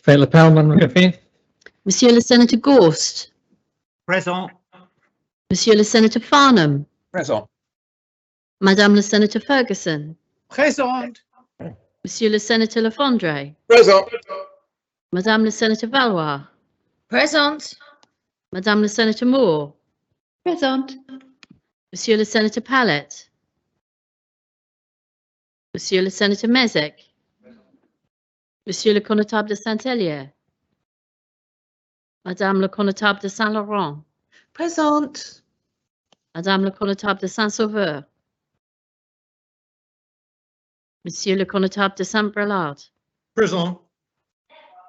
Faites l'appel, Madame Griffin. Monsieur le Senator Gorst, Présent. Monsieur le Senator Farnham, Présent. Madame le Senator Ferguson, Présente. Monsieur le Senator Lafondre, Présent. Madame le Senator Valois, Present. Madame le Senator Moore, Present. Monsieur le Senator Pallet, Monsieur le Senator Mezek, Monsieur le Connétable de Saint-Hélier, Madame le Connétable de Saint-Laurent, Present. Madame le Connétable de Saint-Sauveur, Monsieur le Connétable de Saint-Brelard, Présent.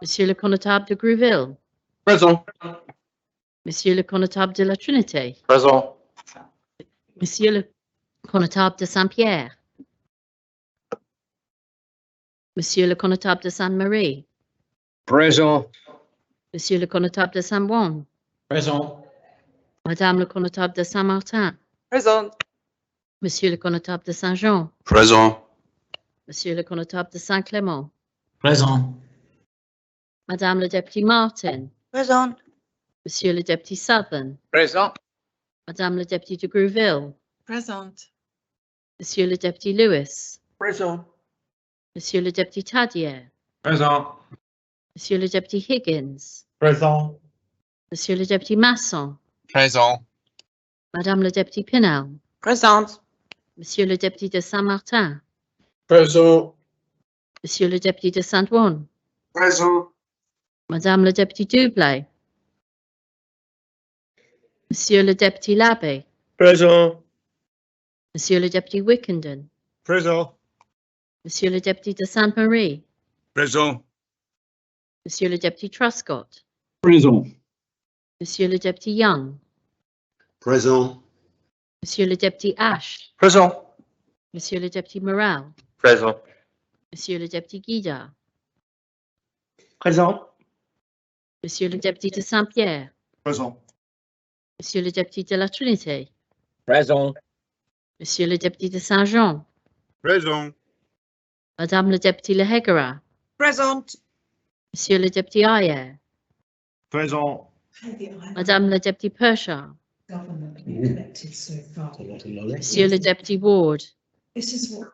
Monsieur le Connétable de Grouville, Présent. Monsieur le Connétable de la Trinité, Présent. Monsieur le Connétable de Saint-Pierre, Monsieur le Connétable de Sainte-Marie, Présent. Monsieur le Connétable de Saint-Bouin, Présent. Madame le Connétable de Saint-Martin, Présent. Monsieur le Connétable de Saint-Jean, Présent. Monsieur le Connétable de Saint-Clément, Présent. Madame le Député Martin, Present. Monsieur le Député Southern, Présent. Madame le Député de Grouville, Present. Monsieur le Député Lewis, Présent. Monsieur le Député Tadier, Présent. Monsieur le Député Higgins, Présent. Monsieur le Député Masson, Présent. Madame le Député Pinel, Present. Monsieur le Député de Saint-Martin, Présent. Monsieur le Député de Saint-Ouen, Présent. Madame le Député Dublé, Monsieur le Député Labbé, Présent. Monsieur le Député Wickenden, Présent. Monsieur le Député de Sainte-Marie, Présent. Monsieur le Député Truscott, Présent. Monsieur le Député Young, Présent. Monsieur le Député Ash, Présent. Monsieur le Député Morel, Présent. Monsieur le Député Guida, Présent. Monsieur le Député de Saint-Pierre, Présent. Monsieur le Député de la Trinité, Présent. Monsieur le Député de Saint-Jean, Présent. Madame le Député Lehegara, Present. Monsieur le Député Ayer, Présent. Madame le Député Pershar, Government we've collected so far. Monsieur le Député Ward, This is what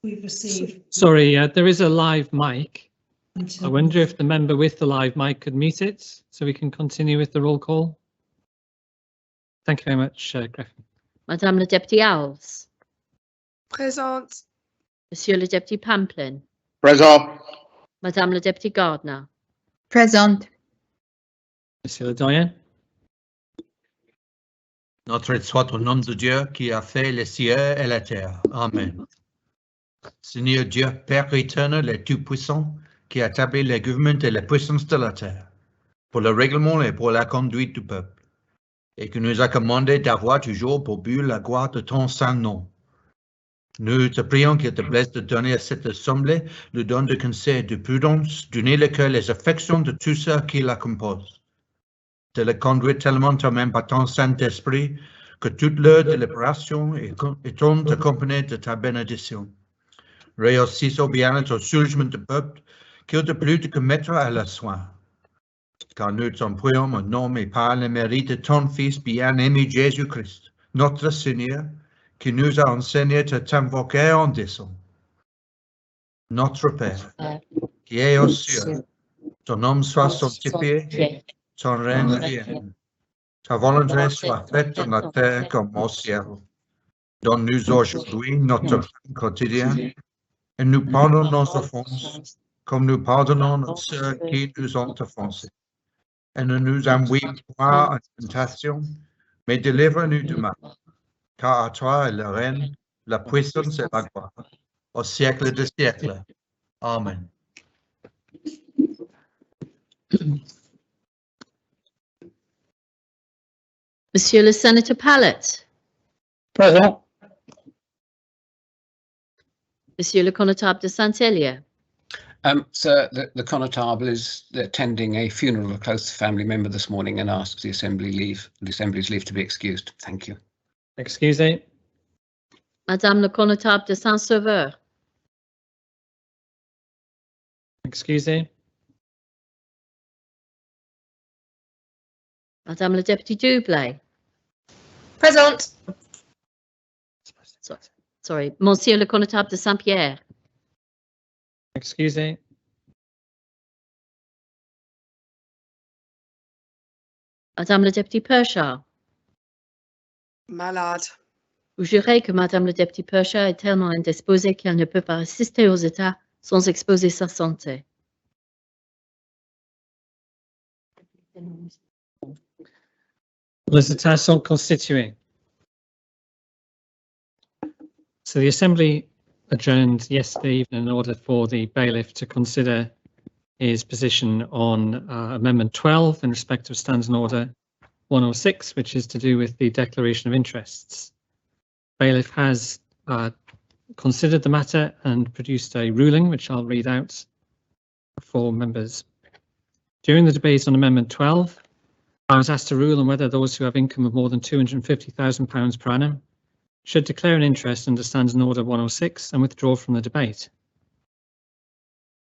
we've received Sorry, there is a live mic. I until. wonder if the member with the live mic could mute it so we can continue with the roll call. Thank you very much, Griffin. Madame le Député Alves, Present. Monsieur le Député Pamplin, Présent. Madame le Député Gardner, Present. Monsieur le Doyen. Notre aide soit au nom de Dieu qui a fait les cieux et la terre. Amen. Seigneur Dieu, Père éternel et tout-puissant, qui a établi le gouvernement et la puissance de la terre, pour le règlement et pour la conduite du peuple, et qui nous a commandé d'avoir toujours pour but la gloire de ton saint nom. Nous te prions qu'il te plaise de donner à cette assemblée le don de conseil et de prudence, d'unir le cœur et les affections de tous ceux qui la composent, de la conduire tellement toi-même par ton Saint-Esprit que toute leur délibération étant accompagnée de ta bénédiction. Réussisse au bien-être au soulagement du peuple qu'il te plut de commettre à la soin. Car nous t'en prions au nom et par le mérite de ton Fils bien-aimé Jésus-Christ, notre Seigneur, qui nous a enseigné à t'invoquer en disant: Notre Père, qui es aux cieux, ton nom soit sanctifié, ton règne vienne, ta volonté soit faite sur la terre comme au ciel. Donne-nous aujourd'hui notre pain quotidien et nous pardonne nos offenses, comme nous pardonnons à ceux qui nous ont offensés. Et ne nous envoie pas en tentation, mais délivre-nous du mal. Car à toi est le règne, la puissance et la gloire, au siècle des siècles. Amen. Monsieur le Senator Pallet, Présent. Monsieur le Connétable de Saint-Hélier, Sir, the Connétable is attending a funeral of a close family member this morning and asks the Assembly's leave to be excused. Thank you. Excusez. Madame le Connétable de Saint-Sauveur, Excusez. Madame la Députée Doublé. Présente. Sorry, Monsieur le Connétable de Saint-Pierre. Excusez. Madame la Députée Perchard. Malade. Vous jurez que Madame la Députée Perchard est tellement indisposée qu'elle ne peut pas assister aux États sans exposer sa santé. Les États sont constitués. So the Assembly adjourned yesterday evening in order for the bailiff to consider his position on Amendment 12 in respect of Standing Order 106, which is to do with the declaration of interests. Bailiff has considered the matter and produced a ruling, which I'll read out for members. During the debate on Amendment 12, I was asked to rule on whether those who have income of more than £250,000 per annum should declare an interest under Standing Order 106 and withdraw from the debate.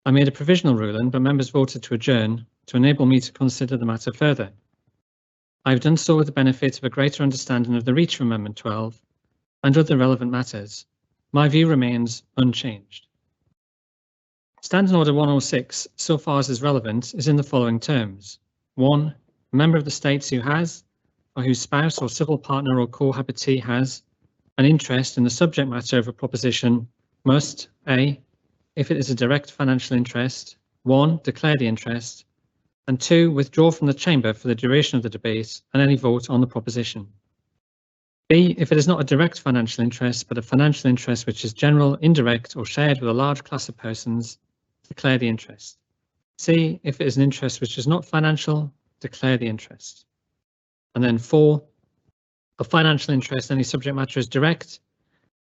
I made a provisional ruling, but members voted to adjourn to enable me to consider the matter further. I have done so with the benefit of a greater understanding of the reach of Amendment 12 and other relevant matters. My view remains unchanged. Standing Order 106, so far as is relevant, is in the following terms. 1. A member of the states who has, or whose spouse or civil partner or cohabitee has, an interest in the subject matter of a proposition must, A, if it is a direct financial interest, 1. Declare the interest, and 2. Withdraw from the chamber for the duration of the debate and any vote on the proposition. B. If it is not a direct financial interest, but a financial interest which is general, indirect, or shared with a large class of persons, declare the interest. C. If it is an interest which is not financial, declare the interest. And then 4. A financial interest in any subject matter is direct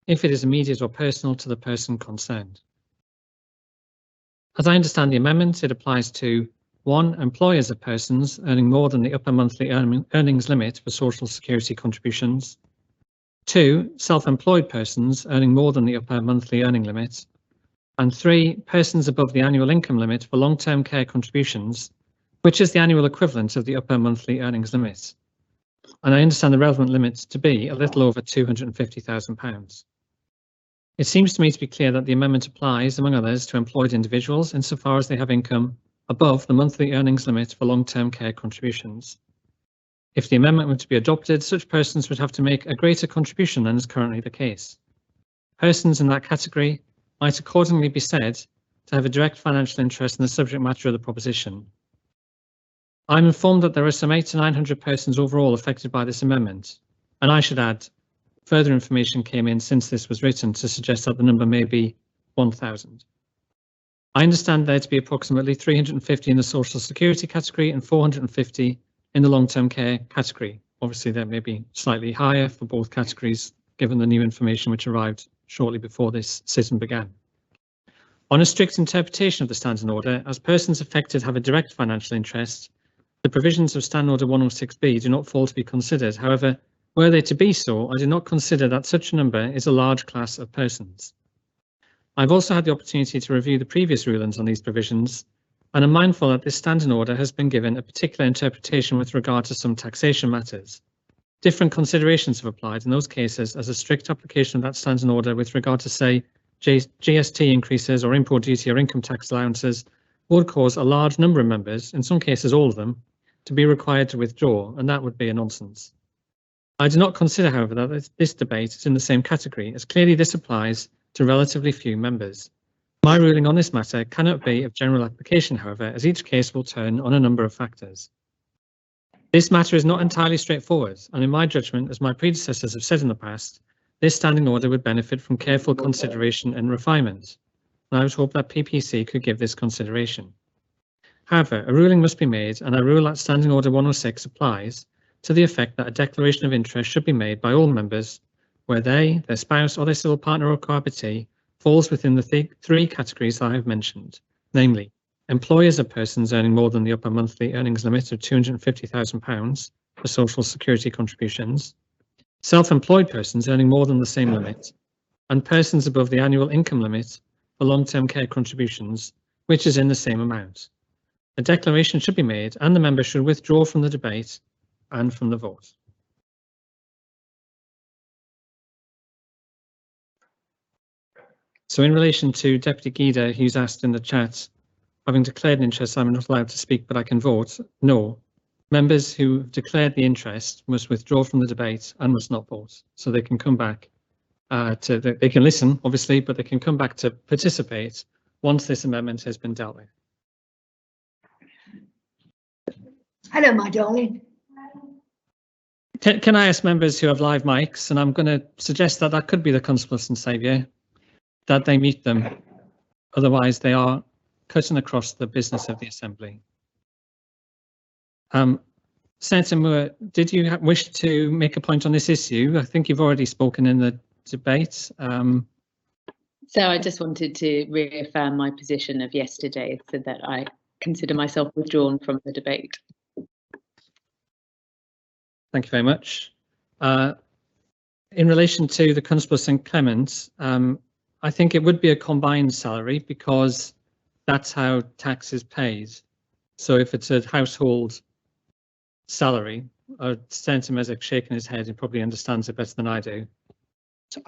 if it is immediate or personal to the person concerned. As I understand the amendment, it applies to 1. Employers of persons earning more than the upper monthly earnings limit for social security contributions. 2. Self-employed persons earning more than the upper monthly earning limit. And 3. Persons above the annual income limit for long-term care contributions, which is the annual equivalent of the upper monthly earnings limit. And I understand the relevant limit to be a little over £250,000. It seems to me to be clear that the amendment applies, among others, to employed individuals insofar as they have income above the monthly earnings limit for long-term care contributions. If the amendment were to be adopted, such persons would have to make a greater contribution than is currently the case. Persons in that category might accordingly be said to have a direct financial interest in the subject matter of the proposition. I'm informed that there are some 800 to 900 persons overall affected by this amendment, and I should add, further information came in since this was written to suggest that the number may be 1,000. I understand there to be approximately 350 in the social security category and 450 in the long-term care category. Obviously, there may be slightly higher for both categories, given the new information which arrived shortly before this sitting began. On a strict interpretation of the Standing Order, as persons affected have a direct financial interest, the provisions of Standing Order 106B do not fall to be considered. However, were they to be so, I do not consider that such a number is a large class of persons. I've also had the opportunity to review the previous rulings on these provisions, and am mindful that this Standing Order has been given a particular interpretation with regard to some taxation matters. Different considerations have applied in those cases as a strict application of that Standing Order with regard to, say, GST increases or import duty or income tax allowances would cause a large number of members, in some cases all of them, to be required to withdraw, and that would be a nonsense. I do not consider, however, that this debate is in the same category, as clearly this applies to relatively few members. My ruling on this matter cannot be of general application, however, as each case will turn on a number of factors. This matter is not entirely straightforward, and in my judgment, as my predecessors have said in the past, this Standing Order would benefit from careful consideration and refinement, and I would hope that PPC could give this consideration. However, a ruling must be made, and I rule that Standing Order 106 applies to the effect that a declaration of interest should be made by all members where they, their spouse or their civil partner or cohabitee falls within the three categories that I have mentioned, namely employers of persons earning more than the upper monthly earnings limit of £250,000 for social security contributions, self-employed persons earning more than the same limit, and persons above the annual income limit for long-term care contributions, which is in the same amount. A declaration should be made and the member should withdraw from the debate and from the vote. So in relation to Deputy Guida, who's asked in the chat, having declared an interest, I'm not allowed to speak, but I can vote. No. Members who have declared the interest must withdraw from the debate and must not vote. So they can come back they can listen, obviously, but they can come back to participate once this amendment has been dealt with. Hello, my darling. Can I ask members who have live mics, and I'm going to suggest that that could be the Constables and Saviour, that they mute them. Otherwise, they are cutting across the business of the Assembly. Senator Moore, did you wish to make a point on this issue? I think you've already spoken in the debate. So I just wanted to reaffirm my position of yesterday, so that I consider myself withdrawn from the debate. Thank you very much. In relation to the Constable St Clement, I think it would be a combined salary because that's how tax is paid. So if it's a household salary, Senator Mezek shaking his head, he probably understands it better than I do. So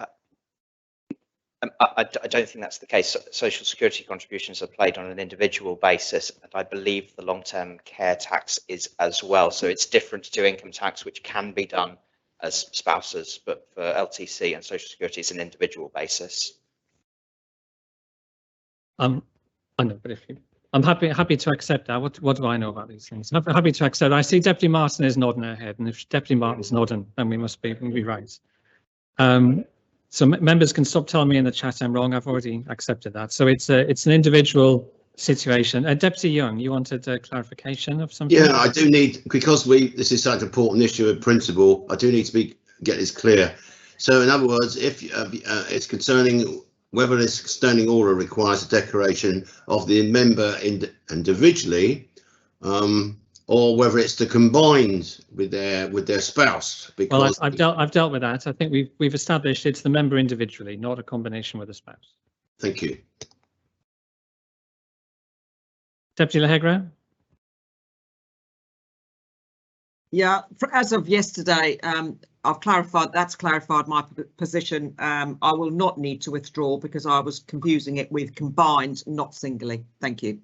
I don't think that's the case. Social security contributions are paid on an individual basis, and I believe the long-term care tax is as well. So it's different to income tax, which can be done as spouses, but for LTC and social security, it's an individual basis. I know, but I'm happy to accept that. What do I know about these things? I'm happy to accept. I see Deputy Martin is nodding her head, and if Deputy Martin's nodding, then we must be right. So members can stop telling me in the chat I'm wrong. I've already accepted that. So it's an individual situation. Deputy Young, you wanted a clarification of something? Yeah, I do need, because this is such an important issue of principle, I do need to get this clear. So in other words, if it's concerning whether this standing order requires a declaration of the member individually, or whether it's the combined with their spouse. Because well, I've dealt with that. I think we've established it's the member individually, not a combination with a spouse. Thank you. Deputy Lahegre. Yeah, as of yesterday, I've clarified my position. I will not need to withdraw because I was confusing it with combined, not singly. Thank you.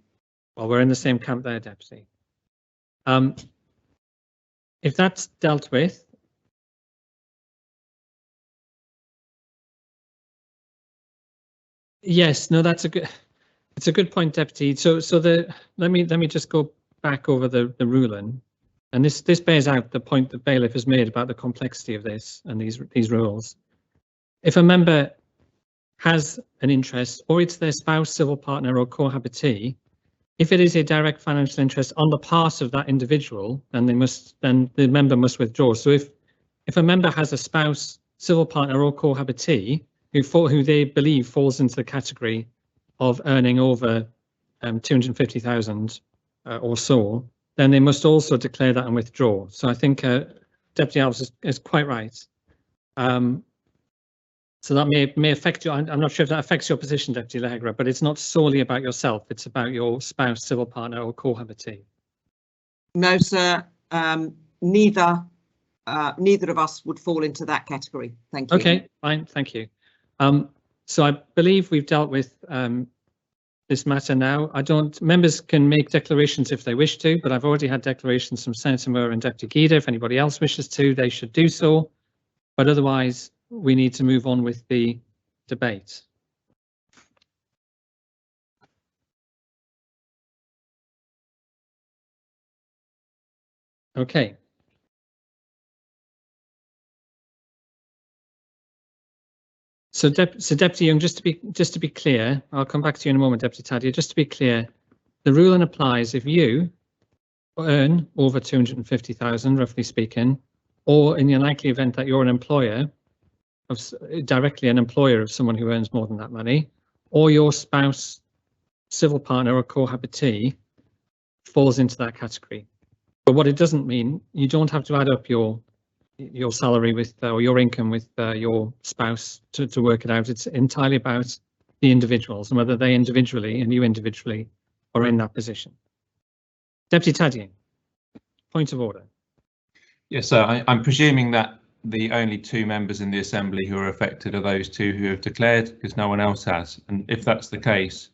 Well, we're in the same camp there, Deputy. If that's dealt with, yes, no, it's a good point, Deputy. So let me just go back over the ruling, and this bears out the point that bailiff has made about the complexity of this and these rules. If a member has an interest, or it's their spouse, civil partner, or cohabitee, if it is a direct financial interest on the part of that individual, then the member must withdraw. So if a member has a spouse, civil partner, or cohabitee who they believe falls into the category of earning over 250,000 or so, then they must also declare that and withdraw. So I think Deputy Alves is quite right. So that may affect you. I'm not sure if that affects your position, Deputy Lahegre, but it's not solely about yourself. It's about your spouse, civil partner, or cohabitee. No, sir. Neither of us would fall into that category. Thank you. Okay, fine. Thank you. So I believe we've dealt with this matter now. Members can make declarations if they wish to, but I've already had declarations from Senator Moore and Deputy Guida. If anybody else wishes to, they should do so. But otherwise, we need to move on with the debate. Okay. So Deputy Young, just to be clear, I'll come back to you in a moment, Deputy Tadia. Just to be clear, the ruling applies if you earn over 250,000, roughly speaking, or in the unlikely event that you're an employer, directly an employer of someone who earns more than that money, or your spouse, civil partner, or cohabitee falls into that category. But what it doesn't mean, you don't have to add up your salary with or your income with your spouse to work it out. It's entirely about the individuals and whether they individually and you individually are in that position. Deputy Tadien, point of order. Yes, sir. I'm presuming that the only 2 members in the Assembly who are affected are those 2 who have declared, because no one else has. And if that's the case,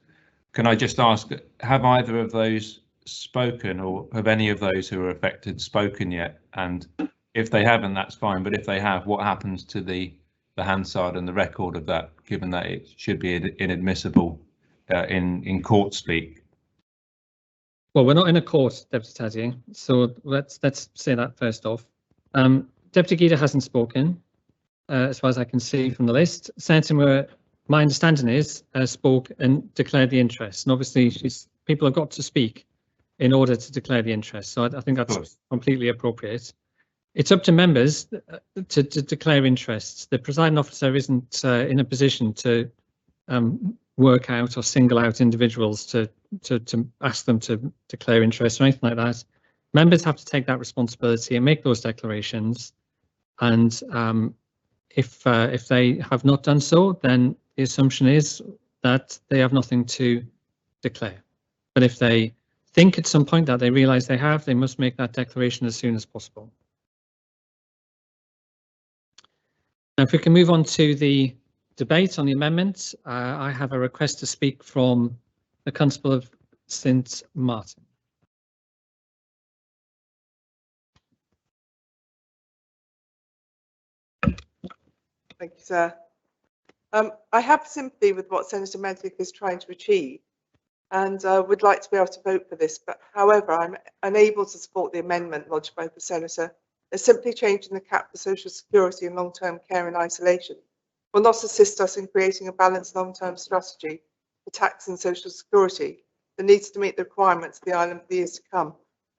can I just ask, have either of those spoken, or have any of those who are affected spoken yet? And if they haven't, that's fine. But if they have, what happens to the Hansard and the record of that, given that it should be inadmissible in court speak? Well, we're not in a court, Deputy Taddy, so let's say that first off. Deputy Guida hasn't spoken, as far as I can see from the list. Senator Moore, my understanding is, spoke and declared the interest. And obviously, people have got to speak in order to declare the interest. So I think that's completely appropriate. It's up to members to declare interests. The presiding officer isn't in a position to work out or single out individuals to ask them to declare interest or anything like that. Members have to take that responsibility and make those declarations. And if they have not done so, then the assumption is that they have nothing to declare. But if they think at some point that they realise they have, they must make that declaration as soon as possible. Now, if we can move on to the debate on the amendments, I have a request to speak from the Constable of St Martin. Thank you, sir. I have sympathy with what Senator Medlick is trying to achieve, and would like to be able to vote for this, but however, I'm unable to support the amendment lodged by the Senator. As simply changing the cap for social security and long-term care in isolation will not assist us in creating a balanced long-term strategy for tax and social security that needs to meet the requirements of the island for years to come.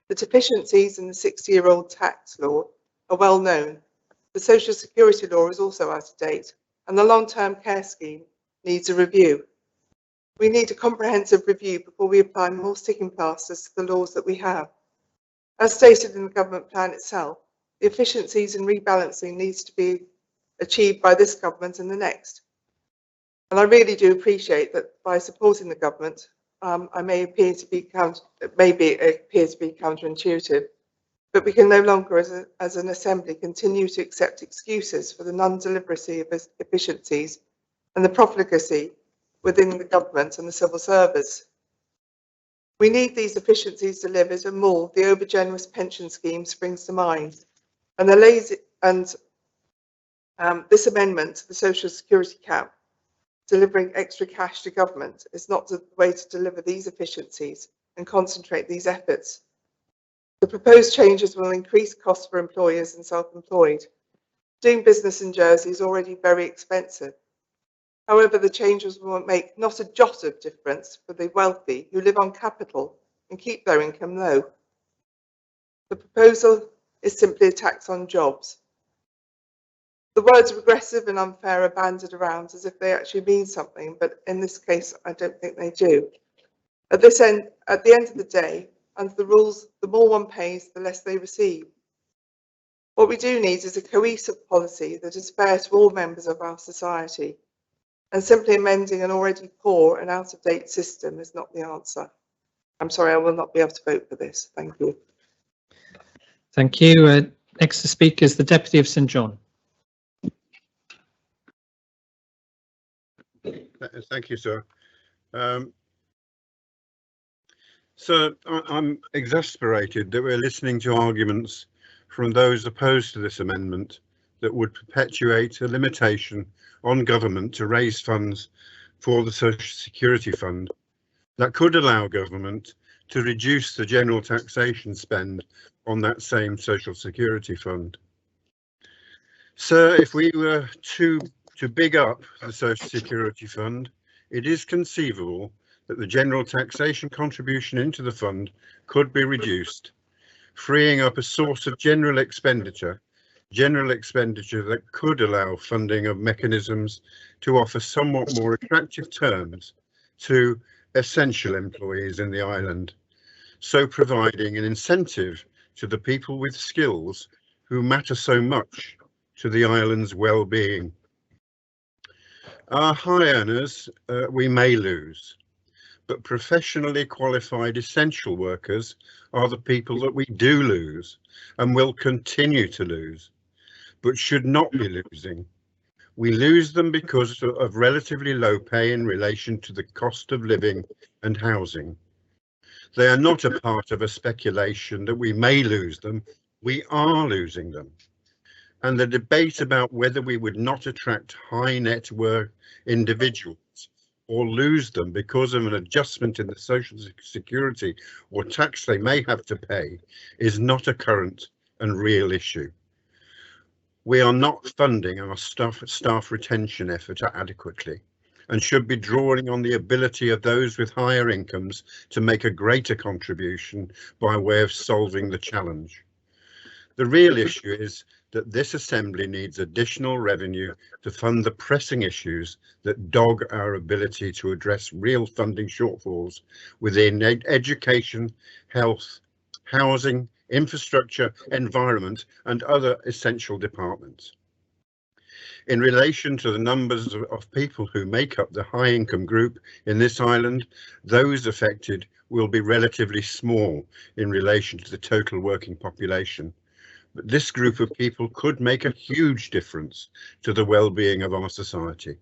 The deficiencies in the 60-year-old tax law are well known. The social security law is also out of date, and the long-term care scheme needs a review. We need a comprehensive review before we apply more sticking plasters to the laws that we have. As stated in the government plan itself, the efficiencies and rebalancing needs to be achieved by this government and the next. And I really do appreciate that by supporting the government, I may appear to be counterintuitive, but we can no longer, as an assembly, continue to accept excuses for the non-delivery of efficiencies and the profligacy within the government and the civil service. We need these efficiencies delivered, and more, the over-generous pension scheme springs to mind. And the lazy this amendment to the social security cap, delivering extra cash to government, is not the way to deliver these efficiencies and concentrate these efforts. The proposed changes will increase costs for employers and self-employed. Doing business in Jersey is already very expensive. However, the changes will make not a jot of difference for the wealthy who live on capital and keep their income low. The proposal is simply a tax on jobs. The words regressive and unfair are bandied around as if they actually mean something, but in this case, I don't think they do. At the end of the day, under the rules, the more one pays, the less they receive. What we do need is a cohesive policy that is fair to all members of our society, and simply amending an already poor and out-of-date system is not the answer. I'm sorry, I will not be able to vote for this. Thank you. Thank you. Next to speak is the Deputy of St John. Thank you, sir. So I'm exasperated that we're listening to arguments from those opposed to this amendment that would perpetuate a limitation on government to raise funds for the Social Security Fund that could allow government to reduce the general taxation spend on that same Social Security Fund. Sir, if we were to big up the Social Security Fund, it is conceivable that the general taxation contribution into the fund could be reduced, freeing up a source of general expenditure that could allow funding of mechanisms to offer somewhat more attractive terms to essential employees in the island, so providing an incentive to the people with skills who matter so much to the island's well-being. Our high earners we may lose, but professionally qualified essential workers are the people that we do lose and will continue to lose, but should not be losing. We lose them because of relatively low pay in relation to the cost of living and housing. They are not a part of a speculation that we may lose them. We are losing them. And the debate about whether we would not attract high net worth individuals or lose them because of an adjustment in the social security or tax they may have to pay is not a current and real issue. We are not funding our staff retention effort adequately and should be drawing on the ability of those with higher incomes to make a greater contribution by way of solving the challenge. The real issue is that this Assembly needs additional revenue to fund the pressing issues that dog our ability to address real funding shortfalls within education, health, housing, infrastructure, environment, and other essential departments. In relation to the numbers of people who make up the high income group in this island, those affected will be relatively small in relation to the total working population. But this group of people could make a huge difference to the well-being of our society.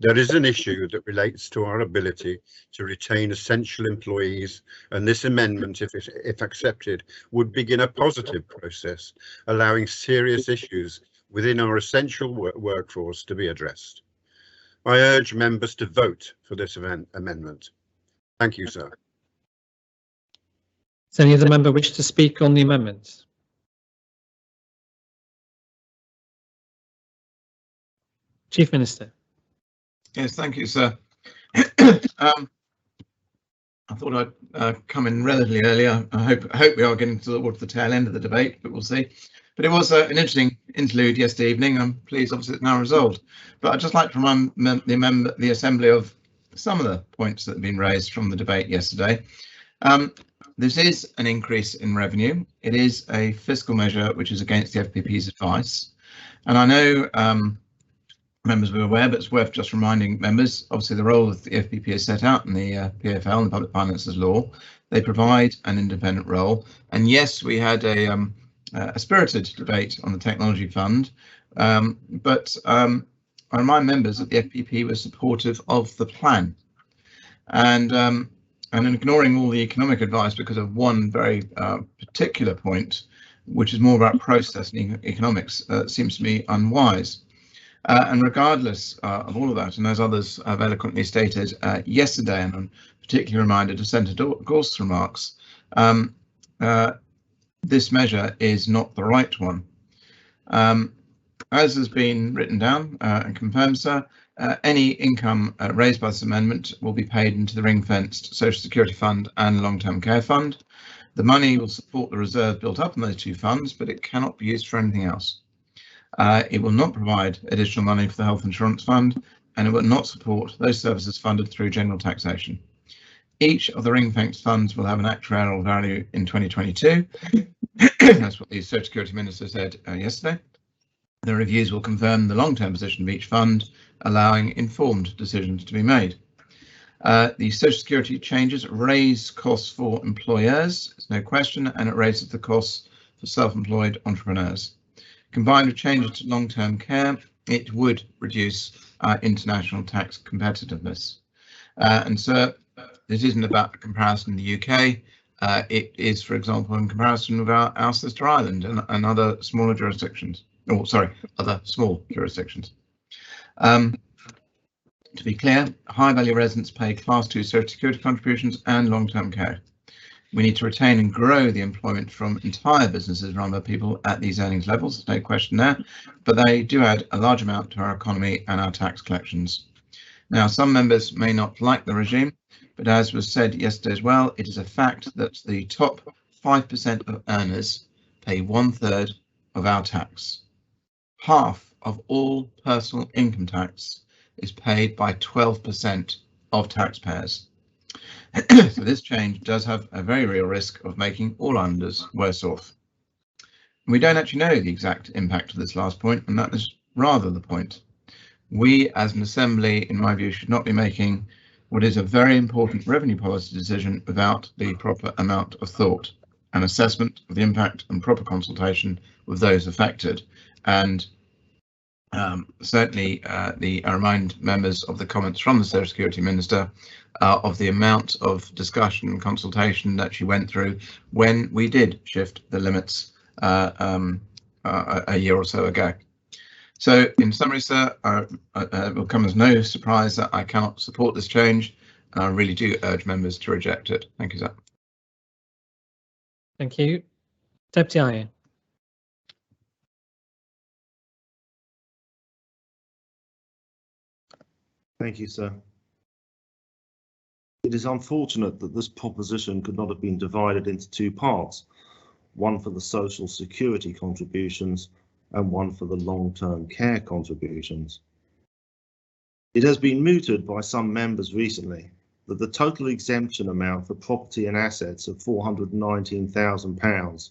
There is an issue that relates to our ability to retain essential employees, and this amendment, if accepted, would begin a positive process, allowing serious issues within our essential workforce to be addressed. I urge members to vote for this amendment. Thank you, sir. Does any other member wish to speak on the amendments? Chief Minister. Yes, thank you, sir. I thought I'd come in relatively early. I hope we are getting towards the tail end of the debate, but we'll see. But it was an interesting interlude yesterday evening. I'm pleased, obviously, it's now resolved. But I'd just like to remind the Assembly of some of the points that have been raised from the debate yesterday. This is an increase in revenue. It is a fiscal measure which is against the FPP's advice. And I know members were aware, but it's worth just reminding members, obviously the role of the FPP is set out in the PFL and the Public Finances Law. They provide an independent role. And yes, we had a spirited debate on the Technology Fund, but I remind members that the FPP was supportive of the plan. And ignoring all the economic advice because of one very particular point, which is more about process and economics, seems to me unwise. And regardless of all of that, and as others have eloquently stated yesterday, and I'm particularly reminded of Senator Gorst's remarks, this measure is not the right one. As has been written down and confirmed, sir, any income raised by this amendment will be paid into the ring-fenced Social Security Fund and Long-Term Care Fund. The money will support the reserve built up in those two funds, but it cannot be used for anything else. It will not provide additional money for the Health Insurance Fund, and it will not support those services funded through general taxation. Each of the ring-fenced funds will have an actuarial value in 2022. That's what the Social Security Minister said yesterday. The reviews will confirm the long-term position of each fund, allowing informed decisions to be made. The Social Security changes raise costs for employers, there's no question, and it raises the costs for self-employed entrepreneurs. Combined with changes to long-term care, it would reduce our international tax competitiveness. And so this isn't about comparison in the UK. It is, for example, in comparison with our sister Ireland and other smaller jurisdictions. Oh, sorry, other small jurisdictions. To be clear, high-value residents pay Class 2 Social Security contributions and long-term care. We need to retain and grow the employment from entire businesses run by people at these earnings levels, no question there, but they do add a large amount to our economy and our tax collections. Now, some members may not like the regime, but as was said yesterday as well, it is a fact that the top 5% of earners pay 1/3 of our tax. Half of all personal income tax is paid by 12% of taxpayers. So this change does have a very real risk of making all islanders worse off. We don't actually know the exact impact of this last point, and that is rather the point. We as an Assembly, in my view, should not be making what is a very important revenue policy decision without the proper amount of thought, an assessment of the impact and proper consultation with those affected. And certainly I remind members of the comments from the Social Security Minister of the amount of discussion and consultation that she went through when we did shift the limits a year or so ago. So in summary, sir, it will come as no surprise that I cannot support this change, and I really do urge members to reject it. Thank you, sir. Thank you. Deputy Iron. Thank you, sir. It is unfortunate that this proposition could not have been divided into two parts, one for the social security contributions and one for the long-term care contributions. It has been mooted by some members recently that the total exemption amount for property and assets of £419,000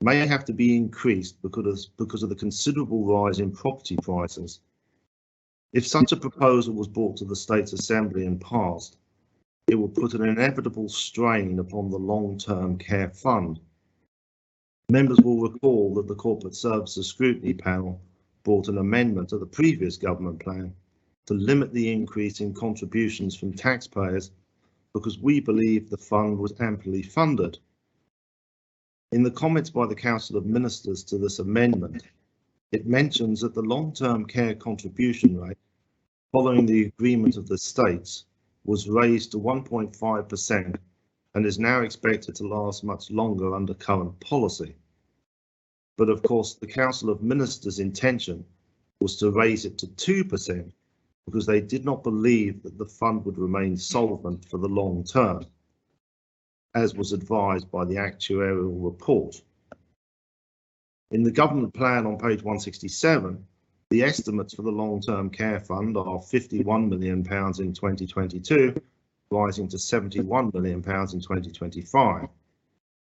may have to be increased because of the considerable rise in property prices. If such a proposal was brought to the States Assembly and passed, it would put an inevitable strain upon the long-term care fund. Members will recall that the Corporate Services Scrutiny Panel brought an amendment to the previous government plan to limit the increase in contributions from taxpayers because we believe the fund was amply funded. In the comments by the Council of Ministers to this amendment, it mentions that the long-term care contribution rate, following the agreement of the states, was raised to 1.5% and is now expected to last much longer under current policy. But of course, the Council of Ministers' intention was to raise it to 2% because they did not believe that the fund would remain solvent for the long term, as was advised by the actuarial report. In the government plan on page 167, the estimates for the long-term care fund are £51 million in 2022, rising to £71 million in 2025.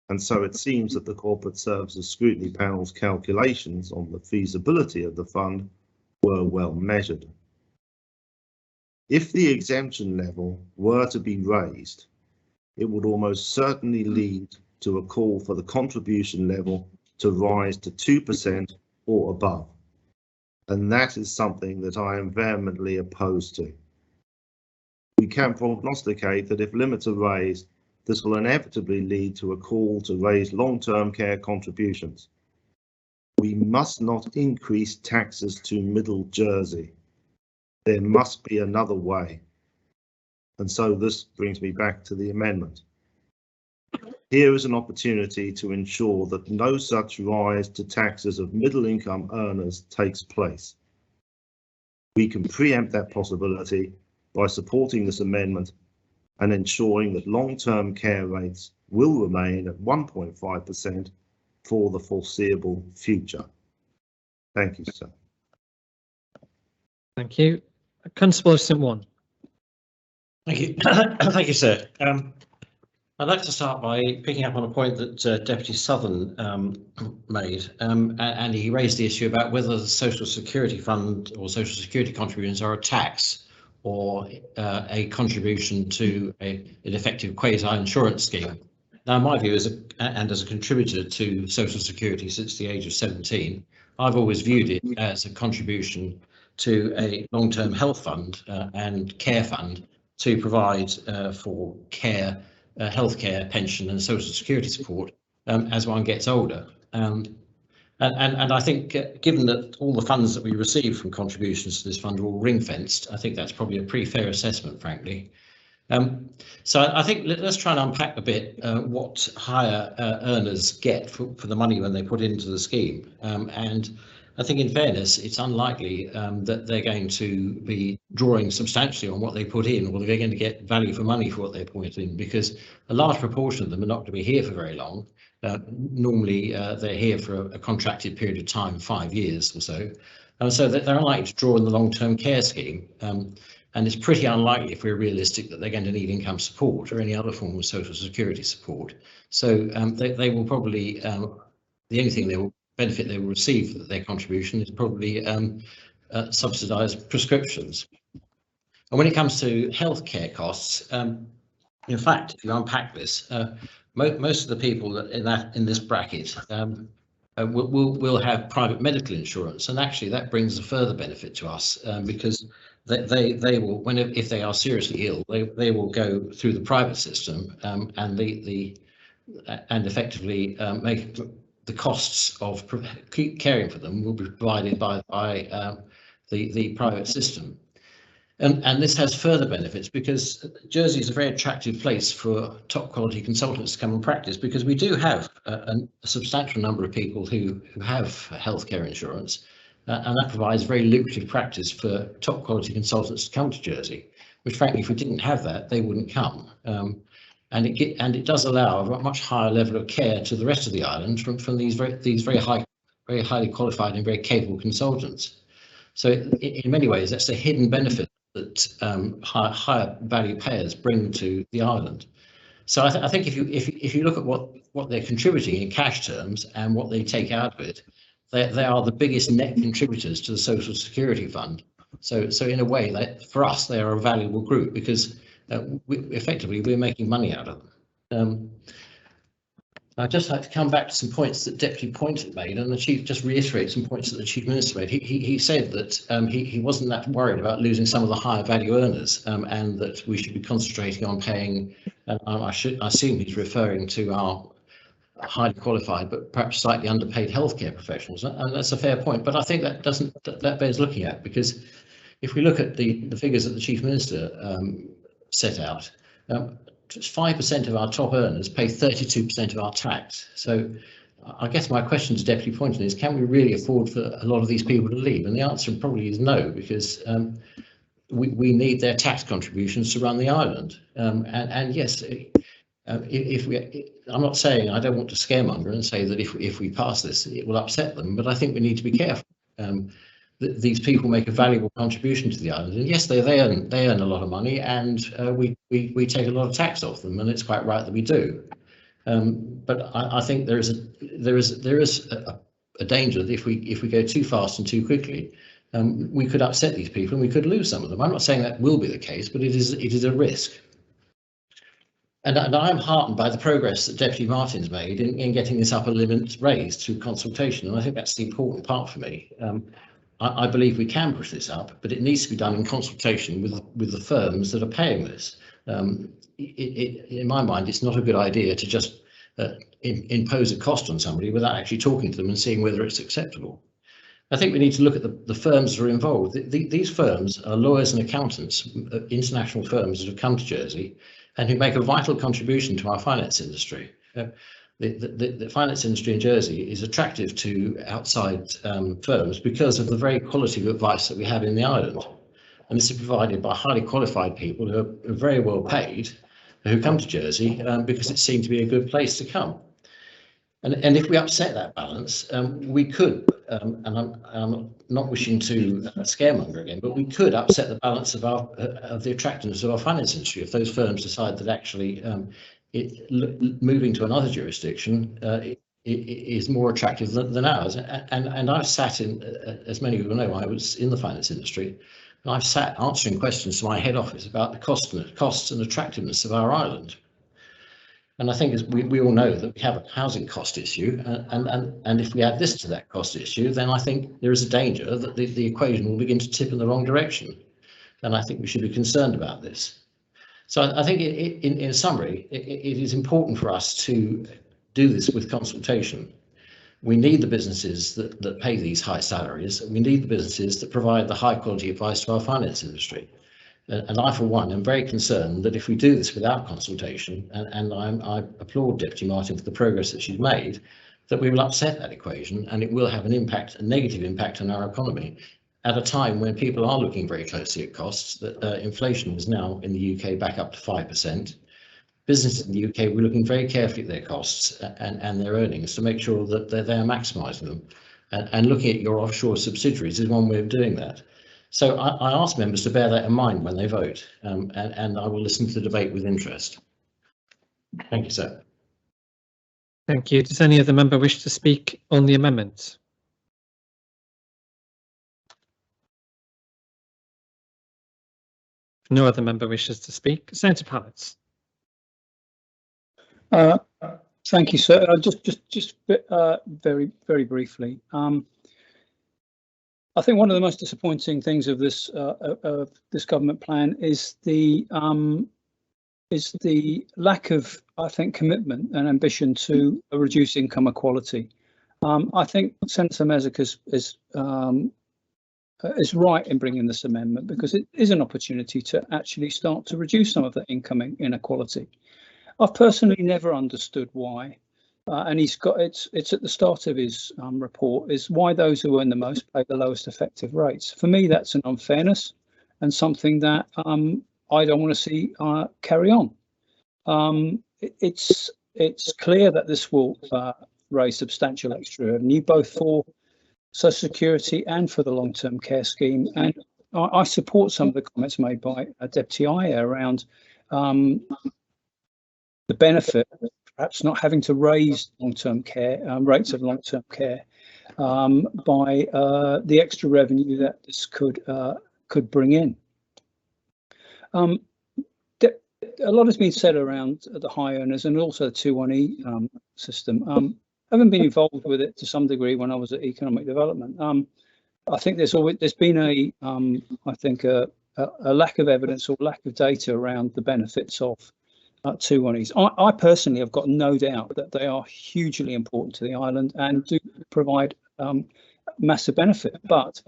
And so it seems that the Corporate Services Scrutiny Panel's calculations on the feasibility of the fund were well measured. If the exemption level were to be raised, it would almost certainly lead to a call for the contribution level to rise to 2% or above. And that is something that I am vehemently opposed to. We can prognosticate that if limits are raised, this will inevitably lead to a call to raise long-term care contributions. We must not increase taxes to Middle Jersey. There must be another way. And so this brings me back to the amendment. Here is an opportunity to ensure that no such rise to taxes of middle-income earners takes place. We can preempt that possibility by supporting this amendment and ensuring that long-term care rates will remain at 1.5% for the foreseeable future. Thank you, sir. Thank you. Constable of St. One. Thank you. Thank you, sir. I'd like to start by picking up on a point that Deputy Southern made, and he raised the issue about whether the Social Security Fund or Social Security contributions are a tax or a contribution to an effective quasi-insurance scheme. Now, my view is, as a contributor to Social Security since the age of 17, I've always viewed it as a contribution to a long-term health fund and care fund to provide for care, healthcare, pension and social security support as one gets older. And I think given that all the funds that we receive from contributions to this fund are all ring-fenced, I think that's probably a pretty fair assessment, frankly. So I think let's try and unpack a bit what higher earners get for the money when they put into the scheme. And I think in fairness, it's unlikely that they're going to be drawing substantially on what they put in, or they're going to get value for money for what they put in, because a large proportion of them are not going to be here for very long. Normally, they're here for a contracted period of time, 5 years or so. So they're unlikely to draw in the long-term care scheme. And it's pretty unlikely, if we're realistic, that they're going to need income support or any other form of social security support. So they will probably, the only thing they will benefit they will receive for their contribution is probably subsidised prescriptions. And when it comes to healthcare costs, in fact, if you unpack this, most of the people that in this bracket will have private medical insurance, and actually that brings a further benefit to us because they will, if they are seriously ill, they will go through the private system and effectively make the costs of caring for them will be provided by the private system. And this has further benefits because Jersey is a very attractive place for top quality consultants to come and practice, because we do have a substantial number of people who have healthcare insurance, and that provides very lucrative practice for top quality consultants to come to Jersey, which frankly, if we didn't have that, they wouldn't come. And it does allow a much higher level of care to the rest of the island from these very highly qualified and very capable consultants. So in many ways, that's a hidden benefit that higher value payers bring to the island. So I think if you look at what they're contributing in cash terms and what they take out of it, they are the biggest net contributors to the Social Security Fund. So in a way, for us, they are a valuable group because effectively we're making money out of them. I'd just like to come back to some points that Deputy Poynton made, and the Chief just reiterate some points that the Chief Minister made. He said that he wasn't that worried about losing some of the higher value earners, and that we should be concentrating on paying, and I assume he's referring to our highly qualified but perhaps slightly underpaid healthcare professionals, and that's a fair point. But I think that bears looking at, because if we look at the figures that the Chief Minister set out, 5% of our top earners pay 32% of our tax. So I guess my question to Deputy Poynton is, can we really afford for a lot of these people to leave? And the answer probably is no, because we need their tax contributions to run the island. And yes, I'm not saying, I don't want to scaremonger and say that if we pass this, it will upset them, but I think we need to be careful. These people make a valuable contribution to the island, and yes, they earn a lot of money, and we take a lot of tax off them, and it's quite right that we do. But I think there is a danger that if we go too fast and too quickly, we could upset these people and we could lose some of them. I'm not saying that will be the case, but it is a risk. And I'm heartened by the progress that Deputy Martin's made in getting this upper limit raised through consultation, and I think that's the important part for me. I believe we can push this up, but it needs to be done in consultation with the firms that are paying this. In my mind, it's not a good idea to just impose a cost on somebody without actually talking to them and seeing whether it's acceptable. I think we need to look at the firms that are involved. These firms are lawyers and accountants, international firms that have come to Jersey and who make a vital contribution to our finance industry. The finance industry in Jersey is attractive to outside firms because of the very quality of advice that we have in the island. And this is provided by highly qualified people who are very well paid, who come to Jersey because it seemed to be a good place to come. And if we upset that balance, we could, and I'm not wishing to scaremonger again, but we could upset the balance of the attractiveness of our finance industry if those firms decide that actually moving to another jurisdiction is more attractive than ours. And I've sat in, as many of you know, I was in the finance industry, and I've sat answering questions to my head office about the costs and attractiveness of our island. And I think as we all know that we have a housing cost issue, and if we add this to that cost issue, then I think there is a danger that the equation will begin to tip in the wrong direction. And I think we should be concerned about this. So I think in summary, it is important for us to do this with consultation. We need the businesses that pay these high salaries. We need the businesses that provide the high quality advice to our finance industry. And I, for one, am very concerned that if we do this without consultation, and I applaud Deputy Martin for the progress that she's made, that we will upset that equation and it will have an impact, a negative impact on our economy at a time when people are looking very closely at costs. That inflation is now in the UK back up to 5%. Businesses in the UK, we're looking very carefully at their costs and their earnings to make sure that they are maximising them. And looking at your offshore subsidiaries is one way of doing that. So I ask members to bear that in mind when they vote, and I will listen to the debate with interest. Thank you, sir. Thank you. Does any other member wish to speak on the amendment? No other member wishes to speak. Senator Pallets. Thank you, sir. Just very briefly. I think one of the most disappointing things of this government plan is the lack of, I think, commitment and ambition to reduce income equality. I think Senator Mezek is right in bringing this amendment because it is an opportunity to actually start to reduce some of the income inequality. I've personally never understood why, and it's at the start of his report, is why those who earn the most pay the lowest effective rates. For me, that's an unfairness and something that I don't want to see carry on. It's clear that this will raise substantial extra revenue, both for Social Security and for the long-term care scheme. And I support some of the comments made by Deputy Iyer around the benefit, perhaps not having to raise long-term care rates of long-term care by the extra revenue that this could bring in. A lot has been said around the high earners and also the 21E system. I haven't been involved with it to some degree when I was at Economic Development. I think there's been a lack of evidence or lack of data around the benefits of 21Es. I personally have got no doubt that they are hugely important to the island and do provide massive benefit. But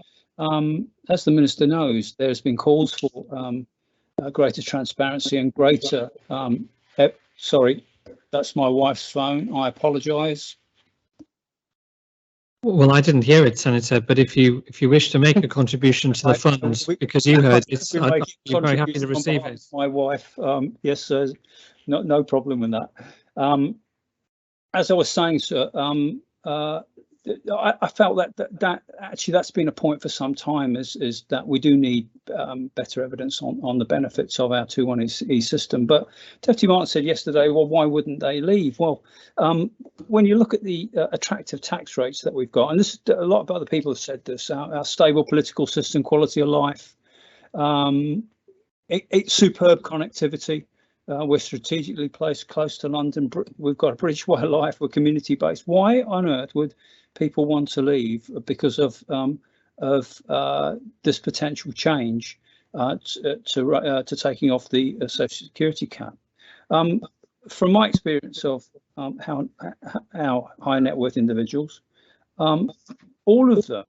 as the Minister knows, there's been calls for greater transparency and greater. Sorry, that's my wife's phone. I apologise. Well, I didn't hear it, Senator, but if you wish to make a contribution to the funds, because you heard it, you're very happy to receive it. My wife, yes, sir, no problem with that. As I was saying, sir, I felt that actually that's been a point for some time is that we do need better evidence on the benefits of our 21E system. But Deputy Martin said yesterday, well, why wouldn't they leave? Well, when you look at the attractive tax rates that we've got, and this a lot of other people have said this, our stable political system, quality of life, it's superb connectivity. We're strategically placed close to London. We've got a British way of life. We're community based. Why on earth would people want to leave because of this potential change to taking off the Social Security cap? From my experience of how high net worth individuals, all of them,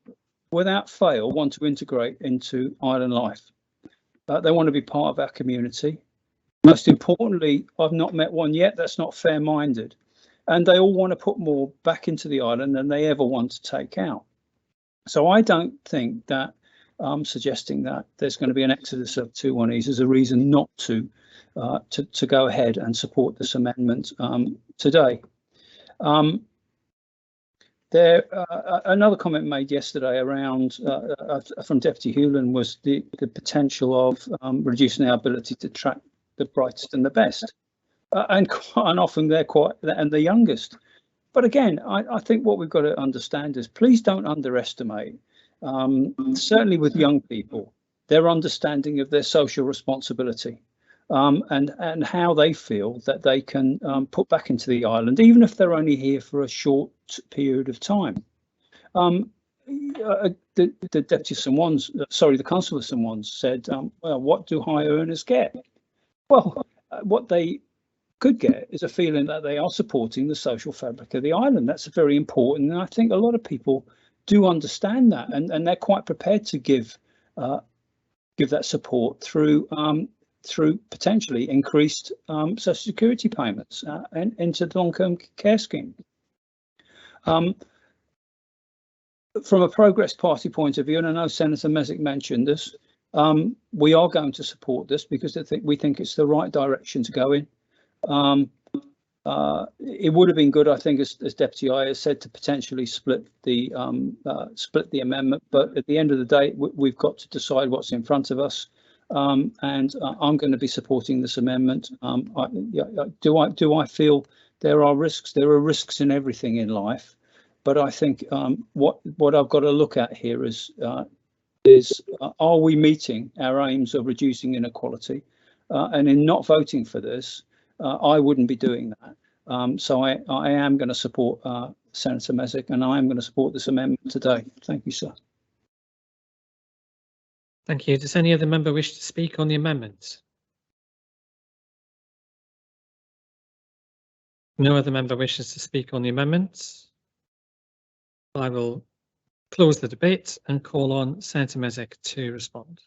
without fail, want to integrate into island life. They want to be part of our community. Most importantly, I've not met one yet that's not fair-minded, and they all want to put more back into the island than they ever want to take out. So I don't think that suggesting that there's going to be an exodus of 21Es is a reason not to go ahead and support this amendment today. Another comment made yesterday around from Deputy Hewlin was the potential of reducing our ability to track the brightest and the best, and quite often they're the youngest. But again, I think what we've got to understand is please don't underestimate, certainly with young people, their understanding of their social responsibility and how they feel that they can put back into the island, even if they're only here for a short period of time. The Deputy the Councillor of St Wands said, well, what do high earners get? Well, what they could get is a feeling that they are supporting the social fabric of the island. That's very important, and I think a lot of people do understand that, and they're quite prepared to give that support through potentially increased Social Security payments and into the long-term care scheme. From a Progress Party point of view, and I know Senator Mezek mentioned this, we are going to support this because we think it's the right direction to go in. It would have been good, I think, as Deputy Iyer said, to potentially split the amendment. But at the end of the day, we've got to decide what's in front of us. And I'm going to be supporting this amendment. Do I feel there are risks? There are risks in everything in life. But I think what I've got to look at here is is, are we meeting our aims of reducing inequality? And in not voting for this, I wouldn't be doing that. So I am going to support Senator Mesic, and I am going to support this amendment today. Thank you, sir. Thank you. Does any other member wish to speak on the amendment? No other member wishes to speak on the amendment. I will close the debate and call on Senator Mesic to respond.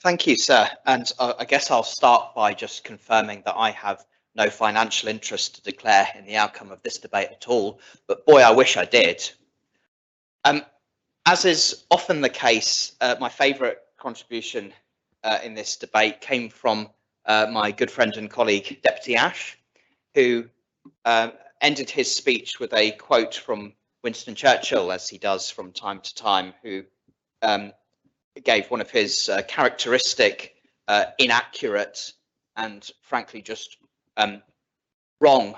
Thank you, sir. And I guess I'll start by just confirming that I have no financial interest to declare in the outcome of this debate at all. But boy, I wish I did. As is often the case, my favourite contribution in this debate came from my good friend and colleague, Deputy Ash, who ended his speech with a quote from Winston Churchill, as he does from time to time, who gave one of his characteristic, inaccurate, and frankly just wrong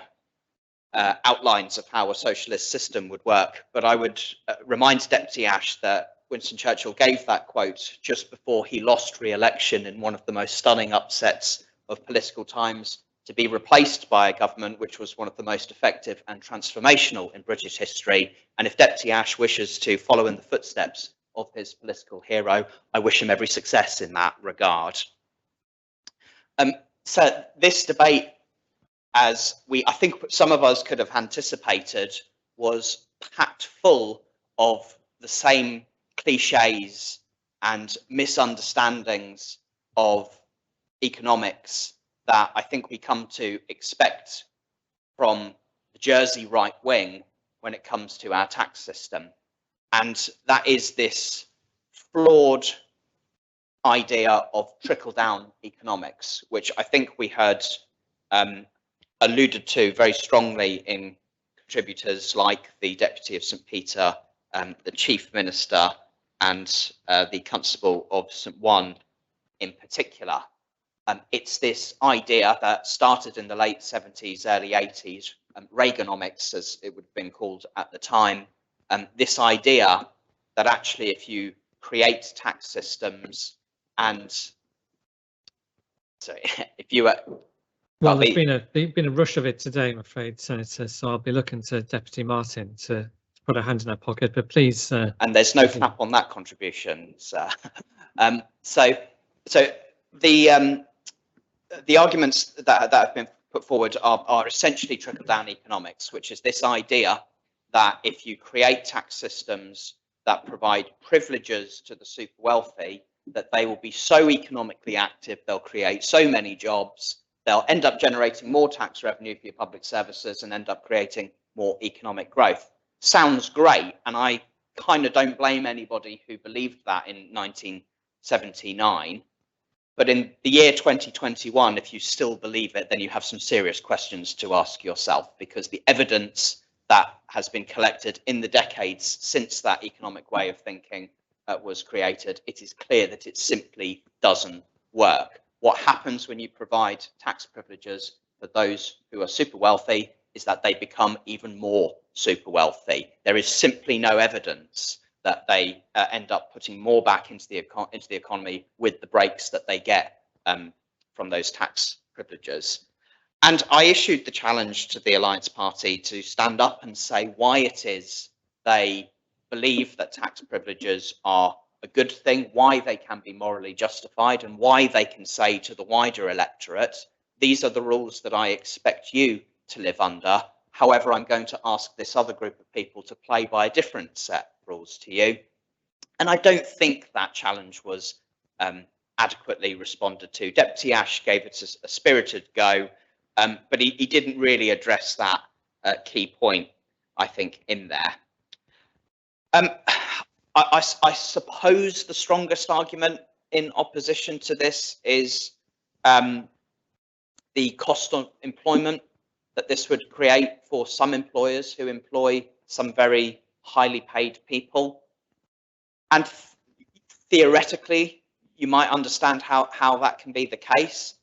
outlines of how a socialist system would work. But I would remind Deputy Ash that Winston Churchill gave that quote just before he lost re-election in one of the most stunning upsets of political times, to be replaced by a government which was one of the most effective and transformational in British history. And if Deputy Ash wishes to follow in the footsteps of his political hero, I wish him every success in that regard. So this debate, as I think some of us could have anticipated, was packed full of the same cliches and misunderstandings of economics that I think we come to expect from the Jersey right wing when it comes to our tax system. And that is this flawed idea of trickle-down economics, which I think we heard alluded to very strongly in contributors like the Deputy of St Peter, the Chief Minister, and the Constable of St One in particular. It's this idea that started in the late 70s, early 80s, Reaganomics, as it would have been called at the time. This idea that actually if you create tax systems and so if you well, there's been a rush of it today, I'm afraid, Senator, so I'll be looking to Deputy Martin to put a hand in her pocket, but please. And there's no cap on that contribution, sir. So the arguments that have been put forward are essentially trickle-down economics, which is this idea that if you create tax systems that provide privileges to the super wealthy, that they will be so economically active, they'll create so many jobs, they'll end up generating more tax revenue for your public services and end up creating more economic growth. Sounds great, and I kind of don't blame anybody who believed that in 1979. But in the year 2021, if you still believe it, then you have some serious questions to ask yourself, because the evidence that has been collected in the decades since that economic way of thinking was created, it is clear that it simply doesn't work. What happens when you provide tax privileges for those who are super wealthy is that they become even more super wealthy. There is simply no evidence that they end up putting more back into the economy with the breaks that they get from those tax privileges. And I issued the challenge to the Alliance Party to stand up and say why it is they believe that tax privileges are a good thing, why they can be morally justified, and why they can say to the wider electorate, these are the rules that I expect you to live under. However, I'm going to ask this other group of people to play by a different set of rules to you. And I don't think that challenge was adequately responded to. Deputy Ash gave it a spirited go, but he didn't really address that key point, I think, in there. I suppose the strongest argument in opposition to this is the cost of employment that this would create for some employers who employ some very highly paid people. And theoretically, you might understand how that can be the case.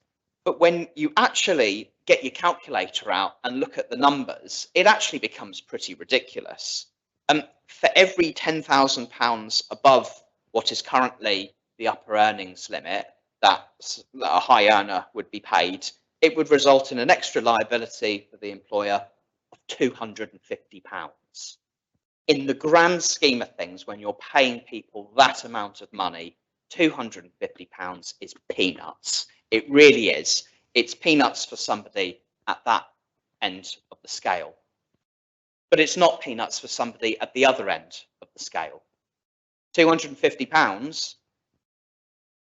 But when you actually get your calculator out and look at the numbers, it actually becomes pretty ridiculous. for every £10,000 above what is currently the upper earnings limit that a high earner would be paid, it would result in an extra liability for the employer of £250. In the grand scheme of things, when you're paying people that amount of money, £250 is peanuts. It really is. It's peanuts for somebody at that end of the scale. But it's not peanuts for somebody at the other end of the scale. £250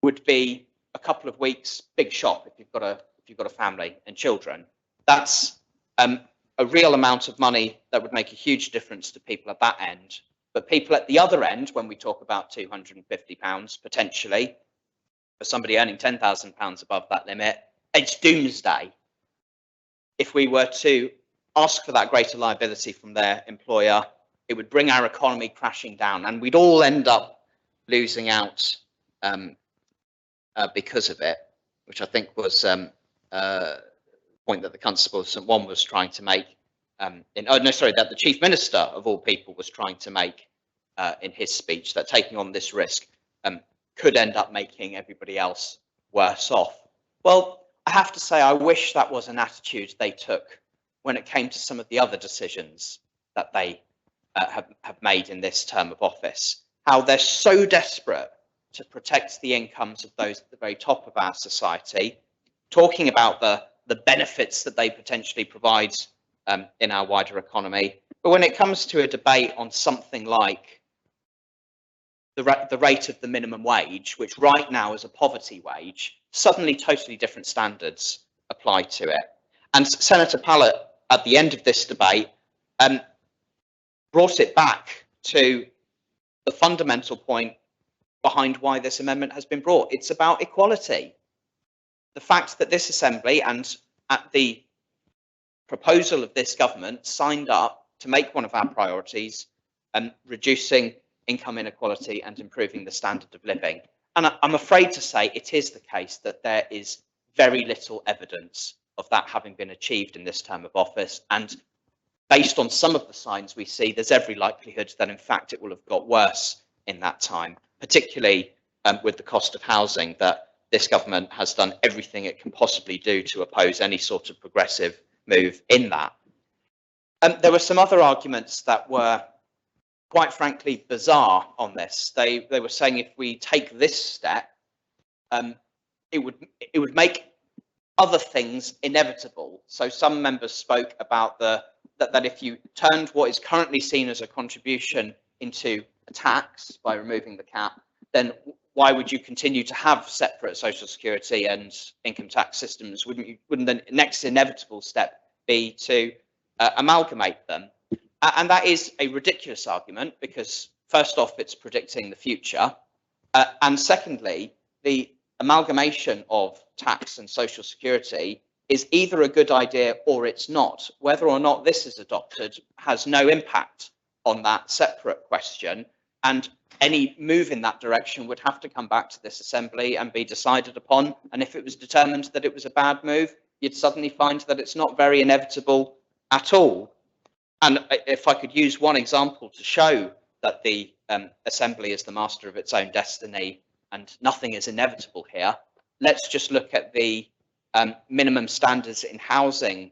would be a couple of weeks big shop if you've got a family and children. That's a real amount of money that would make a huge difference to people at that end. But people at the other end, when we talk about £250 potentially for somebody earning £10,000 above that limit, it's doomsday. If we were to ask for that greater liability from their employer, it would bring our economy crashing down, and we'd all end up losing out because of it, which I think was a point that the Constable of St. One was trying to make. That the Chief Minister of all people was trying to make in his speech, that taking on this risk could end up making everybody else worse off. Well, I have to say, I wish that was an attitude they took when it came to some of the other decisions that they have made in this term of office. How they're so desperate to protect the incomes of those at the very top of our society, talking about the benefits that they potentially provide in our wider economy. But when it comes to a debate on something like the rate of the minimum wage, which right now is a poverty wage, suddenly totally different standards apply to it. And Senator Pallett, at the end of this debate, brought it back to the fundamental point behind why this amendment has been brought. It's about equality. The fact that this Assembly, and at the proposal of this government, signed up to make one of our priorities reducing income inequality and improving the standard of living. And I'm afraid to say it is the case that there is very little evidence of that having been achieved in this term of office. And based on some of the signs we see, there's every likelihood that in fact it will have got worse in that time, particularly with the cost of housing, that this government has done everything it can possibly do to oppose any sort of progressive move in that. There were some other arguments that were quite frankly bizarre on this. They were saying if we take this step, it would make other things inevitable. So some members spoke about that if you turned what is currently seen as a contribution into a tax by removing the cap, then why would you continue to have separate social security and income tax systems? Wouldn't the next inevitable step be to amalgamate them? And that is a ridiculous argument, because first off, it's predicting the future. And secondly, the amalgamation of tax and social security is either a good idea or it's not. Whether or not this is adopted has no impact on that separate question. And any move in that direction would have to come back to this Assembly and be decided upon. And if it was determined that it was a bad move, you'd suddenly find that it's not very inevitable at all. And if I could use one example to show that the Assembly is the master of its own destiny and nothing is inevitable here, let's just look at the minimum standards in housing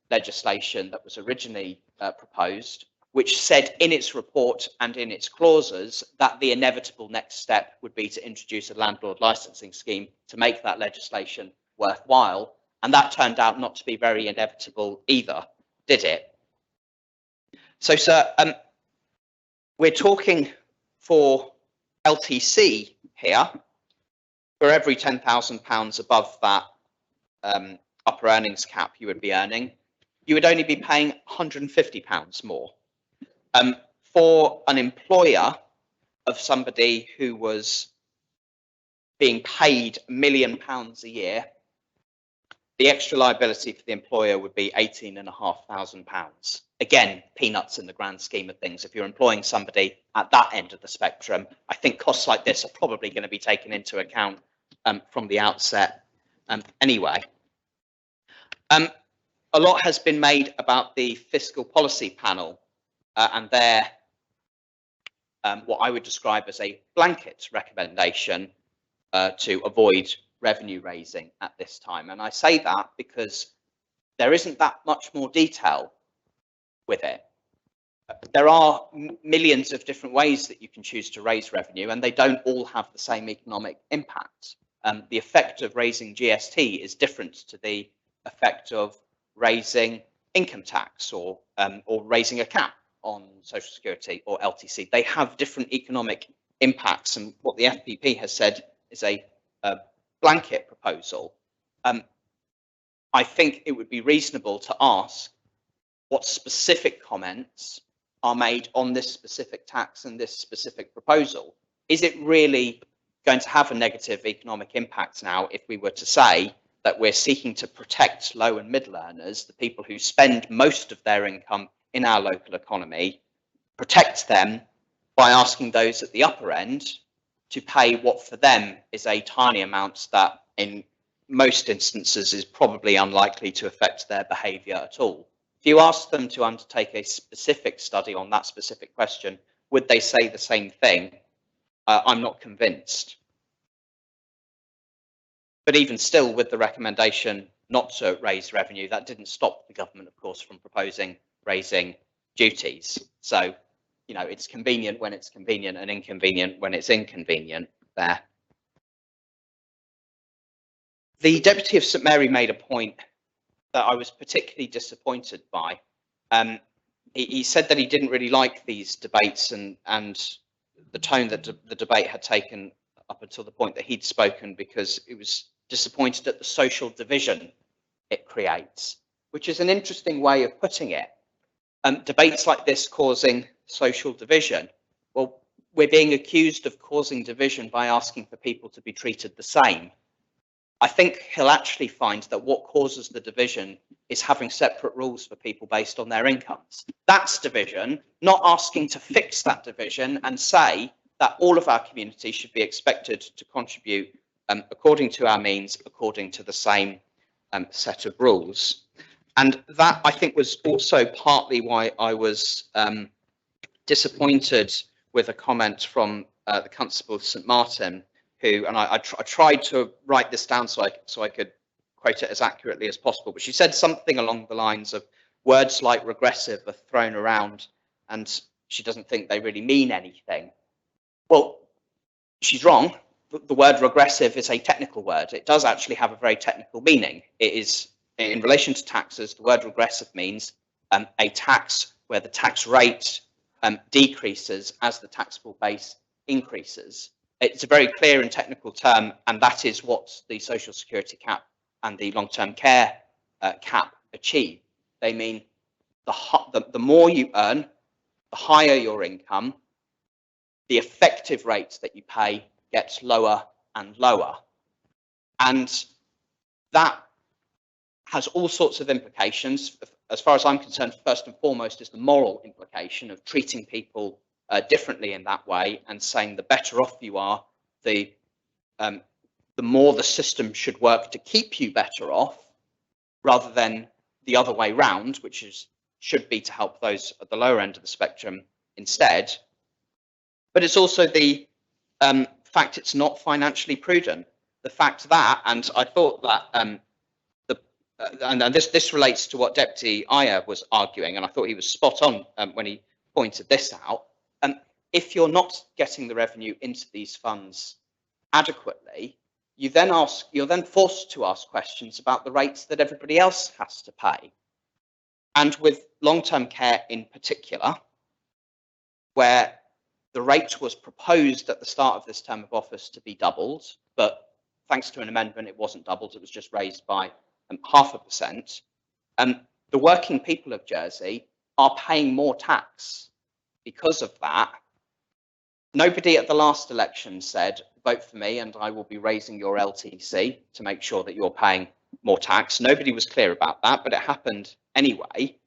legislation that was originally proposed, which said in its report and in its clauses that the inevitable next step would be to introduce a landlord licensing scheme to make that legislation worthwhile. And that turned out not to be very inevitable either, did it? So, sir, we're talking for LTC here, for every £10,000 above that upper earnings cap you would be earning, you would only be paying £150 more. For an employer of somebody who was being paid £1 million a year, the extra liability for the employer would be £18,500. Again, peanuts in the grand scheme of things. If you're employing somebody at that end of the spectrum, I think costs like this are probably going to be taken into account from the outset anyway. A lot has been made about the Fiscal Policy Panel and their what I would describe as a blanket recommendation to avoid revenue raising at this time. And I say that because there isn't that much more detail with it. There are millions of different ways that you can choose to raise revenue, and they don't all have the same economic impact. The effect of raising GST is different to the effect of raising income tax or raising a cap on Social Security or LTC. They have different economic impacts, and what the FPP has said is a blanket proposal. I think it would be reasonable to ask what specific comments are made on this specific tax and this specific proposal. Is it really going to have a negative economic impact now if we were to say that we're seeking to protect low and middle earners, the people who spend most of their income in our local economy, protect them by asking those at the upper end to pay what for them is a tiny amount that in most instances is probably unlikely to affect their behaviour at all? If you ask them to undertake a specific study on that specific question, would they say the same thing? I'm not convinced. But even still, with the recommendation not to raise revenue, that didn't stop the government, of course, from proposing raising duties. So, you know, it's convenient when it's convenient and inconvenient when it's inconvenient there. The Deputy of St Mary made a point that I was particularly disappointed by. He said that he didn't really like these debates and the tone that the debate had taken up until the point that he'd spoken, because it was disappointed at the social division it creates, which is an interesting way of putting it. Debates like this causing social division. Well, we're being accused of causing division by asking for people to be treated the same. I think he'll actually find that what causes the division is having separate rules for people based on their incomes. That's division, not asking to fix that division and say that all of our community should be expected to contribute according to our means, according to the same set of rules. And that, I think, was also partly why I was disappointed with a comment from the Constable of St Martin, who, and I tried to write this down so I could quote it as accurately as possible, but she said something along the lines of words like regressive are thrown around and she doesn't think they really mean anything. Well, she's wrong. The word regressive is a technical word. It does actually have a very technical meaning. It is, in relation to taxes, the word regressive means a tax where the tax rate decreases as the taxable base increases. It's a very clear and technical term, and that is what the Social Security cap and the long-term care cap achieve. They mean the more you earn, the higher your income, the effective rate that you pay gets lower and lower. And that has all sorts of implications. As far as I'm concerned, first and foremost is the moral implication of treating people differently in that way and saying the better off you are, the more the system should work to keep you better off, rather than the other way round, which should be to help those at the lower end of the spectrum instead. But it's also the fact it's not financially prudent. The fact that, and I thought that and this relates to what Deputy Ayer was arguing, and I thought he was spot on when he pointed this out. If you're not getting the revenue into these funds adequately, you're then forced to ask questions about the rates that everybody else has to pay. And with long-term care in particular, where the rate was proposed at the start of this term of office to be doubled, but thanks to an amendment, it wasn't doubled, it was just raised by 0.5%. The working people of Jersey are paying more tax because of that. Nobody at the last election said, vote for me and I will be raising your LTC to make sure that you're paying more tax. Nobody was clear about that, but it happened anyway.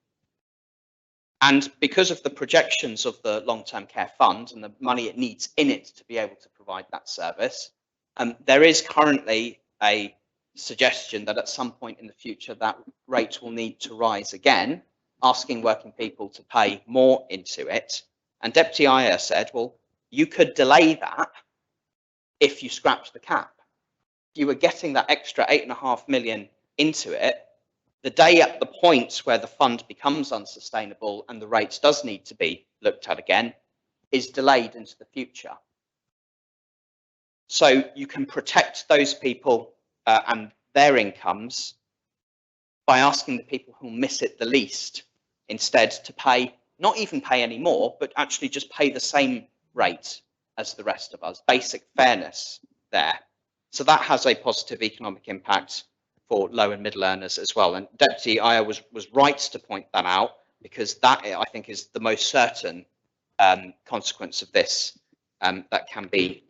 And because of the projections of the long-term care fund and the money it needs in it to be able to provide that service, there is currently a suggestion that at some point in the future that rate will need to rise again, asking working people to pay more into it. And Deputy Ayer said, well, You could delay that if you scrapped the cap. You were getting that extra 8.5 million into it. The day at the point where the fund becomes unsustainable and the rates does need to be looked at again is delayed into the future. So you can protect those people and their incomes by asking the people who miss it the least instead to pay, not even pay any more, but actually just pay the same rate as the rest of us. Basic fairness there. So that has a positive economic impact for low and middle earners as well. And Deputy Aya was right to point that out, because that, I think, is the most certain consequence of this that can be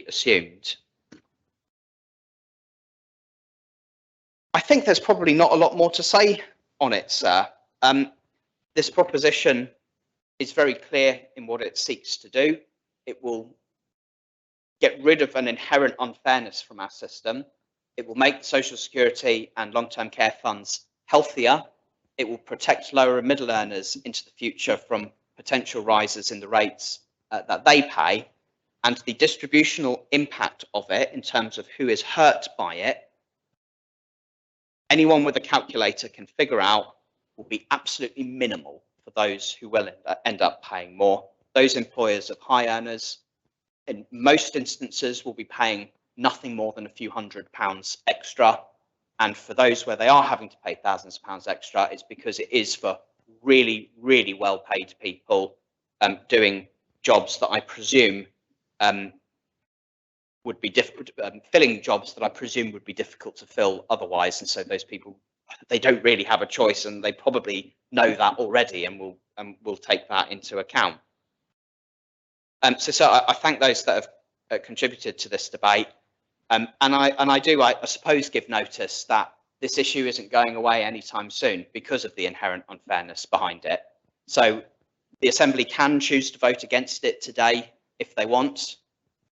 assumed. I think there's probably not a lot more to say on it, sir. This proposition is very clear in what it seeks to do. It will get rid of an inherent unfairness from our system. It will make social security and long-term care funds healthier. It will protect lower and middle earners into the future from potential rises in the rates that they pay. And the distributional impact of it in terms of who is hurt by it, anyone with a calculator can figure out, will be absolutely minimal for those who will end up paying more. Those employers of high earners, in most instances, will be paying nothing more than a few £100s extra. And for those where they are having to pay thousands of pounds extra, it's because it is for really, really well paid people doing jobs that I presume would be difficult, filling jobs that I presume would be difficult to fill otherwise. And so those people, they don't really have a choice, and they probably know that already and will take that into account. So I thank those that have contributed to this debate. And I do, I suppose, give notice that this issue isn't going away anytime soon because of the inherent unfairness behind it. So the Assembly can choose to vote against it today if they want,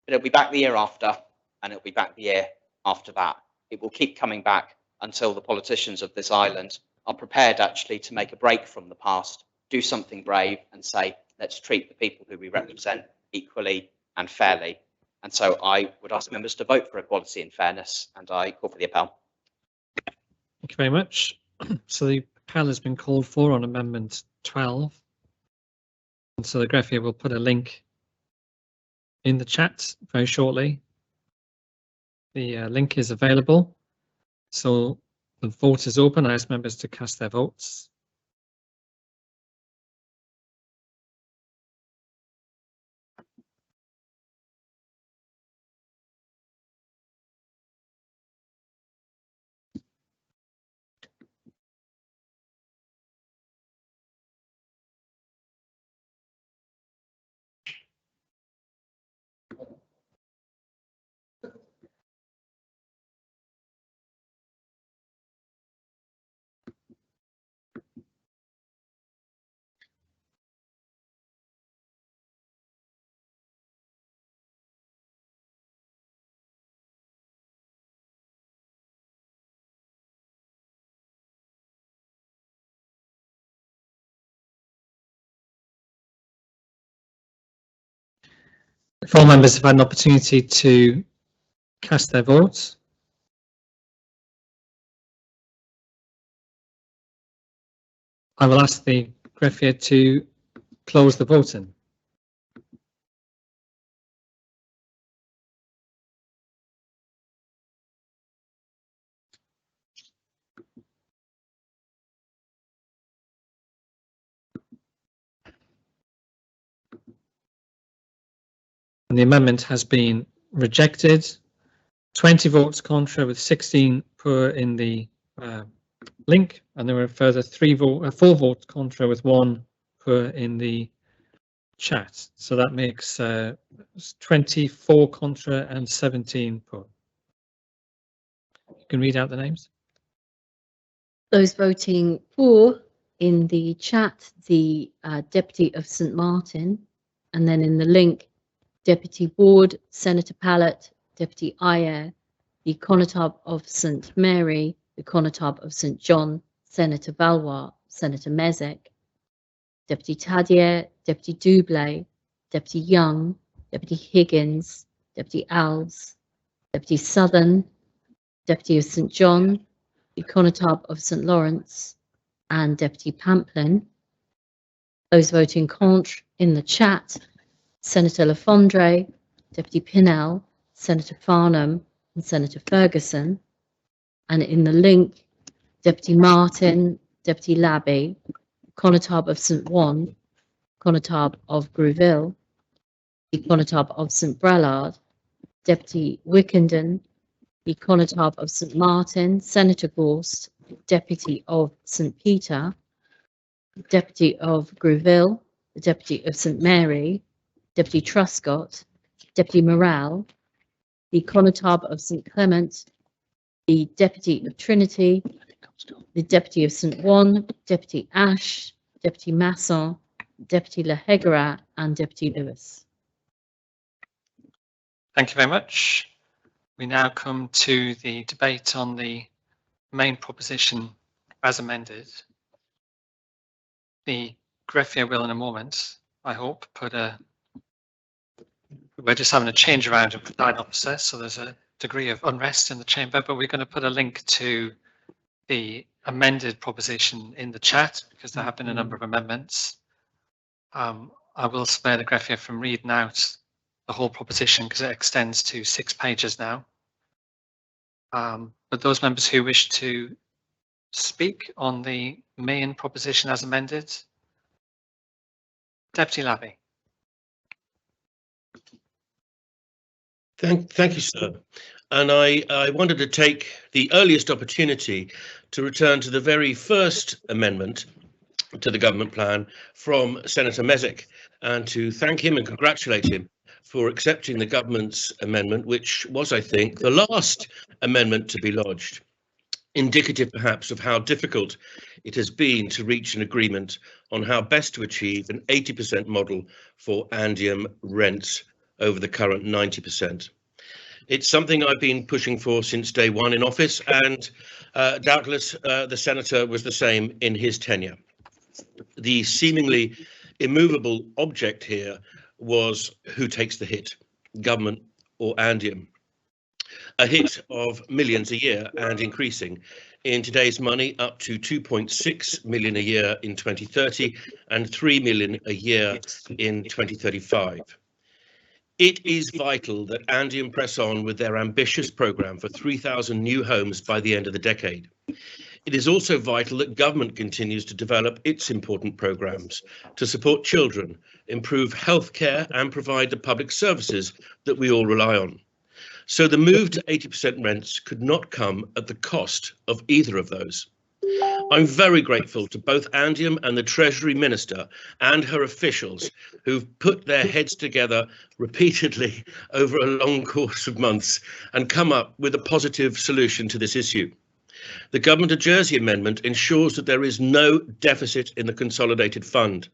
but it'll be back the year after, and it'll be back the year after that. It will keep coming back until the politicians of this island are prepared actually to make a break from the past, do something brave and say, let's treat the people who we represent equally and fairly. And so I would ask members to vote for equality and fairness, and I call for the appel. Thank you very much. So the appel has been called for on Amendment 12. And so the graphic will put a link in the chat very shortly. The link is available. So the vote is open. I ask members to cast their votes. If all members have had an opportunity to cast their votes, I will ask the greffier to close the voting. And the amendment has been rejected. 20 votes contra with 16 per in the link, and there were a further 4 votes contra with 1 per in the chat. So that makes 24 contra and 17 per. You can read out the names. Those voting for in the chat, the Deputy of St Martin, and then in the link, Deputy Ward, Senator Pallett, Deputy Ayer, the Conotop of St Mary, the Conotop of St John, Senator Valois, Senator Mezek, Deputy Tadier, Deputy Doublé, Deputy Young, Deputy Higgins, Deputy Alves, Deputy Southern, Deputy of St John, the Conotop of St Lawrence, and Deputy Pamplin. Those voting contre in the chat, Senator Le Fondre, Deputy Pinnell, Senator Farnham, and Senator Ferguson. And in the link, Deputy Martin, Deputy Labby, Conotop of St Juan, Conotop of Grouville, the Conotop of St Brelard, Deputy Wickenden, the Conotop of St Martin, Senator Gorst, Deputy of St Peter, Deputy of Grouville, the Deputy of St Mary, Deputy Truscott, Deputy Morale, the Conotop of St Clement, the Deputy of Trinity, the Deputy of St Juan, Deputy Ash, Deputy Masson, Deputy Le Hegerat, and Deputy Lewis. Thank you very much. We now come to the debate on the main proposition as amended. The greffier will in a moment, I hope, we're just having a change around of presiding officer, so there's a degree of unrest in the chamber, but we're going to put a link to the amended proposition in the chat because there have been a number of amendments. I will spare the greffier from reading out the whole proposition because it extends to 6 pages now. But those members who wish to speak on the main proposition as amended, Deputy Labby. Thank you, sir. And I wanted to take the earliest opportunity to return to the very first amendment to the government plan from Senator Mezek and to thank him and congratulate him for accepting the government's amendment, which was, I think, the last amendment to be lodged, indicative perhaps of how difficult it has been to reach an agreement on how best to achieve an 80% model for Andium rents over the current 90%. It's something I've been pushing for since day one in office, and doubtless the Senator was the same in his tenure. The seemingly immovable object here was who takes the hit, government or Andium. A hit of millions a year and increasing. In today's money, up to 2.6 million a year in 2030 and 3 million a year in 2035. It is vital that Andium press on with their ambitious programme for 3,000 new homes by the end of the decade. It is also vital that government continues to develop its important programmes to support children, improve healthcare and provide the public services that we all rely on. So the move to 80% rents could not come at the cost of either of those. I'm very grateful to both Andium and the Treasury Minister and her officials who've put their heads together repeatedly over a long course of months and come up with a positive solution to this issue. The Government of Jersey Amendment ensures that there is no deficit in the Consolidated Fund.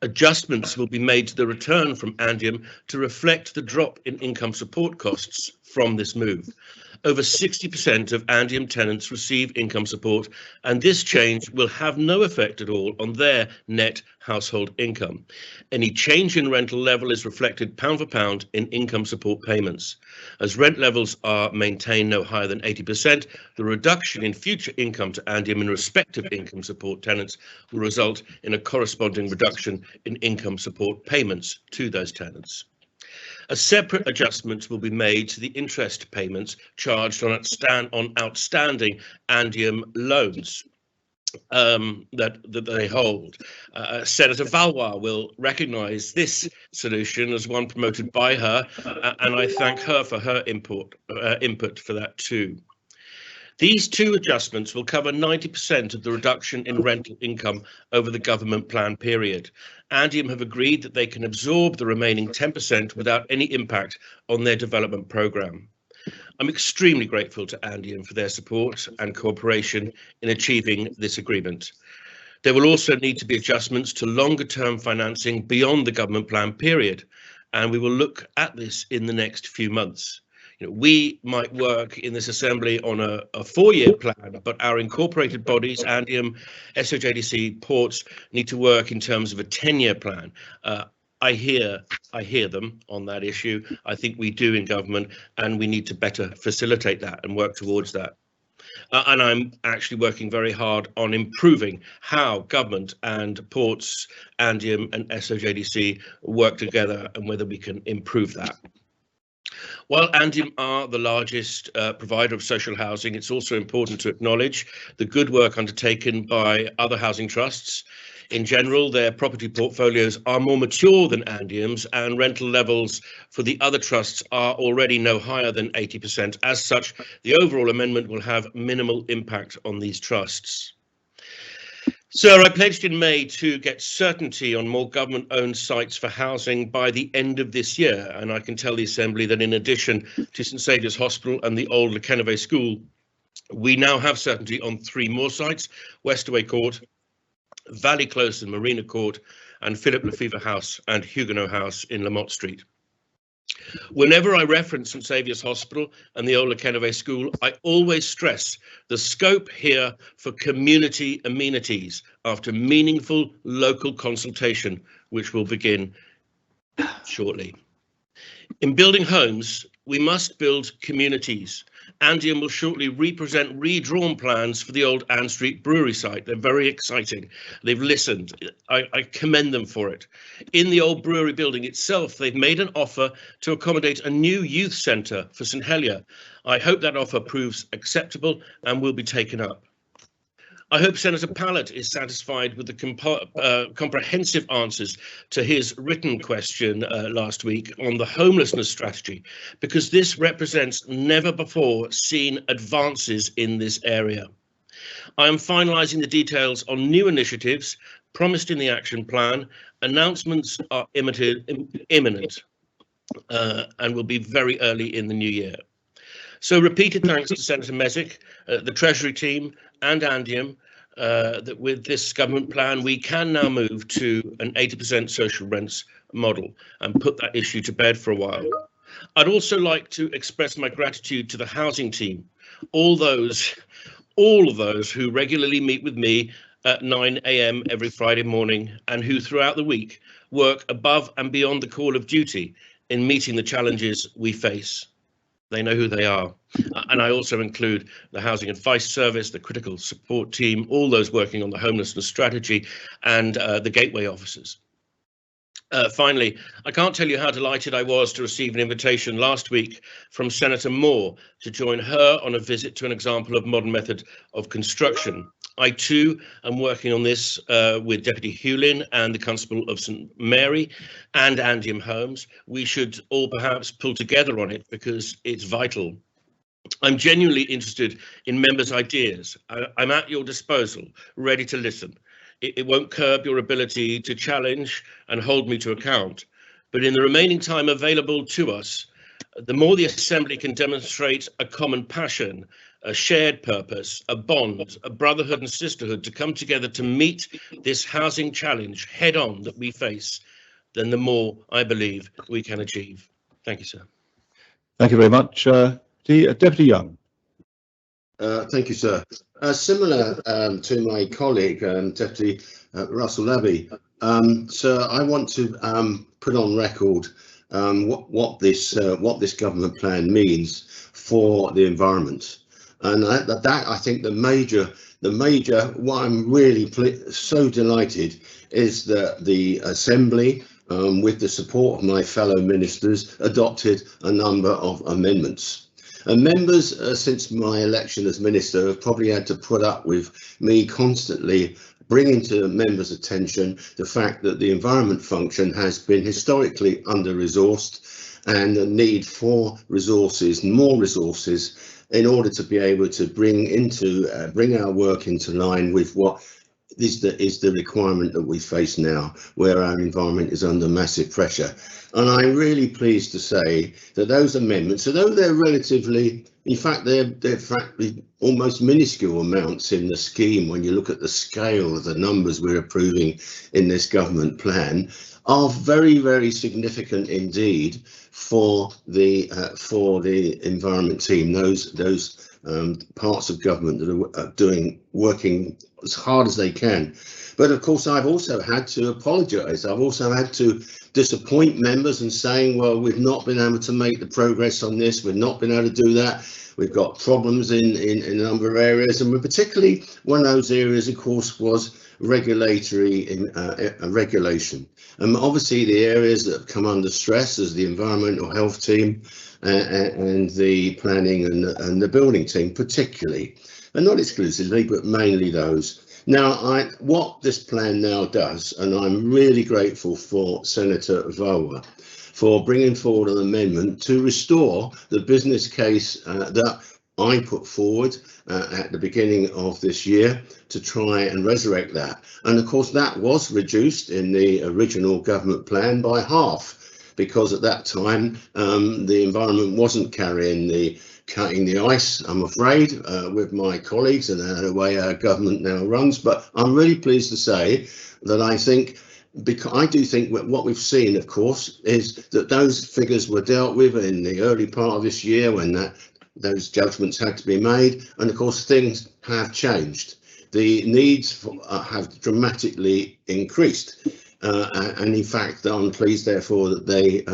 Adjustments will be made to the return from Andium to reflect the drop in income support costs from this move. Over 60% of Andium tenants receive income support, and this change will have no effect at all on their net household income. Any change in rental level is reflected pound for pound in income support payments. As rent levels are maintained no higher than 80%, the reduction in future income to Andium in respect of income support tenants will result in a corresponding reduction in income support payments to those tenants. A separate adjustment will be made to the interest payments charged on outstanding Andium loans that they hold. Senator Valois will recognise this solution as one promoted by her, and I thank her for her input for that too. These two adjustments will cover 90% of the reduction in rental income over the government plan period. Andium have agreed that they can absorb the remaining 10% without any impact on their development programme. I'm extremely grateful to Andium for their support and cooperation in achieving this agreement. There will also need to be adjustments to longer-term financing beyond the government plan period, and we will look at this in the next few months. We might work in this assembly on a 4-year plan, but our incorporated bodies, Andium, SOJDC, ports, need to work in terms of a 10-year plan. I hear them on that issue. I think we do in government, and we need to better facilitate that and work towards that. And I'm actually working very hard on improving how government and ports, Andium and SOJDC work together and whether we can improve that. While Andium are the largest provider of social housing, it's also important to acknowledge the good work undertaken by other housing trusts. In general, their property portfolios are more mature than Andium's, and rental levels for the other trusts are already no higher than 80%. As such, the overall amendment will have minimal impact on these trusts. Sir, I pledged in May to get certainty on more government-owned sites for housing by the end of this year, and I can tell the Assembly that in addition to St Saviour's Hospital and the old Lekenove School, we now have certainty on 3 more sites: Westaway Court, Valley Close and Marina Court, and Philip Lefevre House and Huguenot House in Lamott Street. Whenever I reference St Saviour's Hospital and the old Lekenove School, I always stress the scope here for community amenities after meaningful local consultation, which will begin shortly. In building homes, we must build communities. Andium will shortly represent redrawn plans for the old Ann Street Brewery site. They're very exciting. They've listened. I commend them for it. In the old brewery building itself, they've made an offer to accommodate a new youth centre for St Helier. I hope that offer proves acceptable and will be taken up. I hope Senator Pallett is satisfied with the comprehensive answers to his written question last week on the homelessness strategy, because this represents never before seen advances in this area. I am finalising the details on new initiatives promised in the action plan. Announcements are imminent and will be very early in the new year. So repeated thanks to Senator Mesic, the Treasury team and Andium, that with this government plan, we can now move to an 80% social rents model and put that issue to bed for a while. I'd also like to express my gratitude to the housing team, all of those who regularly meet with me at 9 AM every Friday morning and who throughout the week work above and beyond the call of duty in meeting the challenges we face. They know who they are. And I also include the Housing Advice Service, the Critical Support Team, all those working on the homelessness strategy, and the Gateway officers. Finally, I can't tell you how delighted I was to receive an invitation last week from Senator Moore to join her on a visit to an example of modern method of construction. I too am working on this with Deputy Hewlin and the Constable of St Mary and Andium Homes. We should all perhaps pull together on it because it's vital. I'm genuinely interested in members' ideas. I'm at your disposal, ready to listen. It won't curb your ability to challenge and hold me to account. But in the remaining time available to us, the more the Assembly can demonstrate a common passion, a shared purpose, a bond, a brotherhood and sisterhood to come together to meet this housing challenge head on that we face, then the more I believe we can achieve. Thank you, sir. Thank you very much. Deputy Young. Thank you, sir. Similar to my colleague, Deputy Russell Abbey, sir, I want to put on record what this government plan means for the environment, and that I think the major what I'm really so delighted is that the Assembly, with the support of my fellow ministers, adopted a number of amendments. And members, since my election as minister, have probably had to put up with me constantly bringing to members' attention the fact that the environment function has been historically under-resourced and the need for resources, more resources, in order to be able to bring our work into line with what is the requirement that we face now, where our environment is under massive pressure. And I'm really pleased to say that those amendments, although they're relatively, in fact, they're frankly almost minuscule amounts in the scheme when you look at the scale of the numbers we're approving in this government plan, are very, very significant indeed for the environment team. Those parts of government that are working as hard as they can. But of course, I've also had to apologise. I've also had to disappoint members and saying, well, we've not been able to make the progress on this. We've not been able to do that. We've got problems in a number of areas, and particularly one of those areas, of course, was regulatory regulation. And obviously the areas that have come under stress is the environmental health team and the planning and the building team particularly, and not exclusively, but mainly those. Now, what this plan now does, and I'm really grateful for Senator Vawa for bringing forward an amendment to restore the business case that I put forward at the beginning of this year to try and resurrect that. And of course, that was reduced in the original government plan by half, because at that time the environment wasn't cutting the ice, I'm afraid, with my colleagues and the way our government now runs. But I'm really pleased to say that I do think what we've seen, of course, is that those figures were dealt with in the early part of this year when those judgments had to be made. And of course, things have changed. The needs have dramatically increased. And in fact, I'm pleased, therefore, that they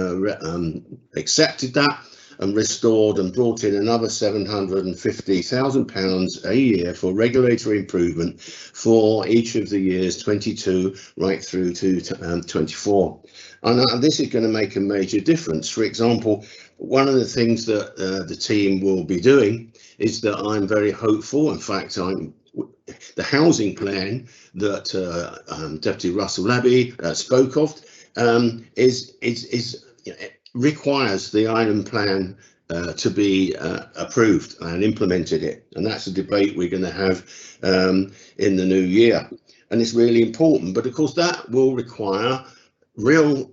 accepted that and restored and brought in another £750,000 a year for regulatory improvement for each of the years 22 right through to 24. And this is going to make a major difference. For example, one of the things that the team will be doing is that I'm very hopeful. In fact, the housing plan that Deputy Russell Abbey spoke of requires the island plan to be approved and implemented it, and that's a debate we're going to have in the new year, and it's really important. But of course, that will require real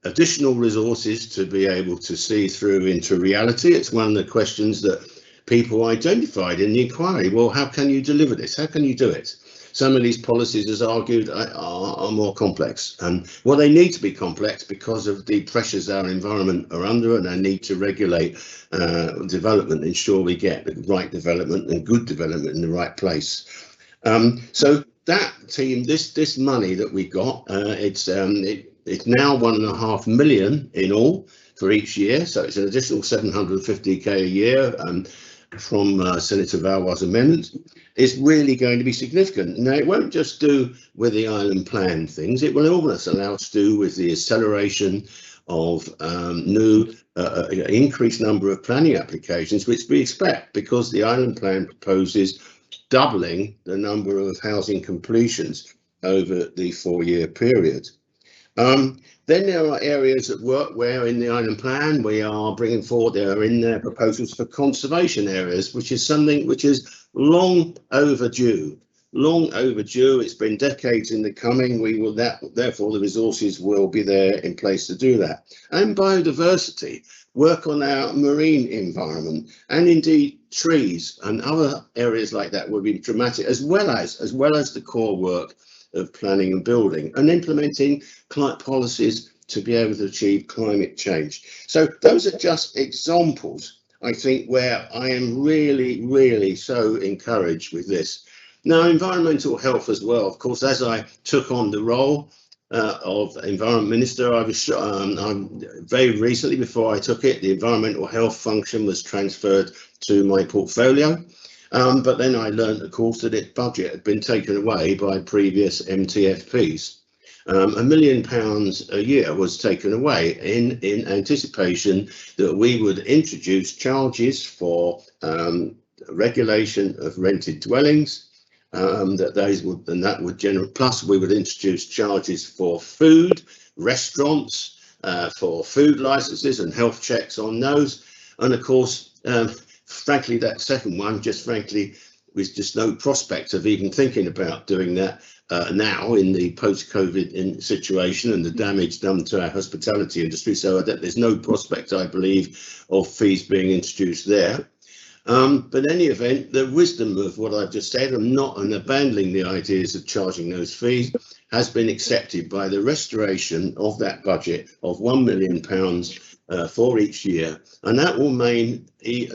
additional resources to be able to see through into reality. It's one of the questions that people identified in the inquiry. Well, how can you deliver this? How can you do it? Some of these policies, as argued, are more complex. Well, they need to be complex because of the pressures our environment are under, and our need to regulate development, ensure we get the right development and good development in the right place. So that team, this money that we got, it's now £1.5 million in all for each year. So it's an additional 750k a year from Senator Vawa's amendment. Is really going to be significant. Now, it won't just do with the island plan things, it will almost allow us to do with the acceleration of new increased number of planning applications, which we expect, because the island plan proposes doubling the number of housing completions over the 4-year period. Then there are areas of work where in the island plan we are bringing forward, there are in there proposals for conservation areas, which is something which is long overdue. It's been decades in the coming. Therefore the resources will be there in place to do that. And biodiversity, work on our marine environment, and indeed trees and other areas like that will be dramatic, as well as the core work of planning and building and implementing climate policies to be able to achieve climate change. So those are just examples, I think, where I am really, really so encouraged with this. Now, environmental health as well. Of course, as I took on the role of Environment Minister, I was very recently, before I took it, the environmental health function was transferred to my portfolio. But then I learned, of course, that its budget had been taken away by previous MTFPs. £1 million a year was taken away in anticipation that we would introduce charges for regulation of rented dwellings, that would generate, plus we would introduce charges for food, restaurants, for food licenses and health checks on those. And of course, frankly, that second one just frankly with just no prospect of even thinking about doing that now in the post-COVID situation and the damage done to our hospitality industry. So there's no prospect, I believe, of fees being introduced there. But in any event, the wisdom of what I've just said and abandoning the ideas of charging those fees has been accepted by the restoration of that budget of £1 million for each year, and that will mean the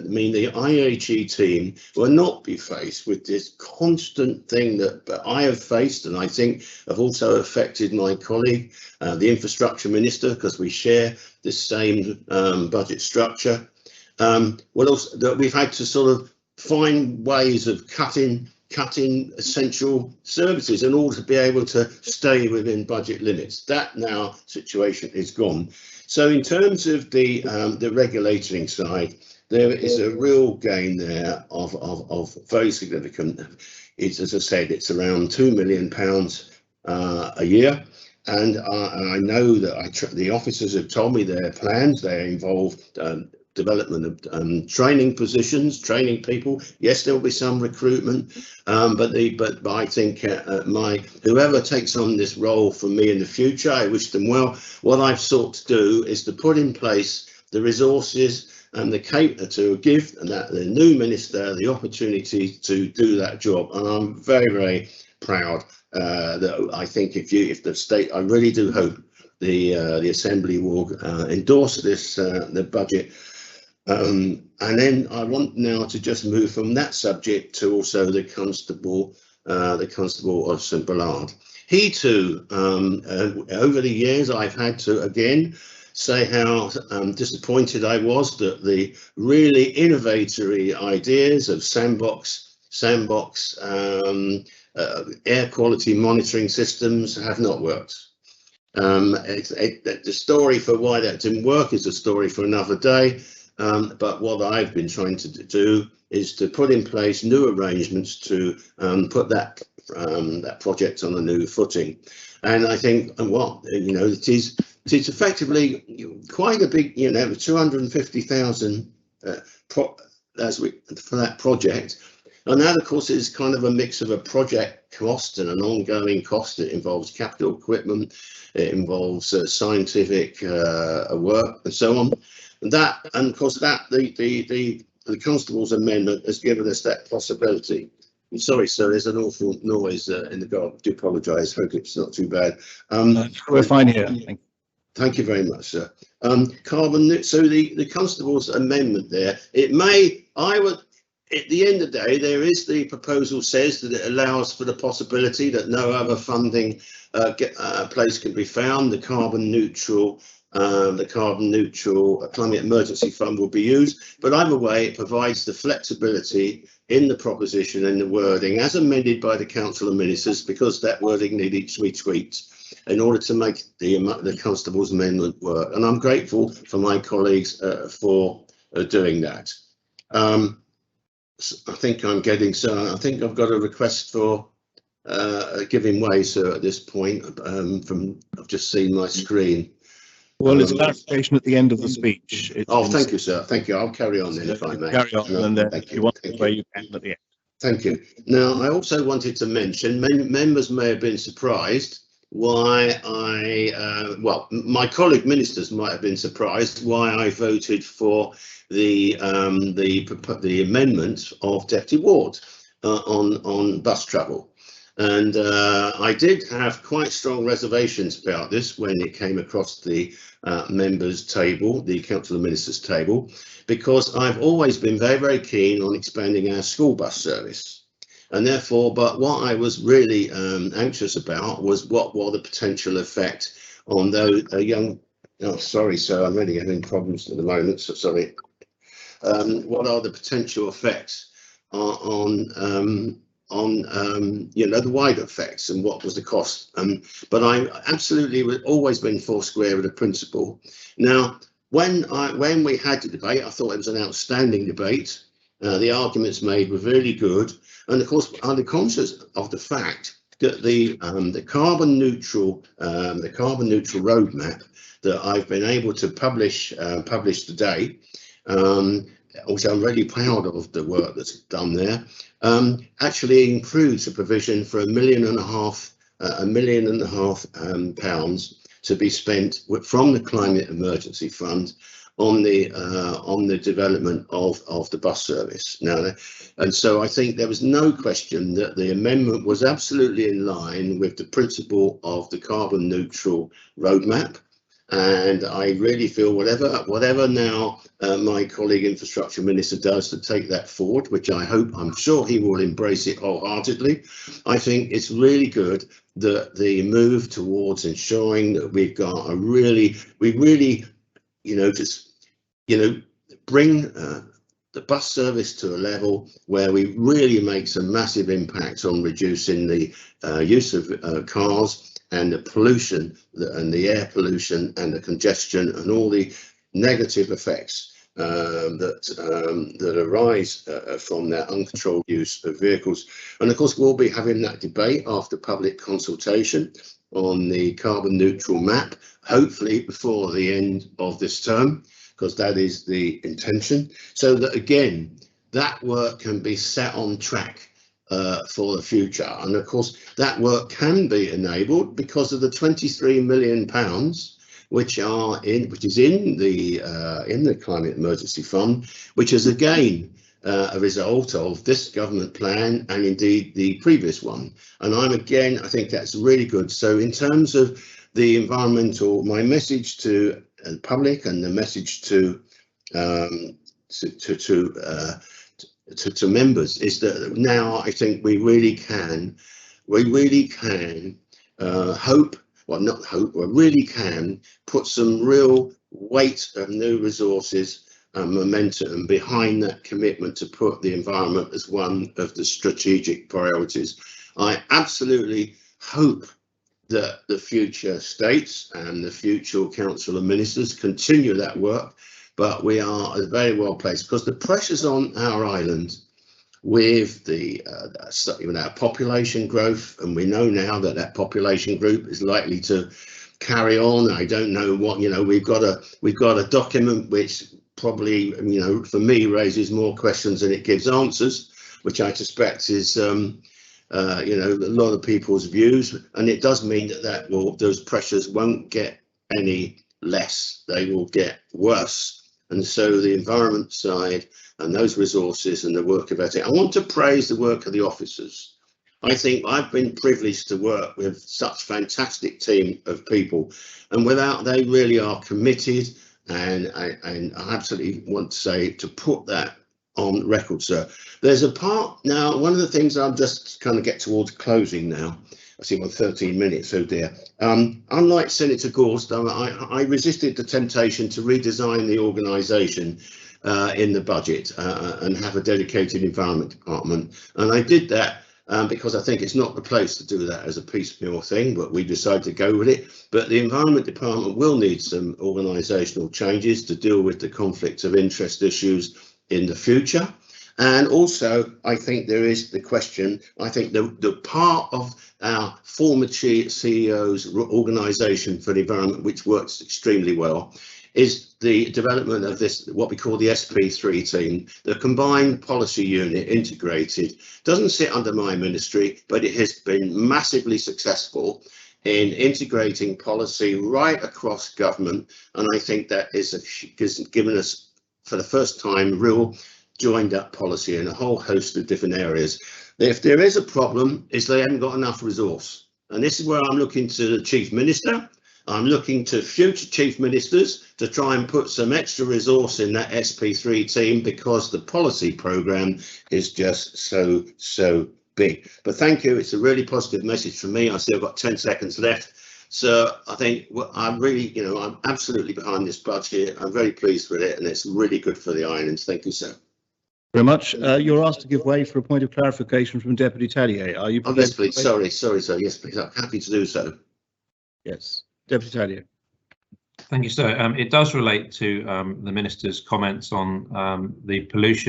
IHE team will not be faced with this constant thing that I have faced, and I think have also affected my colleague, the infrastructure minister, because we share the same budget structure. What else? That we've had to sort of find ways of cutting essential services in order to be able to stay within budget limits. That now situation is gone. So in terms of the regulating side, there is a real gain there of very significant. It's, as I said, it's around £2 million a year. And I know that the officers have told me their plans. They involve development of training positions, training people. Yes, there will be some recruitment, but I think whoever takes on this role from me in the future, I wish them well. What I've sought to do is to put in place the resources and to give the new minister the opportunity to do that job. And I'm very, very proud that I think if the state, I really do hope the Assembly will endorse this the budget. And then I want now to just move from that subject to also the Constable of St Ballard. He too, over the years, I've had to again say how disappointed I was that the really innovatory ideas of sandbox air quality monitoring systems have not worked. The story for why that didn't work is a story for another day. But what I've been trying to do is to put in place new arrangements to put that project on a new footing. And I think, it is effectively quite a big, 250,000 for that project. And that, of course, is kind of a mix of a project cost and an ongoing cost. It involves capital equipment, it involves scientific work, and so on. And of course, the Constable's amendment has given us that possibility. I'm sorry, sir, there's an awful noise in the garden. I do apologise. Hope it's not too bad. We're fine here. Thank you very much, sir. So the Constable's amendment there, at the end of the day, there is the proposal says that it allows for the possibility that no other funding place can be found. The carbon neutral climate emergency fund will be used, but either way it provides the flexibility in the proposition and the wording as amended by the Council of Ministers, because that wording needed to be tweaked in order to make the Constable's amendment work. And I'm grateful for my colleagues for doing that. I think I've got a request for giving way, sir, at this point. I've just seen my screen. Well, it's clarification at the end of the speech. Thank you, sir. Thank you. I'll carry on then, if I may. Carry on, and then if you want to where you can at the end. Thank you. Now, I also wanted to mention, members may have been surprised why my colleague ministers might have been surprised why I voted for the amendment of Deputy Ward on bus travel. And I did have quite strong reservations about this when it came across the members' table, the Council of Ministers table, because I've always been very, very keen on expanding our school bus service. And therefore, but what I was really anxious about was what the potential effect on those young. Oh, sorry, sir, I'm really having problems at the moment. So sorry. What are the potential effects on the wider effects, and what was the cost? But I absolutely always been foursquare with the principle. Now, when we had the debate, I thought it was an outstanding debate. The arguments made were really good, and of course, I'm conscious of the fact that the carbon neutral roadmap that I've been able to publish today which I'm really proud of the work that's done there, actually includes a provision for £1.5 million pounds to be spent from the Climate Emergency Fund on the development of the bus service. Now, and so I think there was no question that the amendment was absolutely in line with the principle of the carbon neutral roadmap. And I really feel whatever now my colleague Infrastructure Minister does to take that forward, which I'm sure he will embrace it wholeheartedly. I think it's really good that the move towards ensuring that we really, bring the bus service to a level where we really make some massive impacts on reducing the use of cars and the pollution and the air pollution and the congestion and all the negative effects that arise from that uncontrolled use of vehicles. And of course, we'll be having that debate after public consultation on the carbon neutral map, hopefully before the end of this term, because that is the intention. So that again, that work can be set on track for the future. And of course, that work can be enabled because of the £23 million which is in the Climate Emergency Fund, which is again a result of this government plan and indeed the previous one. And I think that's really good. So in terms of the environmental, my message to the public and the message to members is that now I think we really can put some real weight of new resources and momentum behind that commitment to put the environment as one of the strategic priorities. I absolutely hope that the future states and the future Council of Ministers continue that work, but we are very well placed because the pressures on our island with our population growth, and we know now that population group is likely to carry on. I don't know what, we've got a document which probably, for me raises more questions than it gives answers, which I suspect is a lot of people's views, and it does mean that those pressures won't get any less, they will get worse. And so the environment side and those resources and the work of ethics, I want to praise the work of the officers. I think I've been privileged to work with such fantastic team of people, and they really are committed, and I absolutely want to say to put that on record, sir. There's a part now, one of the things I'm just kind of get towards closing now. I see 13 minutes, oh dear. Unlike Senator Gorst, I resisted the temptation to redesign the organisation in the budget and have a dedicated environment department. And I did that because I think it's not the place to do that as a piecemeal thing, but we decided to go with it. But the environment department will need some organisational changes to deal with the conflict of interest issues in the future. And also, I think there is the question, I think the part of our former CEO's organisation for the environment, which works extremely well, is the development of this, what we call the SP3 team, the Combined Policy Unit Integrated. Doesn't sit under my ministry, but it has been massively successful in integrating policy right across government. And I think that has given us, for the first time, real joined up policy in a whole host of different areas. If there is a problem, is they haven't got enough resource. And this is where I'm looking to the Chief Minister. I'm looking to future Chief Ministers to try and put some extra resource in that SP3 team, because the policy programme is just so big. But thank you. It's a really positive message from me. I've still got 10 seconds left. So I think I'm really, I'm absolutely behind this budget. I'm very pleased with it, and it's really good for the islands. Thank you, sir. Very much. You're asked to give way for a point of clarification from Deputy Tallier. Are you? Oh, yes, please. Sorry, sir. Yes, please. I'm happy to do so. Yes, Deputy Tallier. Thank you, sir. It does relate to the Minister's comments on the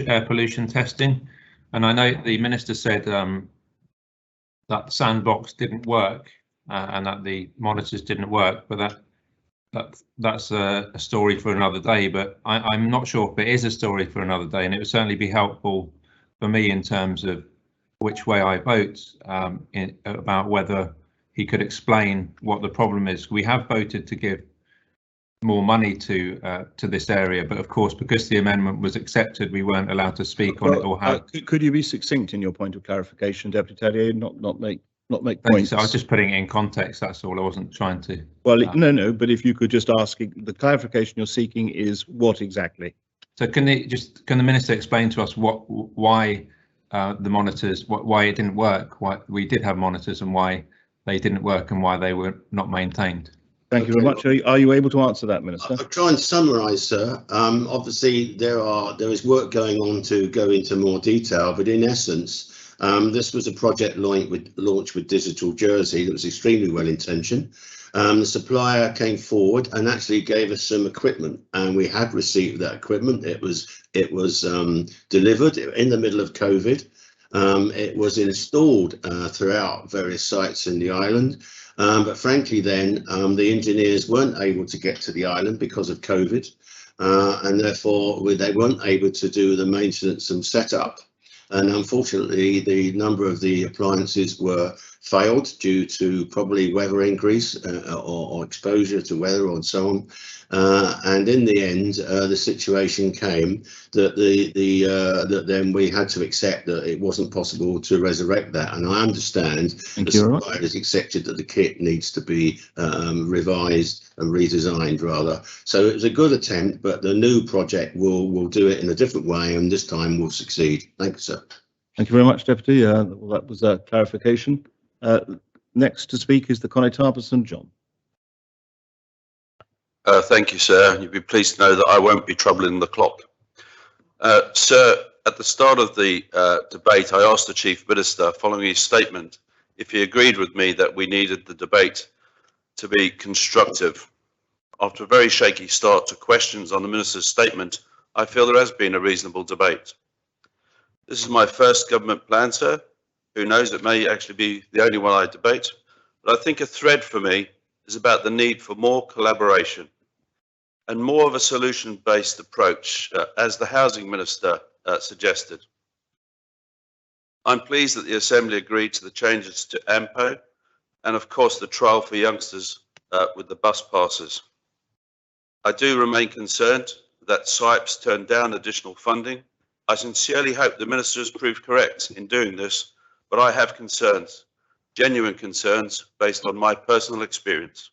air pollution testing. And I know the Minister said that the sandbox didn't work and that the monitors didn't work, but that that's a story for another day, but I'm not sure if it is a story for another day, and it would certainly be helpful for me in terms of which way I vote about whether he could explain what the problem is. We have voted to give more money to this area, but of course, because the amendment was accepted, we weren't allowed to speak on it or have. Could you be succinct in your point of clarification, Deputy Tellier, not make Thank points? you. So I was just putting it in context. That's all. I wasn't trying to. Well, no. But if you could just ask, the clarification you're seeking is what exactly? So can the minister explain to us why the monitors, why it didn't work, why we did have monitors and why they didn't work and why they were not maintained? Thank you very much. Are you able to answer that, Minister? I'll try and summarise, sir. Obviously, there is work going on to go into more detail, but in essence, this was a project launched with Digital Jersey that was extremely well intentioned. The supplier came forward and actually gave us some equipment, and we had received that equipment. It was delivered in the middle of COVID. It was installed throughout various sites in the island. But frankly, then the engineers weren't able to get to the island because of COVID, and therefore they weren't able to do the maintenance and setup. And unfortunately, the number of the appliances were failed due to probably weather increase or exposure to weather and so on. And in the end, the situation came that that then we had to accept that it wasn't possible to resurrect that. And I understand the supplier has accepted that the kit needs to be revised and redesigned rather. So it was a good attempt, but the new project will do it in a different way, and this time will succeed. Thank you, sir. Thank you very much, Deputy. Well, that was a clarification. Next to speak is the Connétable St John. Thank you, sir. You'll be pleased to know that I won't be troubling the clock. Sir, at the start of the debate, I asked the Chief Minister, following his statement, if he agreed with me that we needed the debate to be constructive. After a very shaky start to questions on the Minister's statement, I feel there has been a reasonable debate. This is my first government plan, sir. Who knows, it may actually be the only one I debate. But I think a thread for me is about the need for more collaboration and more of a solution-based approach, as the Housing Minister suggested. I'm pleased that the Assembly agreed to the changes to AMPO and, of course, the trial for youngsters with the bus passes. I do remain concerned that SIPES turned down additional funding. I sincerely hope the Minister has proved correct in doing this, but I have concerns, genuine concerns, based on my personal experience.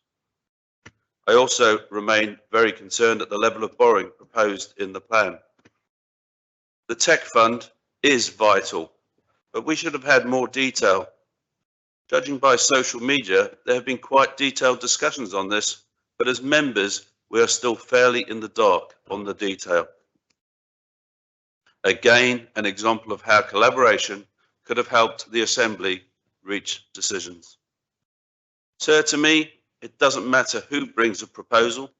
I also remain very concerned at the level of borrowing proposed in the plan. The tech fund is vital, but we should have had more detail. Judging by social media, there have been quite detailed discussions on this, but as members, we are still fairly in the dark on the detail. Again, an example of how collaboration could have helped the Assembly reach decisions. Sir, to me, it doesn't matter who brings a proposal.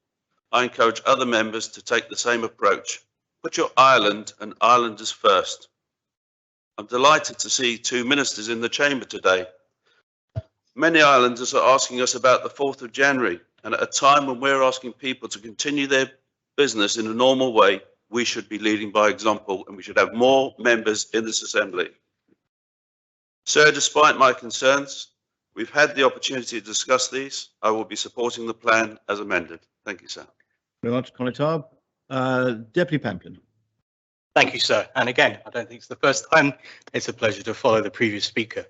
I encourage other members to take the same approach. Put your island and islanders first. I'm delighted to see two ministers in the chamber today. Many islanders are asking us about the 4th of January, and at a time when we're asking people to continue their business in a normal way, we should be leading by example, and we should have more members in this Assembly. Sir, despite my concerns, we've had the opportunity to discuss these. I will be supporting the plan as amended. Thank you, sir. Very much, Connétable. Deputy Pamplin. Thank you, sir. And again, I don't think it's the first time. It's a pleasure to follow the previous speaker.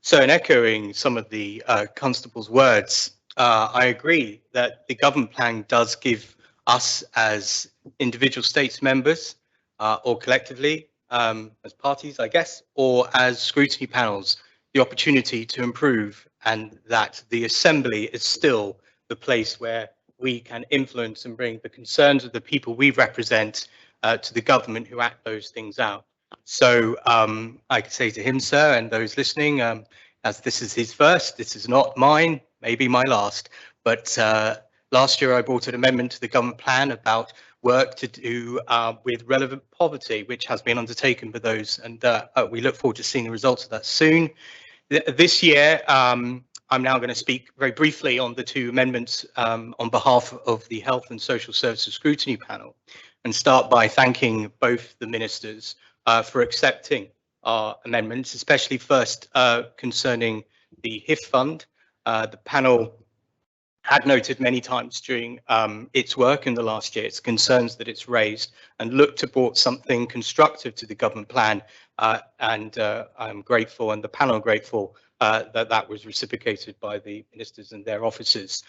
So in echoing some of the Constable's words, I agree that the government plan does give us as individual states members or collectively as parties, I guess, or as scrutiny panels, the opportunity to improve, and that the Assembly is still the place where we can influence and bring the concerns of the people we represent to the government who act those things out. So I could say to him, sir, and those listening, as this is his first, this is not mine, maybe my last, but last year I brought an amendment to the government plan about work to do with relevant poverty, which has been undertaken for those, and we look forward to seeing the results of that soon. This year, I'm now going to speak very briefly on the two amendments on behalf of the Health and Social Services Scrutiny Panel, and start by thanking both the ministers for accepting our amendments, especially first concerning the HIF fund. The panel had noted many times during its work in the last year its concerns that it's raised, and looked to brought something constructive to the government plan, and I'm grateful, and the panel are grateful that was reciprocated by the ministers and their officers.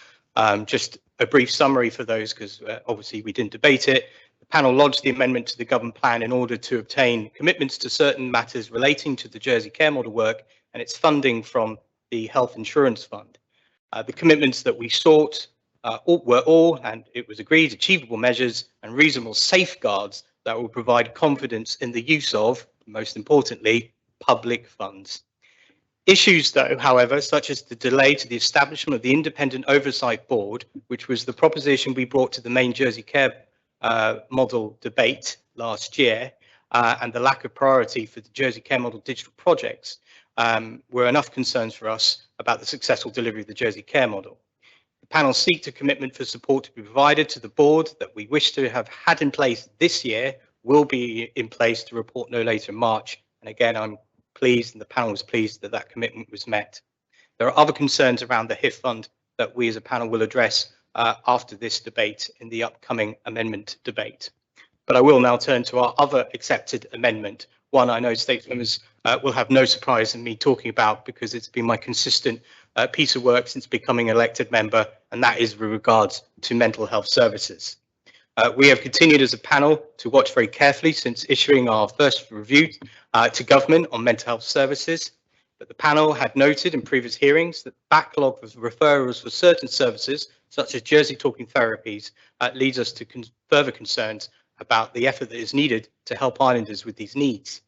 Just a brief summary for those, because obviously we didn't debate it. The panel lodged the amendment to the government plan in order to obtain commitments to certain matters relating to the Jersey Care Model work and its funding from the Health Insurance Fund. The commitments that we sought were all, and it was agreed, achievable measures and reasonable safeguards that will provide confidence in the use of, most importantly, public funds. Issues, though, however, such as the delay to the establishment of the Independent Oversight Board, which was the proposition we brought to the main Jersey Care Model debate last year, and the lack of priority for the Jersey Care Model digital projects, were enough concerns for us about the successful delivery of the Jersey Care Model. The panel seeked a commitment for support to be provided to the board that we wish to have had in place this year, will be in place to report no later in March. And again, I'm pleased, and the panel was pleased, that that commitment was met. There are other concerns around the HIF fund that we as a panel will address after this debate in the upcoming amendment debate. But I will now turn to our other accepted amendment, one I know state members will have no surprise in me talking about, because it's been my consistent piece of work since becoming elected member, and that is with regards to mental health services. We have continued as a panel to watch very carefully since issuing our first review to government on mental health services, but the panel had noted in previous hearings that the backlog of referrals for certain services, such as Jersey Talking Therapies, leads us to further concerns about the effort that is needed to help islanders with these needs.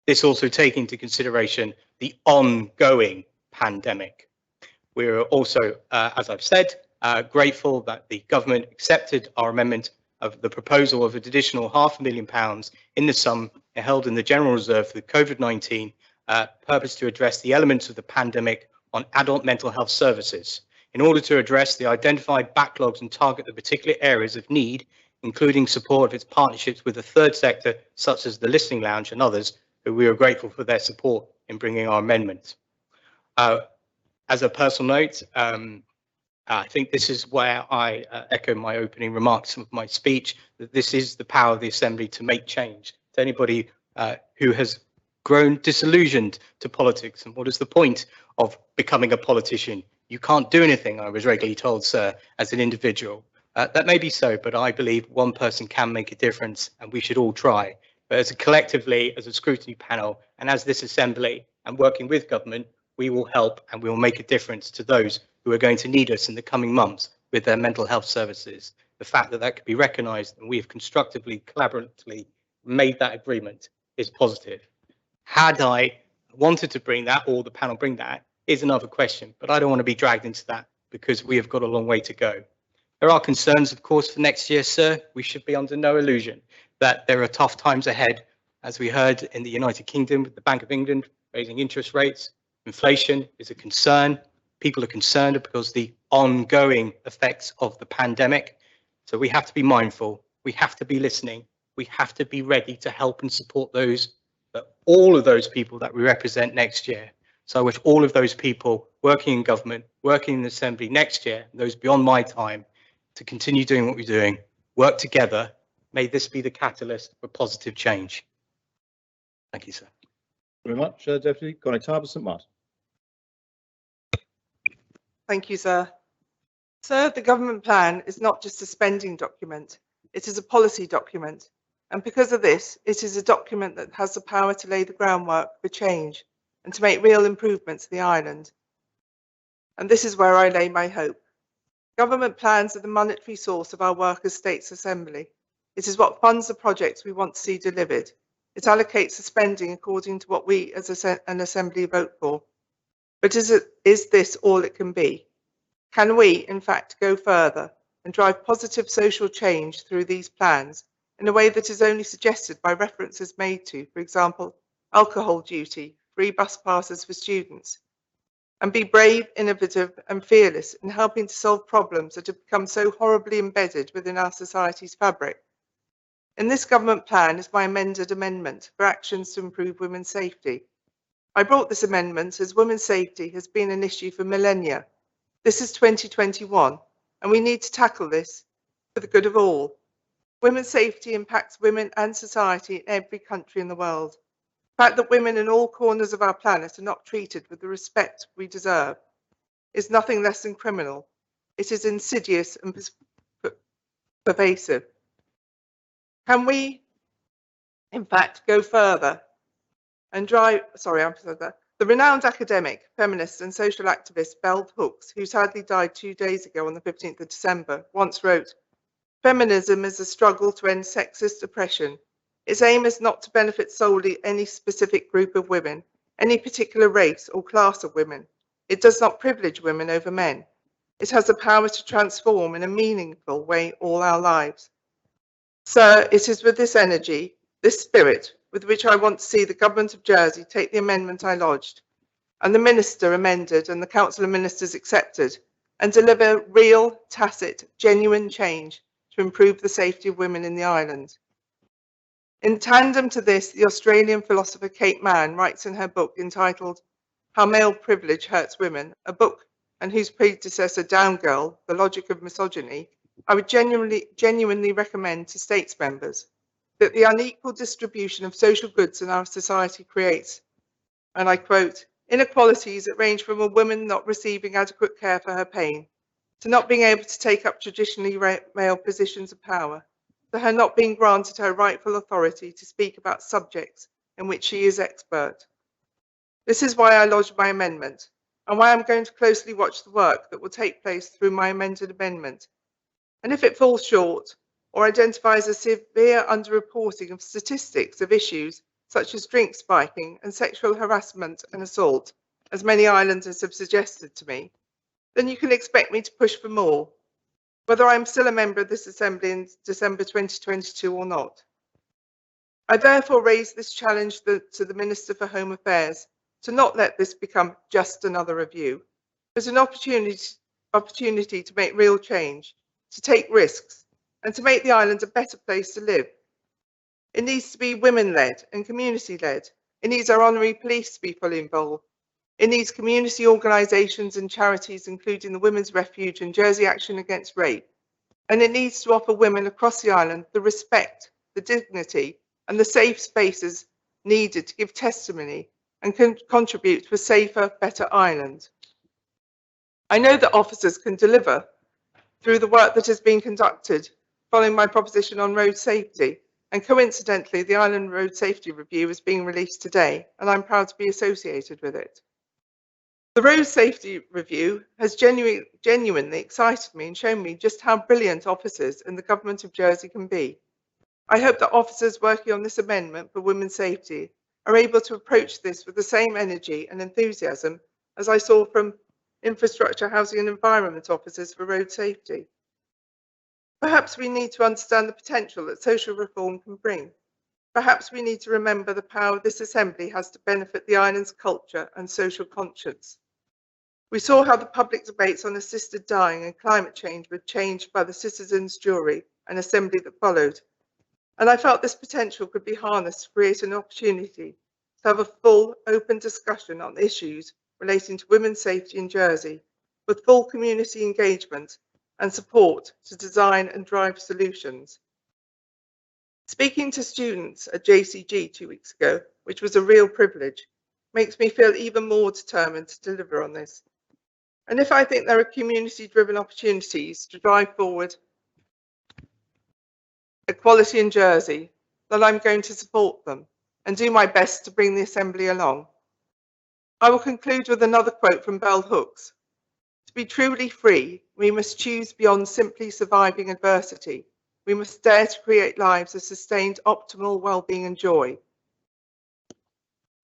This also taking into consideration the ongoing pandemic. We are also, as I've said, grateful that the government accepted our amendment of the proposal of an additional £500,000 in the sum held in the General Reserve for the COVID-19 purpose to address the elements of the pandemic on adult mental health services, in order to address the identified backlogs and target the particular areas of need, including support of its partnerships with the third sector, such as the Listening Lounge and others, who we are grateful for their support in bringing our amendment. As a personal note, I think this is where I echo my opening remarks of my speech, that this is the power of the Assembly to make change. To anybody who has grown disillusioned to politics, and what is the point of becoming a politician? You can't do anything, I was regularly told, sir, as an individual. That may be so, but I believe one person can make a difference, and we should all try. But as a collectively, as a scrutiny panel, and as this Assembly, and working with government, we will help and we will make a difference to those who are going to need us in the coming months with their mental health services. The fact that that could be recognised and we have constructively, collaboratively made that agreement is positive. Had I wanted to bring that, or the panel bring that, is another question, but I don't want to be dragged into that because we have got a long way to go. There are concerns, of course, for next year, sir. We should be under no illusion that there are tough times ahead, as we heard in the United Kingdom with the Bank of England raising interest rates. Inflation is a concern. People are concerned because of the ongoing effects of the pandemic. So we have to be mindful. We have to be listening. We have to be ready to help and support those, all of those people that we represent next year. So I wish all of those people working in government, working in the Assembly next year, those beyond my time, to continue doing what we're doing, work together. May this be the catalyst for positive change. Thank you, sir. Very much, Deputy Connétable St Martin. Thank you, sir. Sir, the government plan is not just a spending document, it is a policy document. And because of this, it is a document that has the power to lay the groundwork for change and to make real improvements to the island. And this is where I lay my hope. Government plans are the monetary source of our work as States Assembly. It is what funds the projects we want to see delivered. It allocates the spending according to what we as an Assembly vote for. But is this all it can be? Can we, in fact, go further and drive positive social change through these plans in a way that is only suggested by references made to, for example, alcohol duty, free bus passes for students? and be brave, innovative and fearless in helping to solve problems that have become so horribly embedded within our society's fabric. In this government plan is my amended amendment for actions to improve women's safety. I brought this amendment as women's safety has been an issue for millennia. This is 2021, and we need to tackle this for the good of all. Women's safety impacts women and society in every country in the world. The fact that women in all corners of our planet are not treated with the respect we deserve is nothing less than criminal. It is insidious and pervasive. Can we, in fact, go further and drive, the renowned academic, feminist and social activist Bell Hooks, who sadly died 2 days ago on the 15th of December, once wrote, "Feminism is a struggle to end sexist oppression. Its aim is not to benefit solely any specific group of women, any particular race or class of women. It does not privilege women over men. It has the power to transform in a meaningful way all our lives." Sir, it is with this energy, this spirit, with which I want to see the Government of Jersey take the amendment I lodged, and the Minister amended and the Council of Ministers accepted, and deliver real, tacit, genuine change to improve the safety of women in the island. In tandem to this, the Australian philosopher Kate Manne writes in her book entitled How Male Privilege Hurts Women, a book and whose predecessor Down Girl, The Logic of Misogyny, I would genuinely recommend to states members that the unequal distribution of social goods in our society creates, and I quote, inequalities that range from a woman not receiving adequate care for her pain, to not being able to take up traditionally male positions of power, to her not being granted her rightful authority to speak about subjects in which she is expert. This is why I lodged my amendment, and why I'm going to closely watch the work that will take place through my amended amendment. And if it falls short, or identifies a severe underreporting of statistics of issues such as drink spiking and sexual harassment and assault, as many islanders have suggested to me, then you can expect me to push for more, whether I'm still a member of this Assembly in December 2022 or not. I therefore raise this challenge to the Minister for Home Affairs to not let this become just another review, but an opportunity to make real change, to take risks, and to make the island a better place to live. It needs to be women-led and community-led. It needs our honorary police to be fully involved. It needs community organisations and charities, including the Women's Refuge and Jersey Action Against Rape. And it needs to offer women across the island the respect, the dignity, and the safe spaces needed to give testimony and contribute to a safer, better island. I know that officers can deliver through the work that has been conducted following my proposition on road safety, and coincidentally the Island Road Safety Review is being released today, and I'm proud to be associated with it. The Road Safety Review has genuinely excited me and shown me just how brilliant officers in the Government of Jersey can be. I hope that officers working on this amendment for women's safety are able to approach this with the same energy and enthusiasm as I saw from infrastructure, housing and environment officers for road safety. Perhaps we need to understand the potential that social reform can bring. Perhaps we need to remember the power this Assembly has to benefit the island's culture and social conscience. We saw how the public debates on assisted dying and climate change were changed by the citizens' jury and assembly that followed. And I felt this potential could be harnessed to create an opportunity to have a full, open discussion on issues relating to women's safety in Jersey, with full community engagement and support to design and drive solutions. Speaking to students at JCG 2 weeks ago, which was a real privilege, makes me feel even more determined to deliver on this. And if I think there are community-driven opportunities to drive forward equality in Jersey, then I'm going to support them and do my best to bring the Assembly along. I will conclude with another quote from Bell Hooks. To be truly free, we must choose beyond simply surviving adversity. We must dare to create lives of sustained optimal well-being and joy.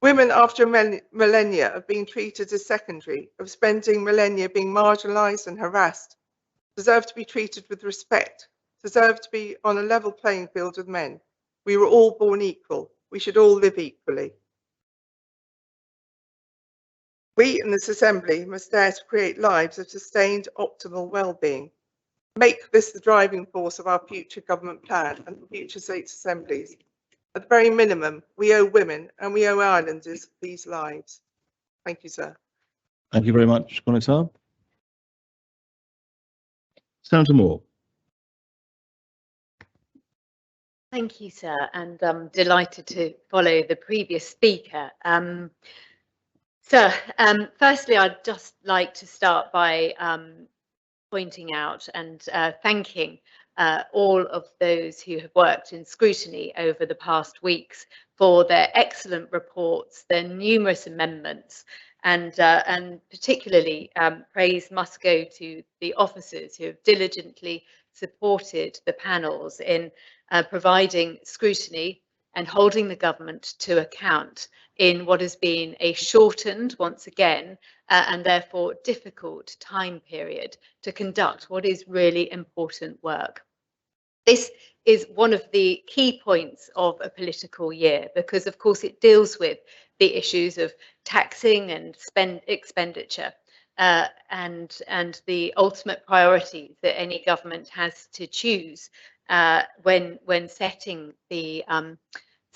Women after millennia of being treated as secondary, of spending millennia being marginalised and harassed, deserve to be treated with respect, deserve to be on a level playing field with men. We were all born equal. We should all live equally. We in this Assembly must dare to create lives of sustained optimal well-being. Make this the driving force of our future government plan and future state assemblies. At the very minimum, we owe women and we owe islanders these lives. Thank you, sir. Thank you very much, Conor. Senator Moore. Thank you, sir, and I'm delighted to follow the previous speaker. Firstly, I'd just like to start by pointing out and thanking all of those who have worked in scrutiny over the past weeks for their excellent reports, their numerous amendments, and particularly praise must go to the officers who have diligently supported the panels in providing scrutiny and holding the government to account in what has been a shortened, once again, and therefore difficult time period to conduct what is really important work. This is one of the key points of a political year because, of course, it deals with the issues of taxing and expenditure and the ultimate priorities that any government has to choose when setting the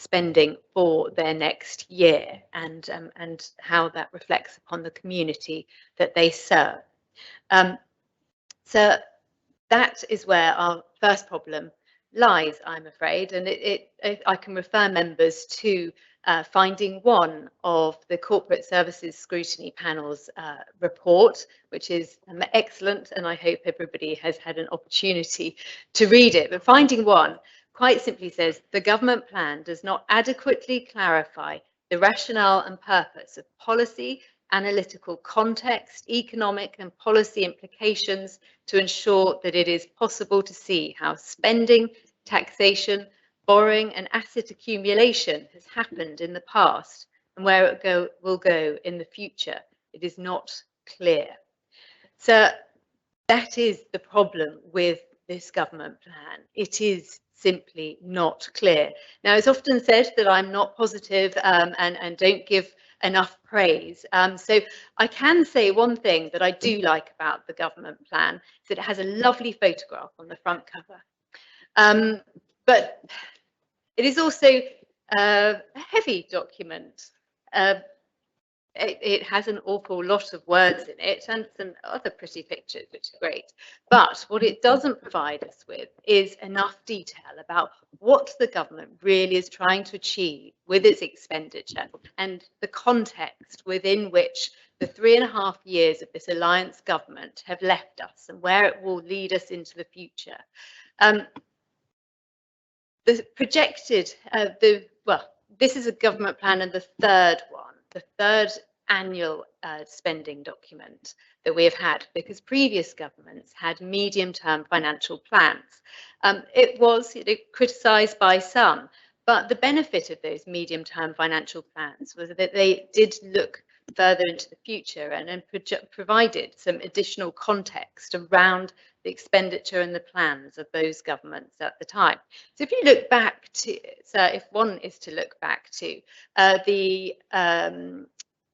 spending for their next year and how that reflects upon the community that they serve. So that is where our first problem lies, I'm afraid, and I can refer members to finding 1 of the Corporate Services Scrutiny Panel's report, which is excellent, and I hope everybody has had an opportunity to read it. But finding 1 quite simply says the government plan does not adequately clarify the rationale and purpose of policy, analytical context, economic and policy implications to ensure that it is possible to see how spending, taxation, borrowing and asset accumulation has happened in the past and where it will go in the future. It is not clear. So that is the problem with this government plan. It is simply not clear. Now, it's often said that I'm not positive and don't give enough praise. So I can say one thing that I do like about the government plan is that it has a lovely photograph on the front cover. But it is also a heavy document. It has an awful lot of words in it and some other pretty pictures, which are great. But what it doesn't provide us with is enough detail about what the government really is trying to achieve with its expenditure and the context within which the 3.5 years of this alliance government have left us and where it will lead us into the future. The projected, this is a government plan and the third one, the third annual spending document that we have had, because previous governments had medium-term financial plans. It was criticised by some, but the benefit of those medium-term financial plans was that they did look further into the future and provided some additional context around the expenditure and the plans of those governments at the time. So if you look back to, so if one is to look back to the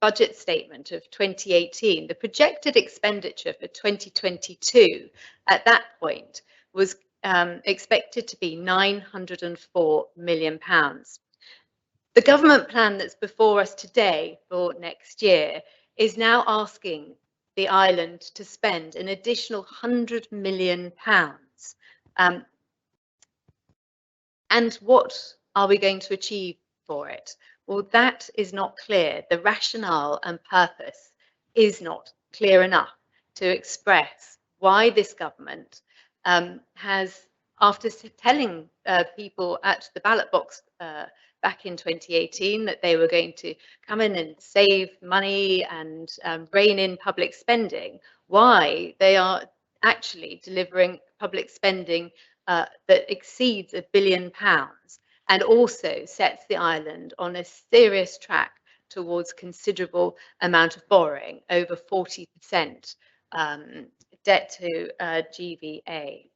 budget statement of 2018, the projected expenditure for 2022 at that point was expected to be £904 million. The government plan that's before us today for next year is now asking the island to spend an additional £100 million. And what are we going to achieve for it? Well, that is not clear. The rationale and purpose is not clear enough to express why this government has, after telling people at the ballot box back in 2018 that they were going to come in and save money and rein in public spending, why they are actually delivering public spending that exceeds £1 billion and also sets the island on a serious track towards considerable amount of borrowing, over 40% debt to GVA.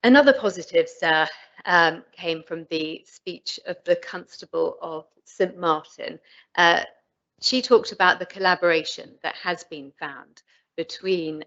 Another positive, sir, came from the speech of the Constable of St Martin. she talked about the collaboration that has been found between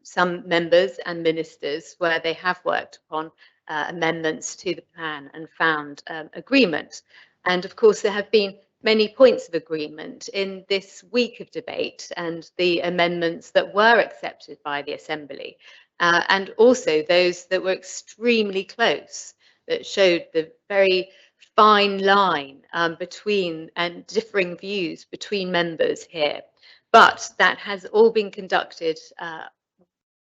some members and ministers where they have worked upon amendments to the plan and found agreement. And of course, there have been many points of agreement in this week of debate and the amendments that were accepted by the Assembly, and also those that were extremely close, that showed the very fine line between and differing views between members here. But that has all been conducted,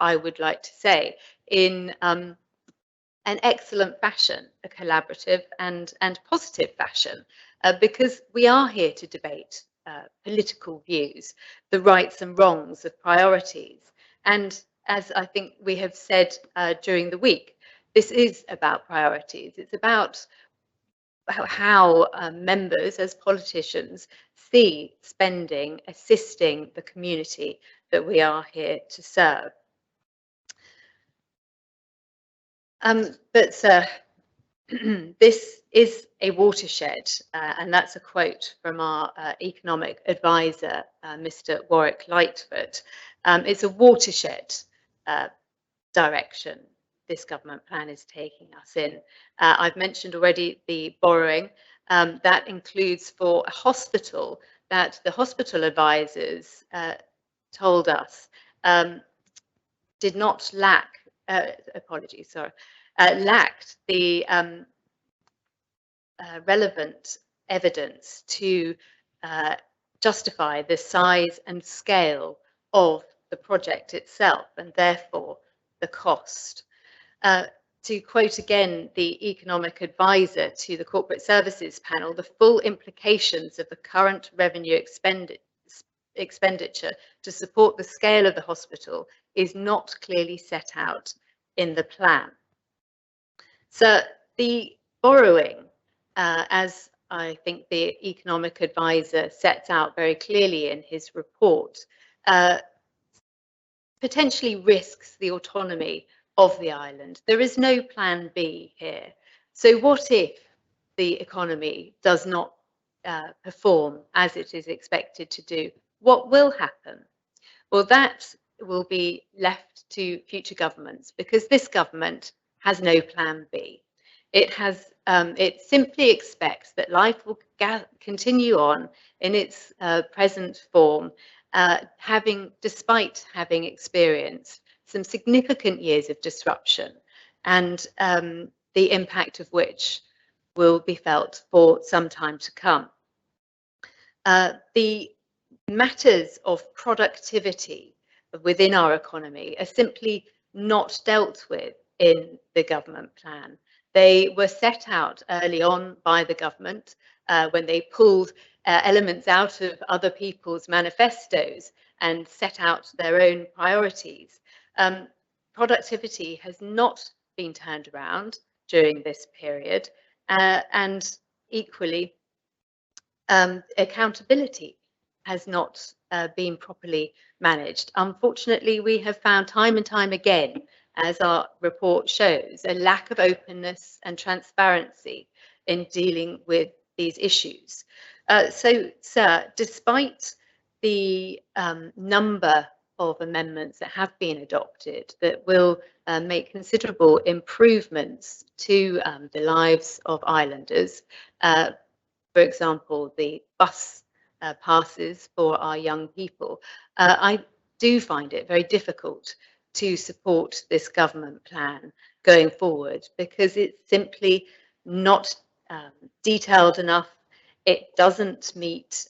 I would like to say, in an excellent fashion, a collaborative and positive fashion, because we are here to debate political views, the rights and wrongs of priorities. And as I think we have said during the week, this is about priorities. It's about how members as politicians see spending assisting the community that we are here to serve. This is a watershed, and that's a quote from our economic advisor, Mr. Warwick Lightfoot. It's a watershed direction this government plan is taking us in. I've mentioned already the borrowing. That includes for a hospital that the hospital advisors told us did not lack, lacked the relevant evidence to justify the size and scale of the project itself, and therefore the cost. To quote again the economic advisor to the corporate services panel, the full implications of the current revenue expenditure to support the scale of the hospital is not clearly set out in the plan. So the borrowing, as I think the economic advisor sets out very clearly in his report, potentially risks the autonomy of the island. There is no plan B here. So what if the economy does not perform as it is expected to do? What will happen? Well, that will be left to future governments, because this government has no plan B. It has, it simply expects that life will continue on in its present form, despite having experienced some significant years of disruption, and the impact of which will be felt for some time to come. The matters of productivity within our economy are simply not dealt with in the government plan. They were set out early on by the government when they pulled elements out of other people's manifestos and set out their own priorities. Productivity has not been turned around during this period, and equally accountability has not been properly managed. Unfortunately, we have found time and time again, as our report shows, a lack of openness and transparency in dealing with these issues. So, sir, despite the number of amendments that have been adopted that will make considerable improvements to the lives of islanders, for example, the bus passes for our young people, I do find it very difficult to support this government plan going forward, because it's simply not detailed enough. It doesn't meet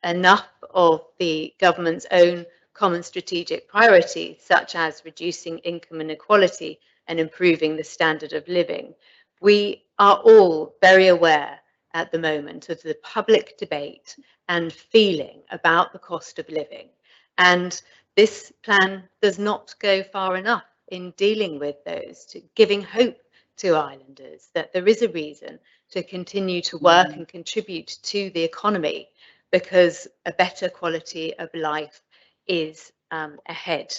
enough of the government's own common strategic priorities, such as reducing income inequality and improving the standard of living. We are all very aware at the moment of the public debate and feeling about the cost of living, and this plan does not go far enough in dealing with those, to giving hope to islanders that there is a reason to continue to work and contribute to the economy, because a better quality of life is ahead.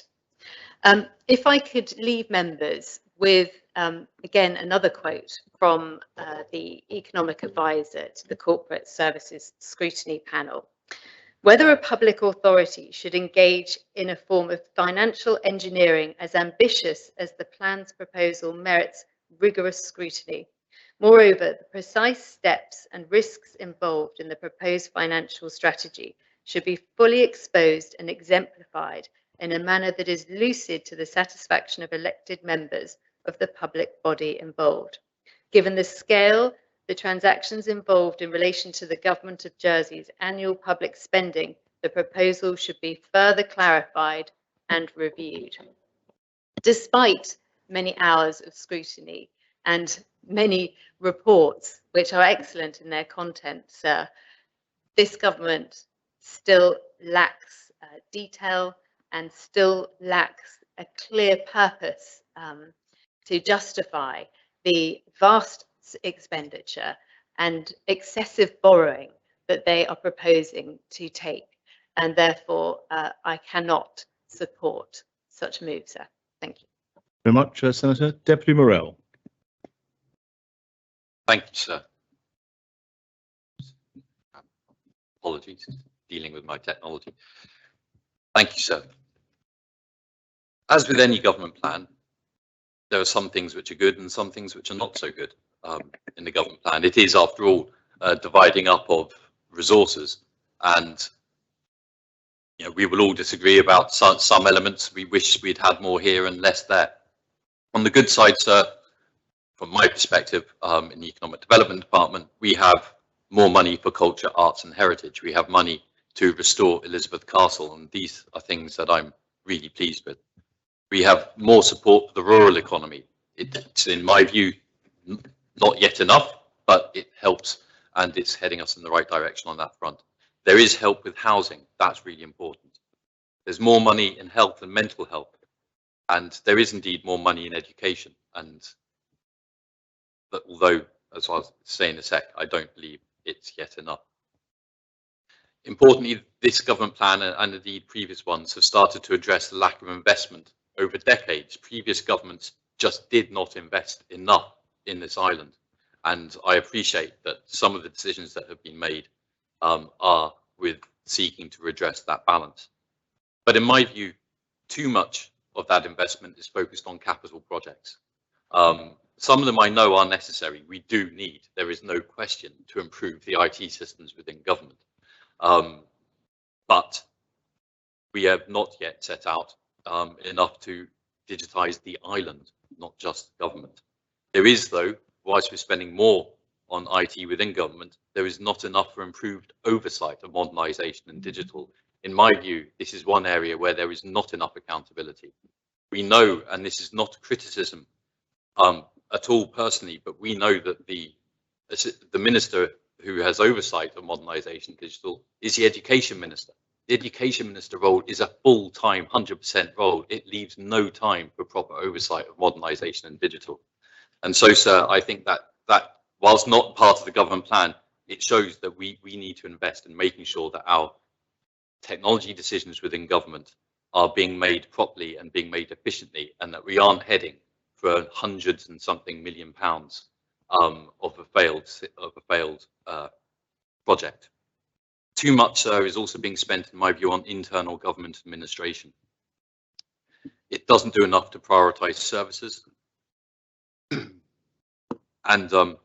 If I could leave members with, again, another quote from the economic advisor to the Corporate Services Scrutiny Panel. Whether a public authority should engage in a form of financial engineering as ambitious as the plan's proposal merits rigorous scrutiny. Moreover, the precise steps and risks involved in the proposed financial strategy should be fully exposed and exemplified in a manner that is lucid to the satisfaction of elected members of the public body involved. Given the scale, the transactions involved in relation to the Government of Jersey's annual public spending, the proposal should be further clarified and reviewed. Despite many hours of scrutiny and many reports, which are excellent in their content, sir, this government still lacks detail and still lacks a clear purpose to justify the vast expenditure and excessive borrowing that they are proposing to take. And therefore, I cannot support such a move, sir. Thank you. Very much, Senator. Deputy Morell. Thank you, sir. Apologies, dealing with my technology. Thank you, sir. As with any government plan, there are some things which are good and some things which are not so good in the government plan. It is, after all, dividing up of resources, and we will all disagree about some elements. We wish we'd had more here and less there. On the good side, sir, from my perspective, in the Economic Development Department, we have more money for culture, arts and heritage. We have money to restore Elizabeth Castle, and these are things that I'm really pleased with. We have more support for the rural economy. It's, in my view, not yet enough, but it helps, and it's heading us in the right direction on that front. There is help with housing. That's really important. There's more money in health and mental health, and there is indeed more money in education. But although, as I'll say in a sec, I don't believe it's yet enough. Importantly, this government plan and indeed previous ones have started to address the lack of investment over decades. Previous governments just did not invest enough in this island. And I appreciate that some of the decisions that have been made are with seeking to redress that balance. But in my view, too much of that investment is focused on capital projects. Some of them I know are necessary. We do need, there is no question, to improve the IT systems within government. But we have not yet set out enough to digitize the island, not just government. There is, though, whilst we're spending more on IT within government, there is not enough for improved oversight of modernisation and digital. In my view, this is one area where there is not enough accountability. We know, and this is not criticism at all personally, but we know that the minister who has oversight of modernisation digital is the education minister. The education minister role is a full-time 100% role. It leaves no time for proper oversight of modernisation and digital. And so, sir, I think that whilst not part of the government plan, it shows that we need to invest in making sure that our technology decisions within government are being made properly and being made efficiently, and that we aren't heading for hundreds and something million pounds of a failed project. Too much, sir, is also being spent, in my view, on internal government administration. It doesn't do enough to prioritise services, and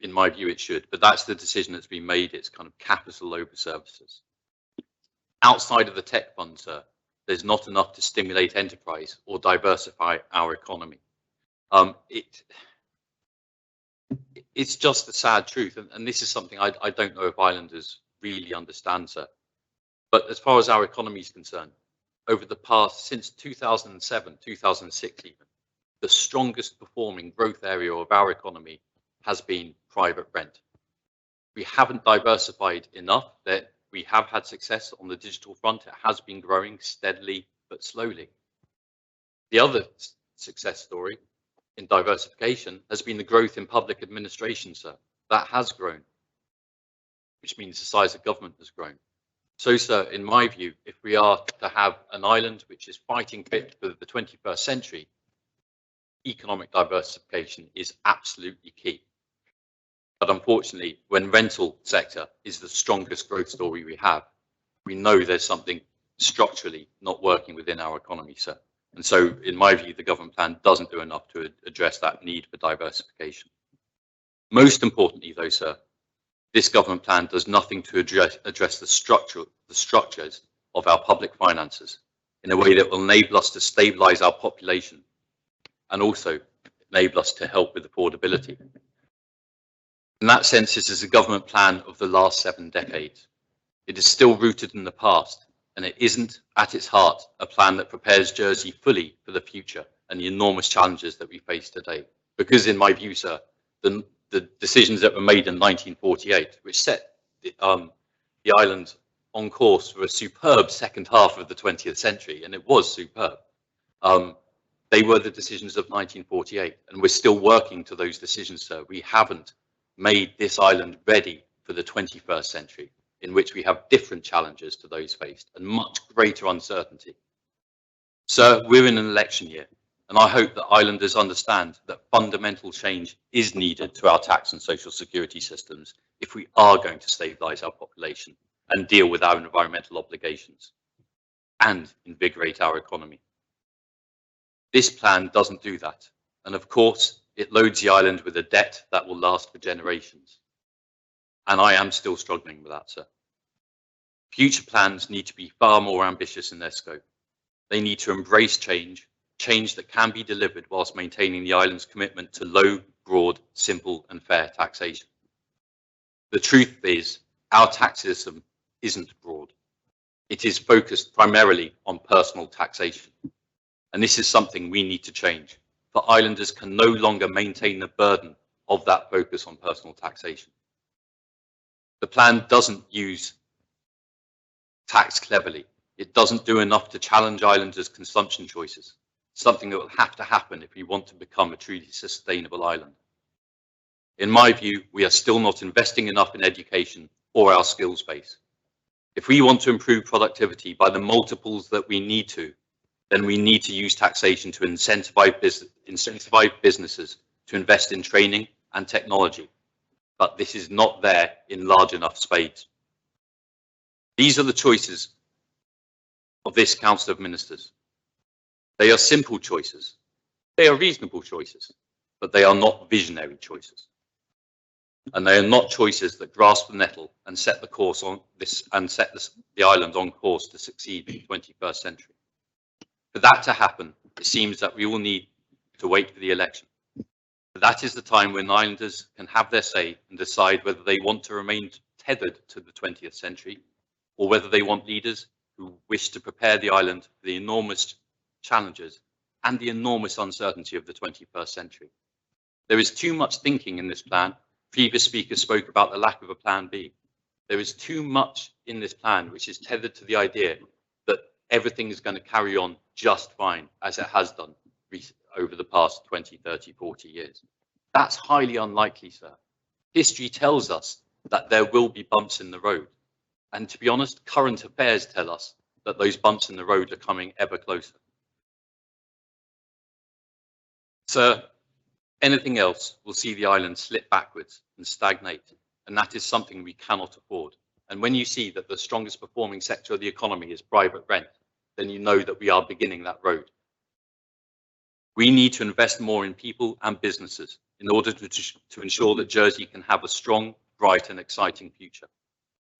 in my view, it should. But that's the decision that's been made. It's kind of capital over services. Outside of the tech fund, sir, there's not enough to stimulate enterprise or diversify our economy. It's just the sad truth, and this is something I don't know if Islanders really understand, sir. But as far as our economy is concerned, over the past, since 2007, 2006 even, the strongest performing growth area of our economy has been private rent. We haven't diversified enough. That we have had success on the digital front. It has been growing steadily but slowly. The other success story in diversification has been the growth in public administration, sir. That has grown, which means the size of government has grown. So, sir, in my view, if we are to have an island which is fighting fit for the 21st century, economic diversification is absolutely key. But unfortunately, when rental sector is the strongest growth story we have, we know there's something structurally not working within our economy, sir. And so, in my view, the government plan doesn't do enough to address that need for diversification. Most importantly, though, sir, this government plan does nothing to address the structures of our public finances in a way that will enable us to stabilise our population and also enable us to help with affordability. In that sense, this is a government plan of the last 7 decades. It is still rooted in the past, and it isn't at its heart a plan that prepares Jersey fully for the future and the enormous challenges that we face today. Because in my view, sir, the decisions that were made in 1948, which set the island on course for a superb second half of the 20th century, and it was superb, they were the decisions of 1948, and we're still working to those decisions, sir. We haven't made this island ready for the 21st century, in which we have different challenges to those faced and much greater uncertainty. Sir, we're in an election year, and I hope that islanders understand that fundamental change is needed to our tax and social security systems if we are going to stabilise our population and deal with our environmental obligations and invigorate our economy. This plan doesn't do that, and of course, it loads the island with a debt that will last for generations. And I am still struggling with that, sir. Future plans need to be far more ambitious in their scope. They need to embrace change that can be delivered whilst maintaining the island's commitment to low, broad, simple and fair taxation. The truth is, our tax system isn't broad. It is focused primarily on personal taxation. And this is something we need to change, for islanders can no longer maintain the burden of that focus on personal taxation. The plan doesn't use tax cleverly. It doesn't do enough to challenge islanders' consumption choices, something that will have to happen if we want to become a truly sustainable island. In my view, we are still not investing enough in education or our skills base. If we want to improve productivity by the multiples that we need to, then we need to use taxation to incentivize businesses to invest in training and technology. But this is not there in large enough spades. These are the choices of this Council of Ministers. They are simple choices. They are reasonable choices, but they are not visionary choices. And they are not choices that grasp the nettle and set the course on this and set the island on course to succeed in the 21st century. For that to happen, it seems that we all need to wait for the election. But that is the time when islanders can have their say and decide whether they want to remain tethered to the 20th century or whether they want leaders who wish to prepare the island for the enormous challenges and the enormous uncertainty of the 21st century. There is too much thinking in this plan. Previous speakers spoke about the lack of a plan B. There is too much in this plan which is tethered to the idea that everything is going to carry on just fine as it has done over the past 20, 30, 40 years. That's highly unlikely, sir. History tells us that there will be bumps in the road. And to be honest, current affairs tell us that those bumps in the road are coming ever closer. Sir, anything else will see the island slip backwards and stagnate, and that is something we cannot afford. And when you see that the strongest performing sector of the economy is private rent, then you know that we are beginning that road. We need to invest more in people and businesses in order to ensure that Jersey can have a strong, bright and exciting future.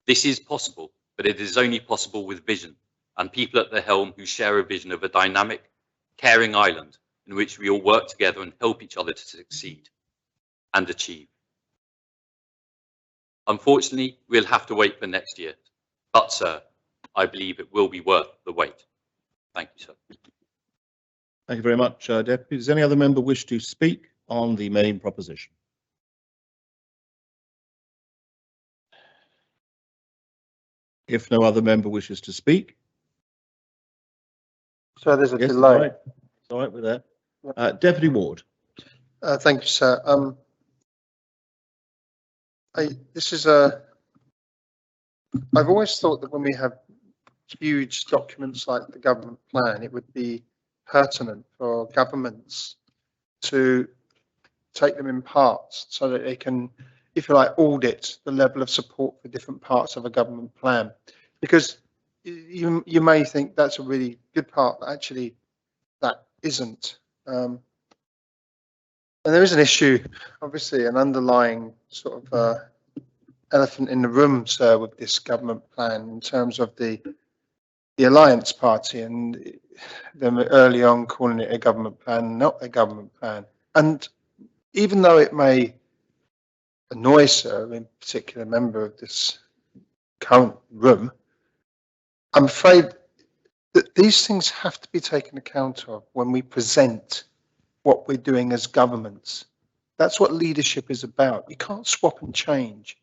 This is possible, but it is only possible with vision and people at the helm who share a vision of a dynamic, caring island in which we all work together and help each other to succeed and achieve. Unfortunately, we'll have to wait for next year, but sir, I believe it will be worth the wait. Thank you, sir. Thank you very much, Deputy. Does any other member wish to speak on the main proposition? If no other member wishes to speak. So there's a yes, delay. All right, we're there. Deputy Ward. Thank you, sir. I've always thought that when we have huge documents like the government plan, it would be pertinent for governments to take them in parts so that they can if you like, audit the level of support for different parts of a government plan, because you may think that's a really good part, but actually that isn't. And there is an issue, obviously, an underlying sort of elephant in the room, sir, with this government plan in terms of the Alliance Party and them early on calling it a government plan, not a government plan. And even though it may annoy, sir, in particular member of this current room, I'm afraid that these things have to be taken account of when we present what we're doing as governments. That's what leadership is about. You can't swap and change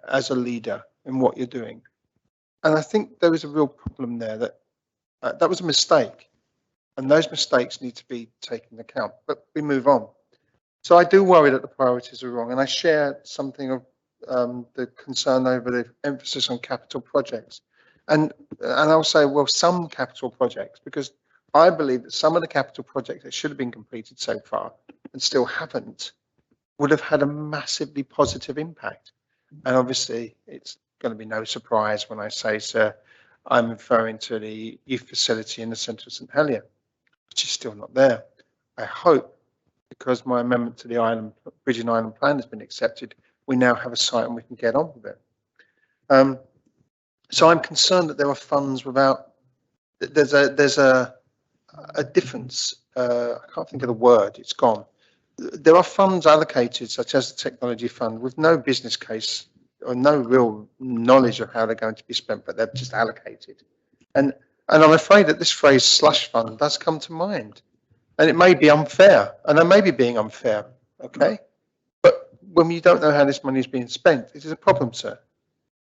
as a leader in what you're doing. And I think there is a real problem there, that that was a mistake, and those mistakes need to be taken into account. But we move on. So I do worry that the priorities are wrong, and I share something of the concern over the emphasis on capital projects. And I'll say, well, some capital projects, because I believe that some of the capital projects that should have been completed so far and still haven't would have had a massively positive impact. And obviously, it's going to be no surprise when I say, sir, I'm referring to the youth facility in the centre of St Helier, which is still not there. I hope, because my amendment to the Bridge and Island Plan has been accepted, we now have a site and we can get on with it. So I'm concerned that there are funds without, there's a difference. I can't think of the word, it's gone. There are funds allocated, such as the Technology Fund, with no business case or no real knowledge of how they're going to be spent, but they're just allocated. And I'm afraid that this phrase slush fund does come to mind. And it may be unfair, and I may be being unfair, okay? But when you don't know how this money is being spent, it is a problem, sir.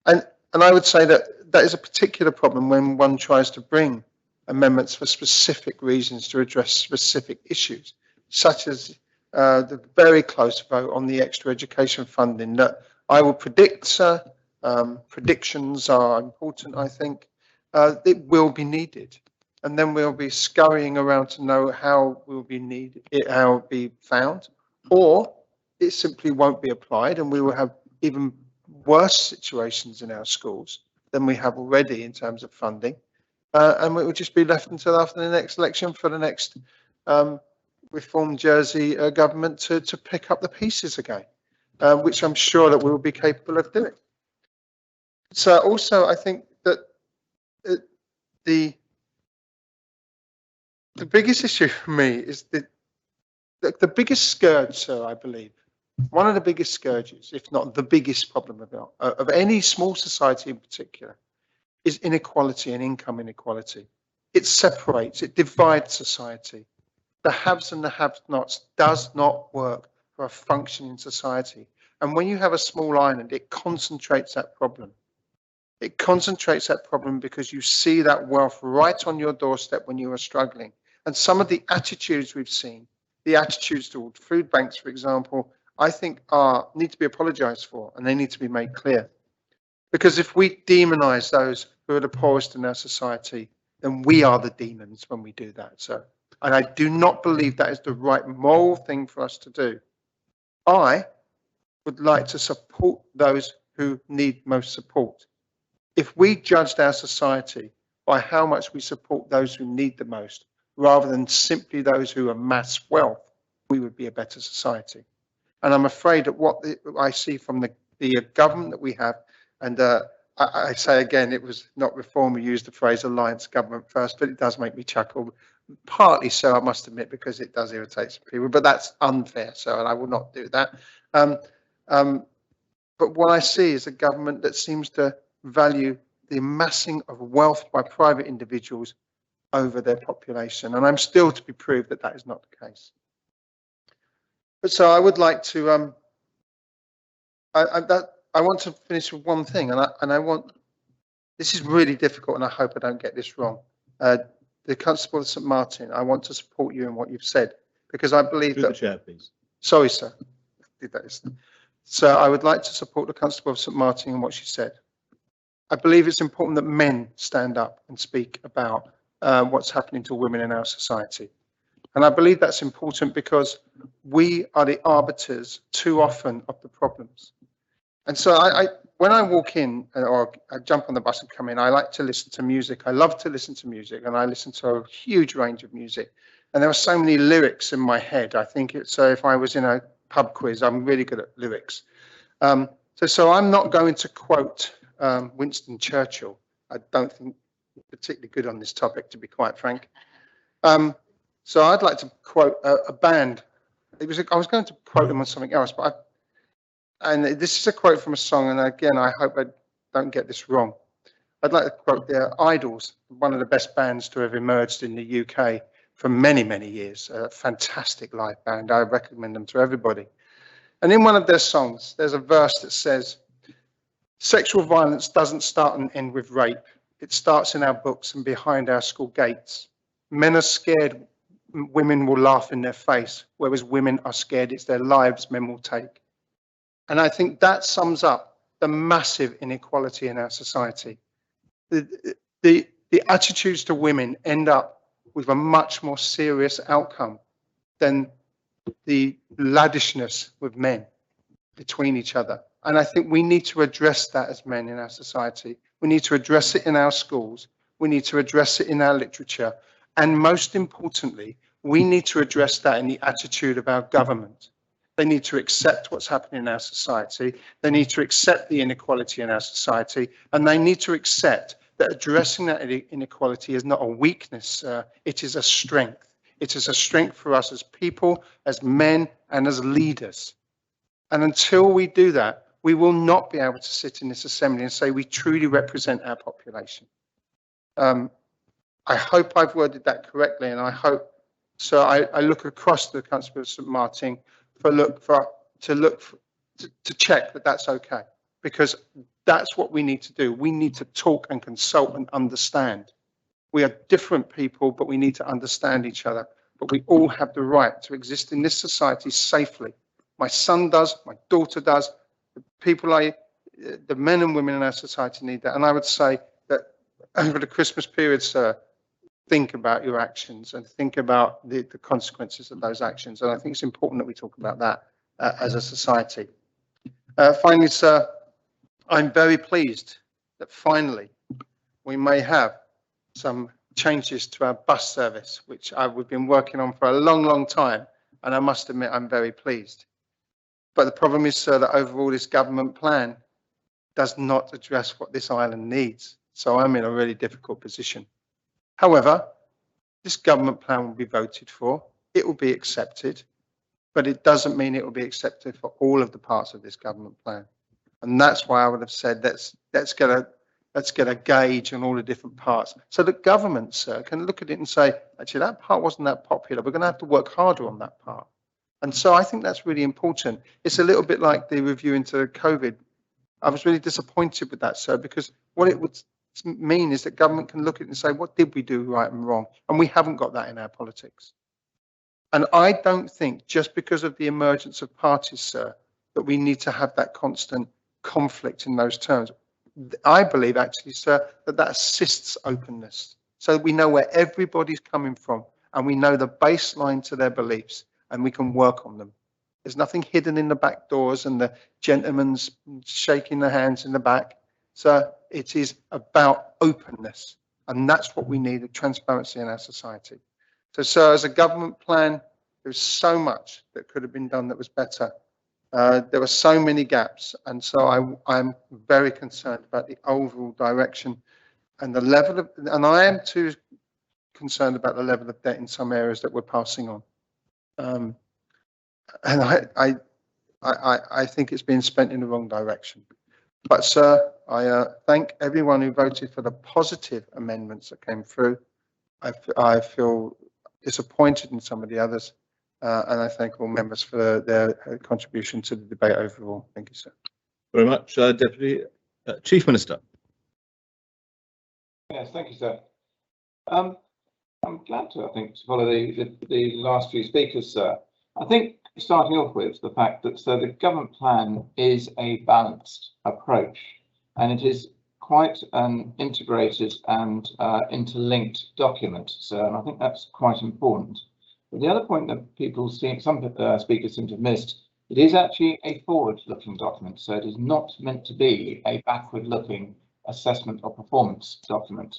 And I would say that that is a particular problem when one tries to bring amendments for specific reasons to address specific issues, such as the very close vote on the extra education funding that I will predict, sir, predictions are important, I think, it will be needed. And then we'll be scurrying around to know how will be needed, how it will be found, or it simply won't be applied, and we will have even worse situations in our schools than we have already in terms of funding, and we will just be left until after the next election for the next reformed Jersey government to pick up the pieces again, which I'm sure that we will be capable of doing. So also, I think that the biggest issue for me is the biggest scourge, sir, I believe, one of the biggest scourges, if not the biggest problem of any small society in particular, is inequality and income inequality. It separates, it divides society. The haves and the have-nots does not work for a functioning society. And when you have a small island, it concentrates that problem. It concentrates that problem because you see that wealth right on your doorstep when you are struggling. And some of the attitudes we've seen, the attitudes toward food banks, for example, I think need to be apologized for, and they need to be made clear. Because if we demonize those who are the poorest in our society, then we are the demons when we do that. So, and I do not believe that is the right moral thing for us to do. I would like to support those who need most support. If we judged our society by how much we support those who need the most, rather than simply those who amass wealth, we would be a better society. And I'm afraid that what I see from the government that we have, and I say again, it was not Reform who used the phrase alliance government first, but it does make me chuckle. Partly so, I must admit, because it does irritate some people, but that's unfair, so and I will not do that. But what I see is a government that seems to value the amassing of wealth by private individuals over their population, and I'm still to be proved that that is not the case. But so I would like to I want to finish with one thing, and I want, this is really difficult, and I hope I don't get this wrong. The Constable of St Martin, I want to support you in what you've said, because I believe that. Through the chair, please. Sorry, sir. So I would like to support the Constable of St Martin in what she said. I believe it's important that men stand up and speak about what's happening to women in our society. And I believe that's important because we are the arbiters too often of the problems. And so when I walk in or I jump on the bus and come in, I like to listen to music. I love to listen to music, and I listen to a huge range of music. And there are so many lyrics in my head. I think it's so if I was in a pub quiz, I'm really good at lyrics. So I'm not going to quote Winston Churchill. I don't think he's particularly good on this topic, to be quite frank. So I'd like to quote a band. I was going to quote them on something else, but and this is a quote from a song, and again, I hope I don't get this wrong. I'd like to quote the Idols, one of the best bands to have emerged in the UK for many, many years. A fantastic live band. I recommend them to everybody. And in one of their songs, there's a verse that says, "Sexual violence doesn't start and end with rape. It starts in our books and behind our school gates. Men are scared women will laugh in their face, whereas women are scared it's their lives men will take." And I think that sums up the massive inequality in our society. The attitudes to women end up with a much more serious outcome than the laddishness with men between each other. And I think we need to address that as men in our society. We need to address it in our schools. We need to address it in our literature. And most importantly, we need to address that in the attitude of our government. They need to accept what's happening in our society. They need to accept the inequality in our society. And they need to accept that addressing that inequality is not a weakness, it is a strength. It is a strength for us as people, as men, and as leaders. And until we do that, we will not be able to sit in this assembly and say we truly represent our population. I hope I've worded that correctly, and I hope so. I look across the Constable of St Martin to check that that's okay, because that's what we need to do. We need to talk and consult and understand. We are different people, but we need to understand each other. But we all have the right to exist in this society safely. My son does, my daughter does, the men and women in our society need that. And I would say that over the Christmas period, sir, think about your actions and think about the consequences of those actions. And I think it's important that we talk about that as a society. Finally, sir, I'm very pleased that finally we may have some changes to our bus service, which we've been working on for a long, long time. And I must admit, I'm very pleased. But the problem is, sir, that overall this government plan does not address what this island needs. So I'm in a really difficult position. However, this government plan will be voted for. It will be accepted, but it doesn't mean it will be accepted for all of the parts of this government plan. And that's why I would have said let's get a gauge on all the different parts, so that government, sir, can look at it and say, actually, that part wasn't that popular. We're going to have to work harder on that part. And so I think that's really important. It's a little bit like the review into COVID. I was really disappointed with that, sir, because what it would mean is that government can look at it and say, what did we do right and wrong? And we haven't got that in our politics. And I don't think just because of the emergence of parties, sir, that we need to have that constant conflict in those terms. I believe actually, sir, that assists openness, so that we know where everybody's coming from and we know the baseline to their beliefs and we can work on them. There's nothing hidden in the back doors and the gentlemen's shaking their hands in the back. So it is about openness, and that's what we need, transparency in our society. So, sir, as a government plan, there's so much that could have been done that was better. There were so many gaps, and so I'm very concerned about the overall direction and the level of, and I am too concerned about the level of debt in some areas that we're passing on. And I think it's being spent in the wrong direction. But, sir, I thank everyone who voted for the positive amendments that came through. I feel disappointed in some of the others, and I thank all members for their contribution to the debate overall. Thank you, sir. Very much, Deputy Chief Minister. Yes, thank you, sir. I'm glad to, to follow the last few speakers, sir. I think starting off with the fact that the government plan is a balanced approach, and it is quite an integrated and interlinked document, sir, and I think that's quite important. But the other point that some speakers seem to have missed It is actually a forward-looking document, so it is not meant to be a backward-looking assessment of performance document.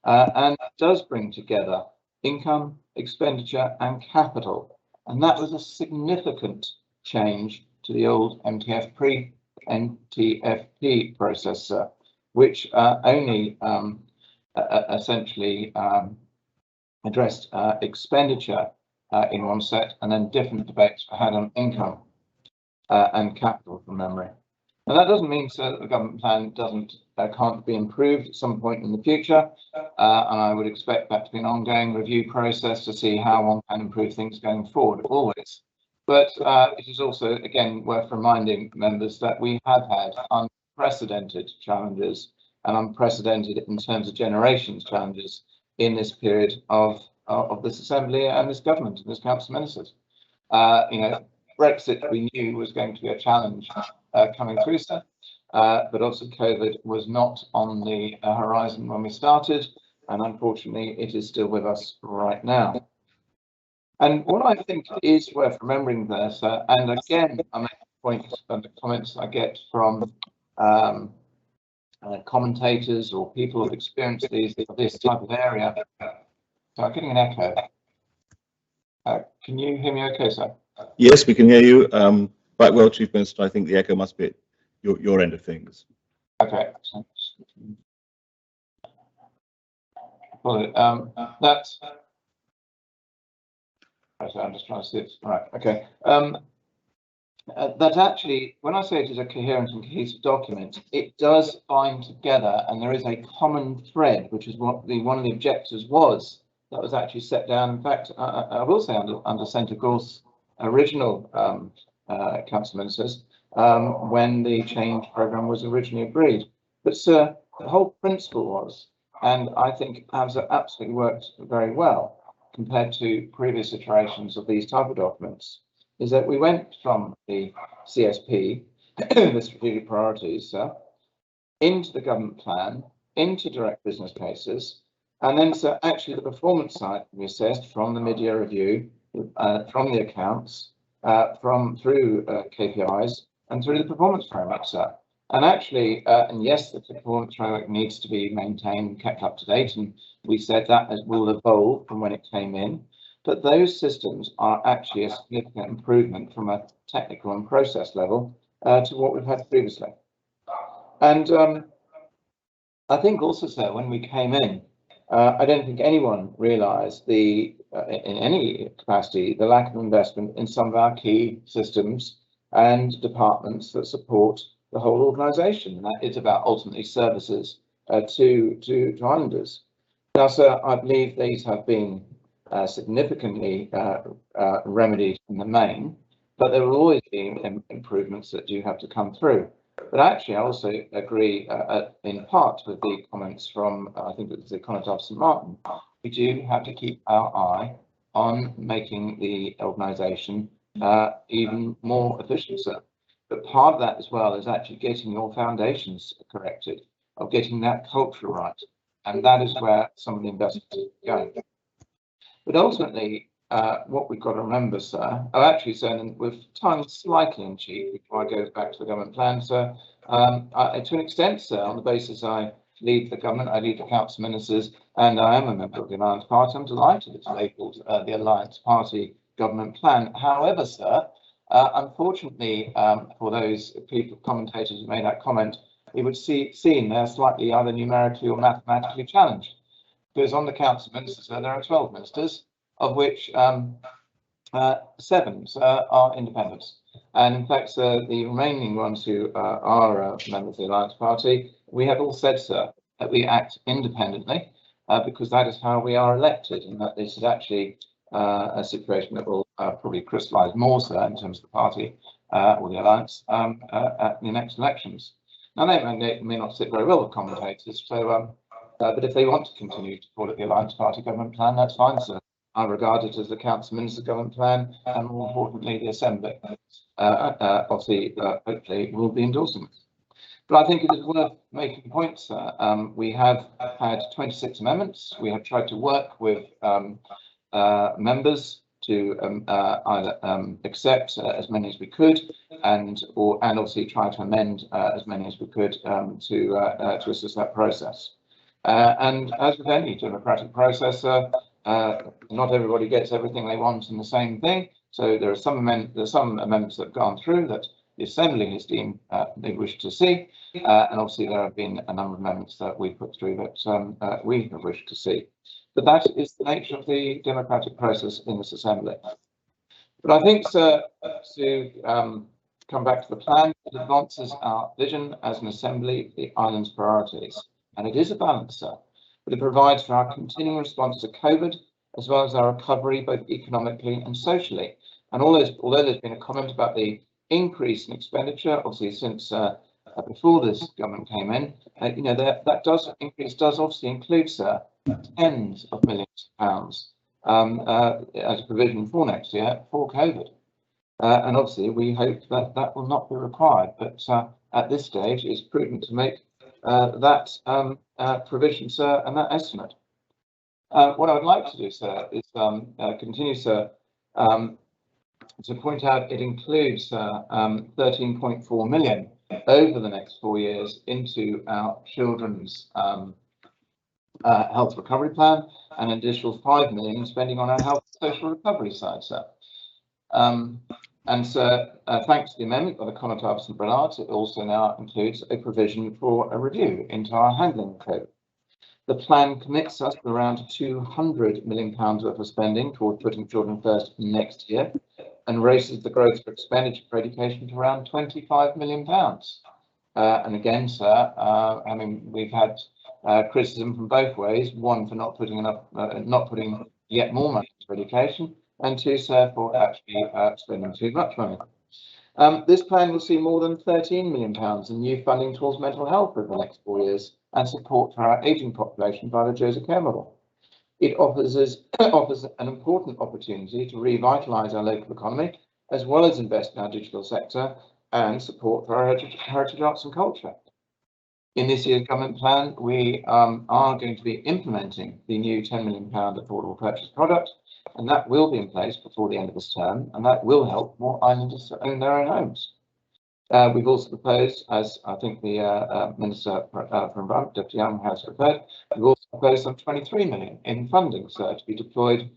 And it does bring together income, expenditure and capital. And that was a significant change to the old MTF pre-NTFP process, which only essentially addressed expenditure in one set, and then different debates were had on income and capital from memory. Now that doesn't mean that the government plan can't be improved at some point in the future, and I would expect that to be an ongoing review process to see how one can improve things going forward, always. But it is also, again, worth reminding members that we have had unprecedented challenges, and unprecedented in terms of generations challenges in this period of this Assembly and this government and this Council of Ministers. You know, Brexit we knew was going to be a challenge coming through, sir, but also COVID was not on the horizon when we started, and unfortunately it is still with us right now. And what I think is worth remembering there, sir, and again I make a point and the comments I get from commentators or people who've experienced this type of area. So I'm getting an echo. Can you hear me okay, sir? Yes, we can hear you. Quite well, Chief Minister. I think the echo must be at your end of things. Okay. Well, that's. I'm just trying to see it. Right. Okay. That actually, when I say it is a coherent and cohesive document, it does bind together, and there is a common thread, which is what one of the objectives was. That was actually set down. In fact, I will say under Senator Gorse's original Council Ministers, when the change programme was originally agreed. But sir, the whole principle was, and I think AMSA absolutely worked very well compared to previous iterations of these type of documents, is that we went from the CSP, the strategic priorities, into the government plan, into direct business cases, and then so actually the performance side we assessed from the mid-year review, from the accounts, through KPIs and through the performance framework, sir. And actually, and yes, the performance framework needs to be maintained and kept up to date, and we said that will evolve from when it came in. But those systems are actually a significant improvement from a technical and process level to what we've had previously. And I think also, sir, when we came in, I don't think anyone realised in any capacity, the lack of investment in some of our key systems and departments that support the whole organisation. That is about ultimately services to islanders. Now, sir, I believe these have been significantly remedied in the main, but there will always be improvements that do have to come through. But actually, I also agree in part with the comments from, I think it was the Conotop of St Martin. We do have to keep our eye on making the organisation even more efficient, sir. But part of that as well is actually getting your foundations corrected, of getting that culture right. And that is where some of the investments are going. But ultimately, what we've got to remember, sir, actually, sir, and with tongue slightly in cheek before I go back to the government plan, sir, to an extent, sir, on the basis I lead the government, I lead the Council of Ministers, and I am a member of the Alliance Party. I'm delighted it's labelled the Alliance Party government plan. However, sir, unfortunately, for those people, commentators who made that comment, it would seem they're slightly either numerically or mathematically challenged. Because on the Council of Ministers, there are 12 ministers, of which 7 are independents. And in fact, the remaining ones who are members of the Alliance Party, we have all said, sir, that we act independently because that is how we are elected, and that this is actually a situation that will probably crystallise more, sir, in terms of the party or the alliance at the next elections. Now, they may not sit very well with commentators, so but if they want to continue to call it the Alliance Party government plan, that's fine, sir. I regard it as the Council Minister government plan, and more importantly, the Assembly, obviously, hopefully, will be endorsing it. But I think it is worth making points, sir. We have had 26 amendments. We have tried to work with members to either accept as many as we could, and obviously try to amend as many as we could to assist that process. And as with any democratic process, not everybody gets everything they want in the same thing. So there are some amendments that have gone through that the Assembly has deemed they wish to see, and obviously there have been a number of amendments that we put through that we have wished to see. But that is the nature of the democratic process in this Assembly. But I think, sir, to come back to the plan, it advances our vision as an Assembly, the island's priorities. And it is a balance, sir, but it provides for our continuing response to COVID, as well as our recovery, both economically and socially. And although there's been a comment about the increase in expenditure, obviously since before this government came in, you know, that increase does obviously include, sir, tens of millions of pounds as a provision for next year for COVID. And obviously we hope that that will not be required, but at this stage it's prudent to make that provision, sir, and that estimate. What I would like to do, sir, is continue, sir, to point out it includes 13.4 million over the next 4 years into our children's health recovery plan, and an additional 5 million spending on our health and social recovery side, sir. And so, thanks to the amendment by the Conor Tyberson-Brillard, it also now includes a provision for a review into our handling code. The plan commits us to around £200 million worth of spending toward putting children first next year, and raises the growth for expenditure for education to around £25 million. And again, sir, I mean, we've had criticism from both ways. One, for not putting enough, not putting yet more money into education, and two, sir, for actually spending too much money. This plan will see more than £13 million in new funding towards mental health over the next 4 years, and support for our ageing population by the Joseph Care model. It offers an important opportunity to revitalise our local economy, as well as invest in our digital sector and support for our heritage arts and culture. In this year's government plan, we are going to be implementing the new £10 million affordable purchase product, and that will be in place before the end of this term, and that will help more islanders to own their own homes. We've also proposed, as I think the Minister for Environment, Deputy Young, has referred, we've also proposed some 23 million in funding, sir, to be deployed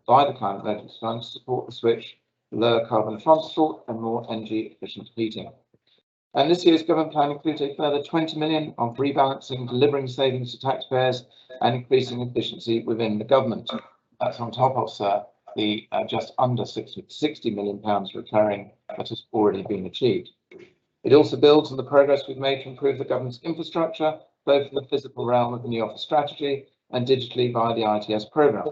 by the Climate Leverage Fund to support the switch to lower carbon transport and more energy efficient heating. And this year's government plan includes a further 20 million on rebalancing, delivering savings to taxpayers and increasing efficiency within the government. That's on top of, sir, the just under £60 million recurring that has already been achieved. It also builds on the progress we've made to improve the government's infrastructure, both in the physical realm of the new office strategy and digitally via the ITS programme.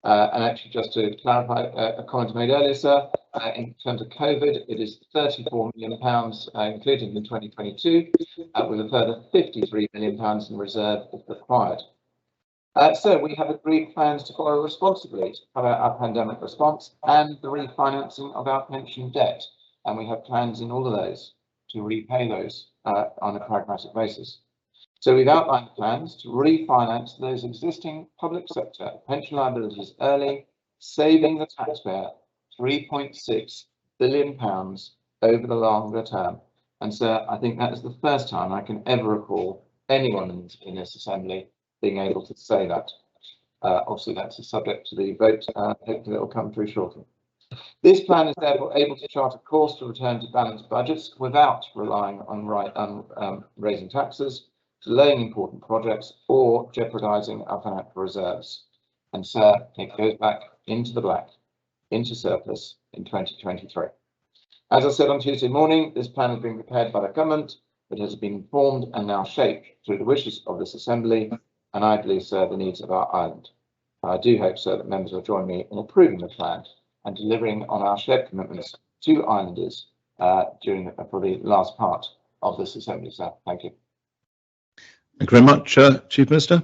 And actually, just to clarify a comment made earlier, sir, in terms of COVID, it is £34 million, including in 2022, with a further £53 million in reserve if required. So we have agreed plans to borrow responsibly to cover our pandemic response and the refinancing of our pension debt. And we have plans in all of those to repay those on a pragmatic basis. So we've outlined plans to refinance those existing public sector pension liabilities early, saving the taxpayer £3.6 billion over the longer term. And sir, I think that is the first time I can ever recall anyone in this Assembly being able to say that. Obviously, that's a subject to the vote. Hopefully, it will come through shortly. This plan is therefore able to chart a course to return to balanced budgets without relying on raising taxes, delaying important projects, or jeopardising our financial reserves. And sir, it goes back into the black, into surplus in 2023. As I said on Tuesday morning, this plan has been prepared by the government, but has been formed and now shaped through the wishes of this Assembly, and I believe, sir, the needs of our island. I do hope, sir, that members will join me in approving the plan and delivering on our shared commitments to islanders for the last part of this Assembly, sir. Thank you. Thank you very much, Chief Minister.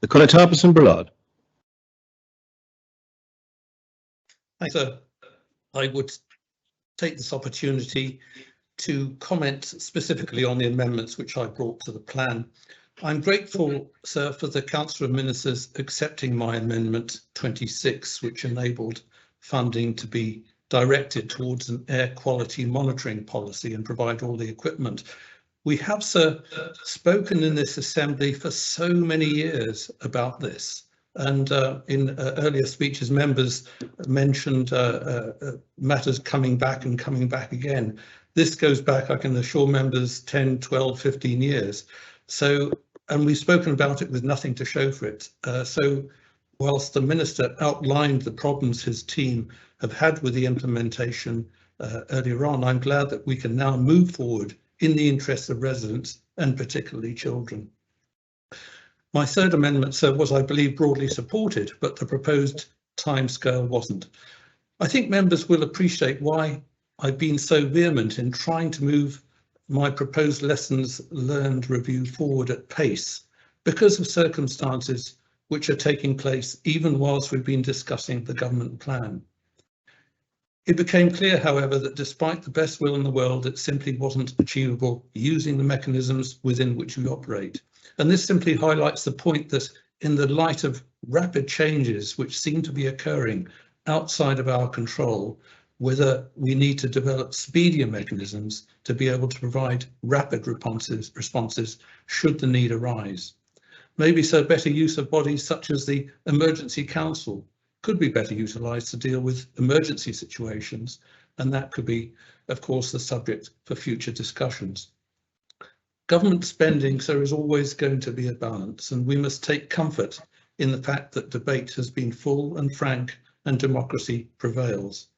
The Conor Tyberson-Brillard. Thanks, sir. I would take this opportunity to comment specifically on the amendments which I brought to the plan. I'm grateful, sir, for the Council of Ministers accepting my amendment 26, which enabled funding to be directed towards an air quality monitoring policy and provide all the equipment. We have, sir, spoken in this assembly for so many years about this. And in earlier speeches, members mentioned matters coming back and coming back again. This goes back, I can assure members, 10, 12, 15 years. So, and we've spoken about it with nothing to show for it. So whilst the Minister outlined the problems his team have had with the implementation earlier on, I'm glad that we can now move forward in the interests of residents and particularly children. My third amendment, sir, was, I believe, broadly supported, but the proposed timescale wasn't. I think members will appreciate why I've been so vehement in trying to move my proposed lessons learned review forward at pace, because of circumstances which are taking place even whilst we've been discussing the government plan. It became clear, however, that despite the best will in the world, it simply wasn't achievable using the mechanisms within which we operate. And this simply highlights the point that in the light of rapid changes which seem to be occurring outside of our control, whether we need to develop speedier mechanisms to be able to provide rapid responses should the need arise. Maybe so better use of bodies such as the Emergency Council could be better utilised to deal with emergency situations, and that could be, of course, the subject for future discussions. Government spending, sir, is always going to be a balance, and we must take comfort in the fact that debate has been full and frank and democracy prevails.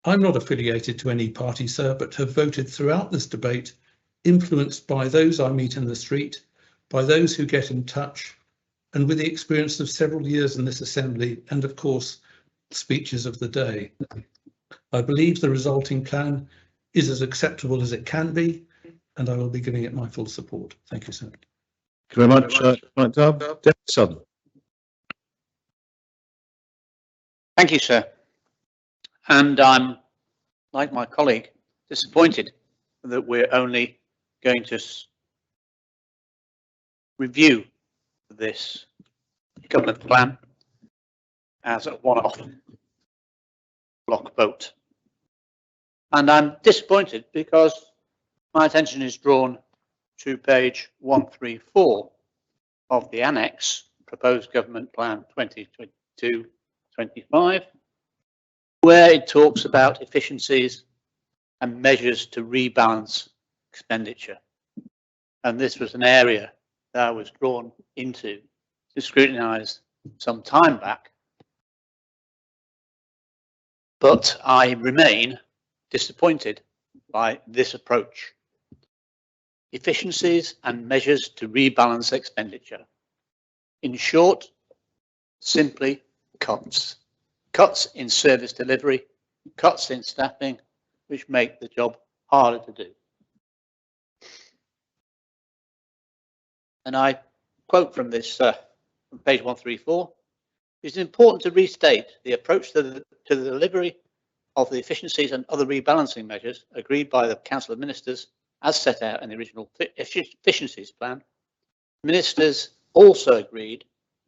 I'm not affiliated to any party, sir, but have voted throughout this debate, influenced by those I meet in the street, by those who get in touch, and with the experience of several years in this assembly and, of course, speeches of the day. I believe the resulting plan is as acceptable as it can be, and I will be giving it my full support. Thank you, sir. Thank you very much, Deputy Southern. Thank you, sir. And I'm, like my colleague, disappointed that we're only going to review this government plan as a one-off block vote. And I'm disappointed because my attention is drawn to page 134 of the annex proposed government plan 2022-25, where it talks about efficiencies and measures to rebalance expenditure. And this was an area that I was drawn into to scrutinise some time back. But I remain disappointed by this approach. Efficiencies and measures to rebalance expenditure. In short, simply cuts. Cuts in service delivery, cuts in staffing, which make the job harder to do. And I quote from this, from page 134, it's important to restate the approach to the delivery of the efficiencies and other rebalancing measures agreed by the Council of Ministers as set out in the original efficiencies plan. Ministers also agreed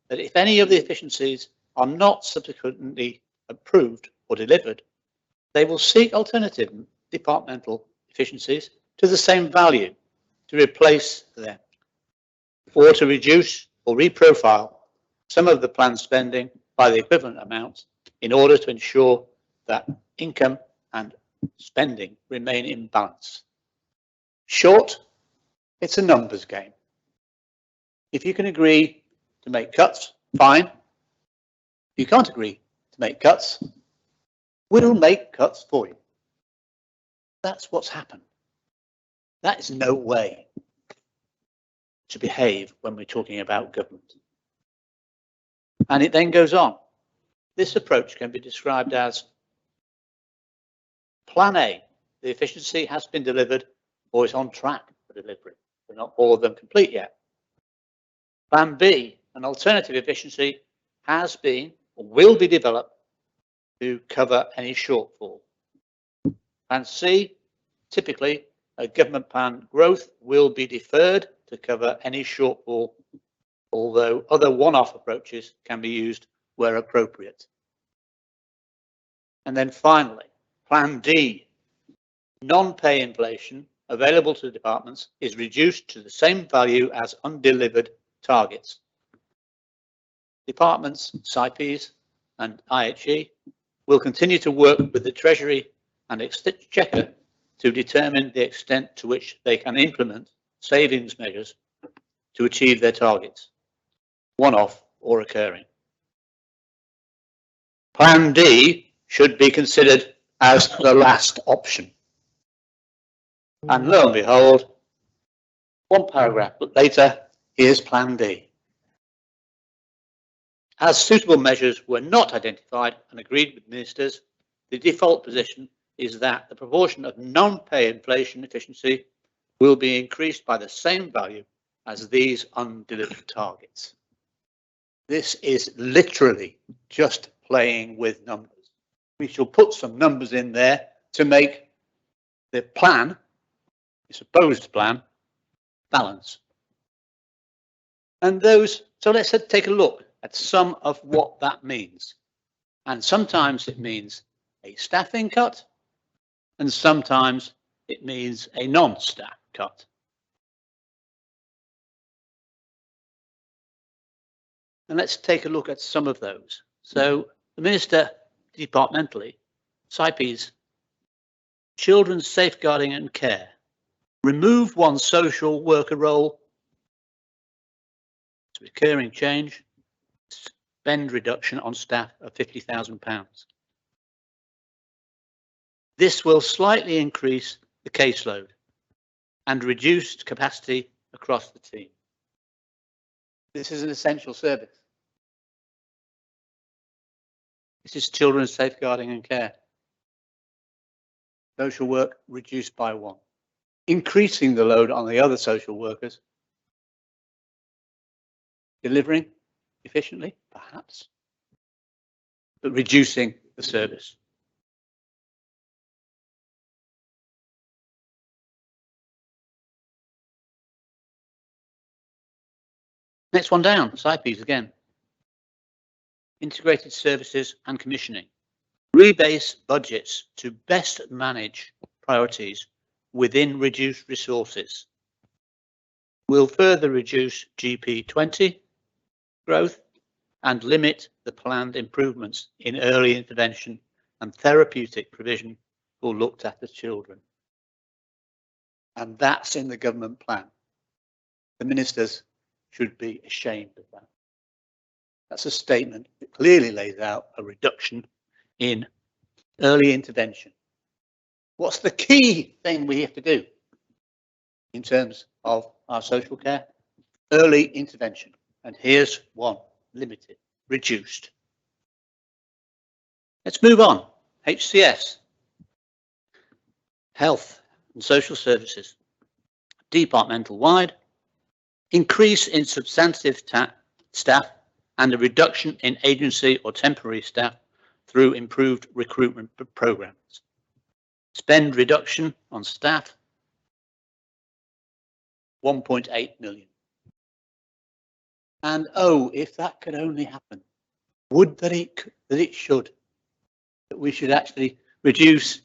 that if any of the efficiencies are not subsequently approved or delivered, they will seek alternative departmental efficiencies to the same value to replace them, or to reduce or reprofile some of the planned spending by the equivalent amount in order to ensure that income and spending remain in balance. Short, it's a numbers game. If you can agree to make cuts, fine. If you can't agree to make cuts, we'll make cuts for you. That's what's happened. That is no way to behave when we're talking about government. And it then goes on. This approach can be described as Plan A, the efficiency has been delivered or is on track for delivery. They're not all of them complete yet. Plan B, an alternative efficiency has been or will be developed to cover any shortfall. Plan C, typically a government plan growth will be deferred to cover any shortfall, although other one-off approaches can be used where appropriate. And then finally, Plan D, non-pay inflation available to departments is reduced to the same value as undelivered targets. Departments, CIPES and IHE will continue to work with the Treasury and Exchequer to determine the extent to which they can implement savings measures to achieve their targets, one-off or recurring. Plan D should be considered as the last option. And lo and behold, one paragraph later, here's Plan D. As suitable measures were not identified and agreed with ministers, the default position is that the proportion of non-pay inflation efficiency will be increased by the same value as these undelivered targets. This is literally just playing with numbers. We shall put some numbers in there to make the plan, the supposed plan, balance. And those, so let's take a look at some of what that means. And sometimes it means a staffing cut, and sometimes it means a non-staff cut. And let's take a look at some of those. So the Minister, departmentally, CIPES, Children's Safeguarding and Care, remove one social worker role, it's a recurring change, spend reduction on staff of £50,000. This will slightly increase the caseload and reduce capacity across the team. This is an essential service. This is Children's Safeguarding and Care. Social work reduced by 1. Increasing the load on the other social workers. Delivering efficiently, perhaps, but reducing the service. Next one down, CIPES again. Integrated services and commissioning. Rebase budgets to best manage priorities within reduced resources. Will further reduce GP20 growth and limit the planned improvements in early intervention and therapeutic provision for looked after children. And that's in the government plan. The ministers should be ashamed of that. That's a statement that clearly lays out a reduction in early intervention. What's the key thing we have to do in terms of our social care? Early intervention. And here's one, limited, reduced. Let's move on. HCS, Health and Social Services, departmental wide, increase in substantive staff and a reduction in agency or temporary staff through improved recruitment programs. Spend reduction on staff, 1.8 million. And oh, if that could only happen, would that it should, that we should actually reduce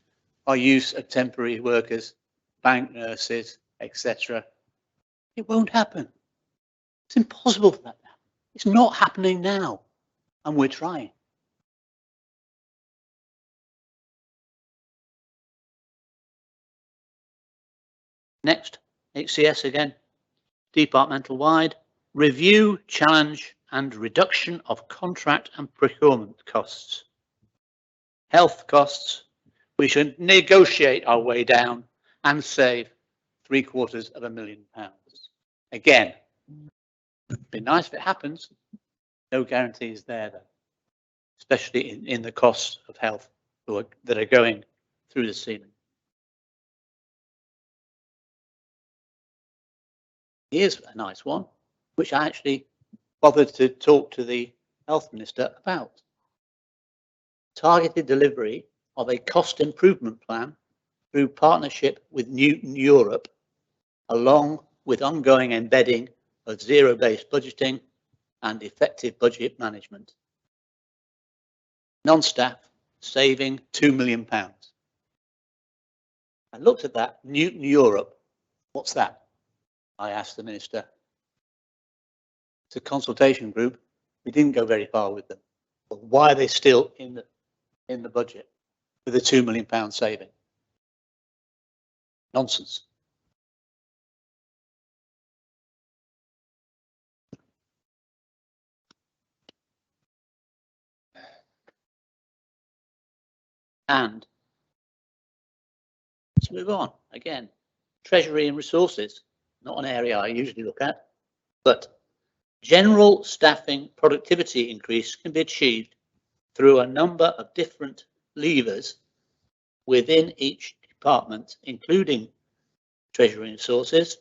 our use of temporary workers, bank nurses, etc. It won't happen. It's impossible for that now. It's not happening now, and we're trying. Next, HCS again, departmental wide, review, challenge and reduction of contract and procurement costs. Health costs, we should negotiate our way down and save £750,000. Again, it'd be nice if it happens. No guarantees there though, especially in the costs of health that are going through the ceiling. Here's a nice one, which I actually bothered to talk to the health minister about. Targeted delivery of a cost improvement plan through partnership with New Europe, along with ongoing embedding of zero-based budgeting and effective budget management. Non-staff saving £2 million. I looked at that, Newton Europe, what's that? I asked the Minister. It's a consultation group. We didn't go very far with them. But why are they still in the budget with a £2 million saving? Nonsense. And let's move on again. Treasury and resources, not an area I usually look at, but general staffing productivity increase can be achieved through a number of different levers within each department, including treasury and resources,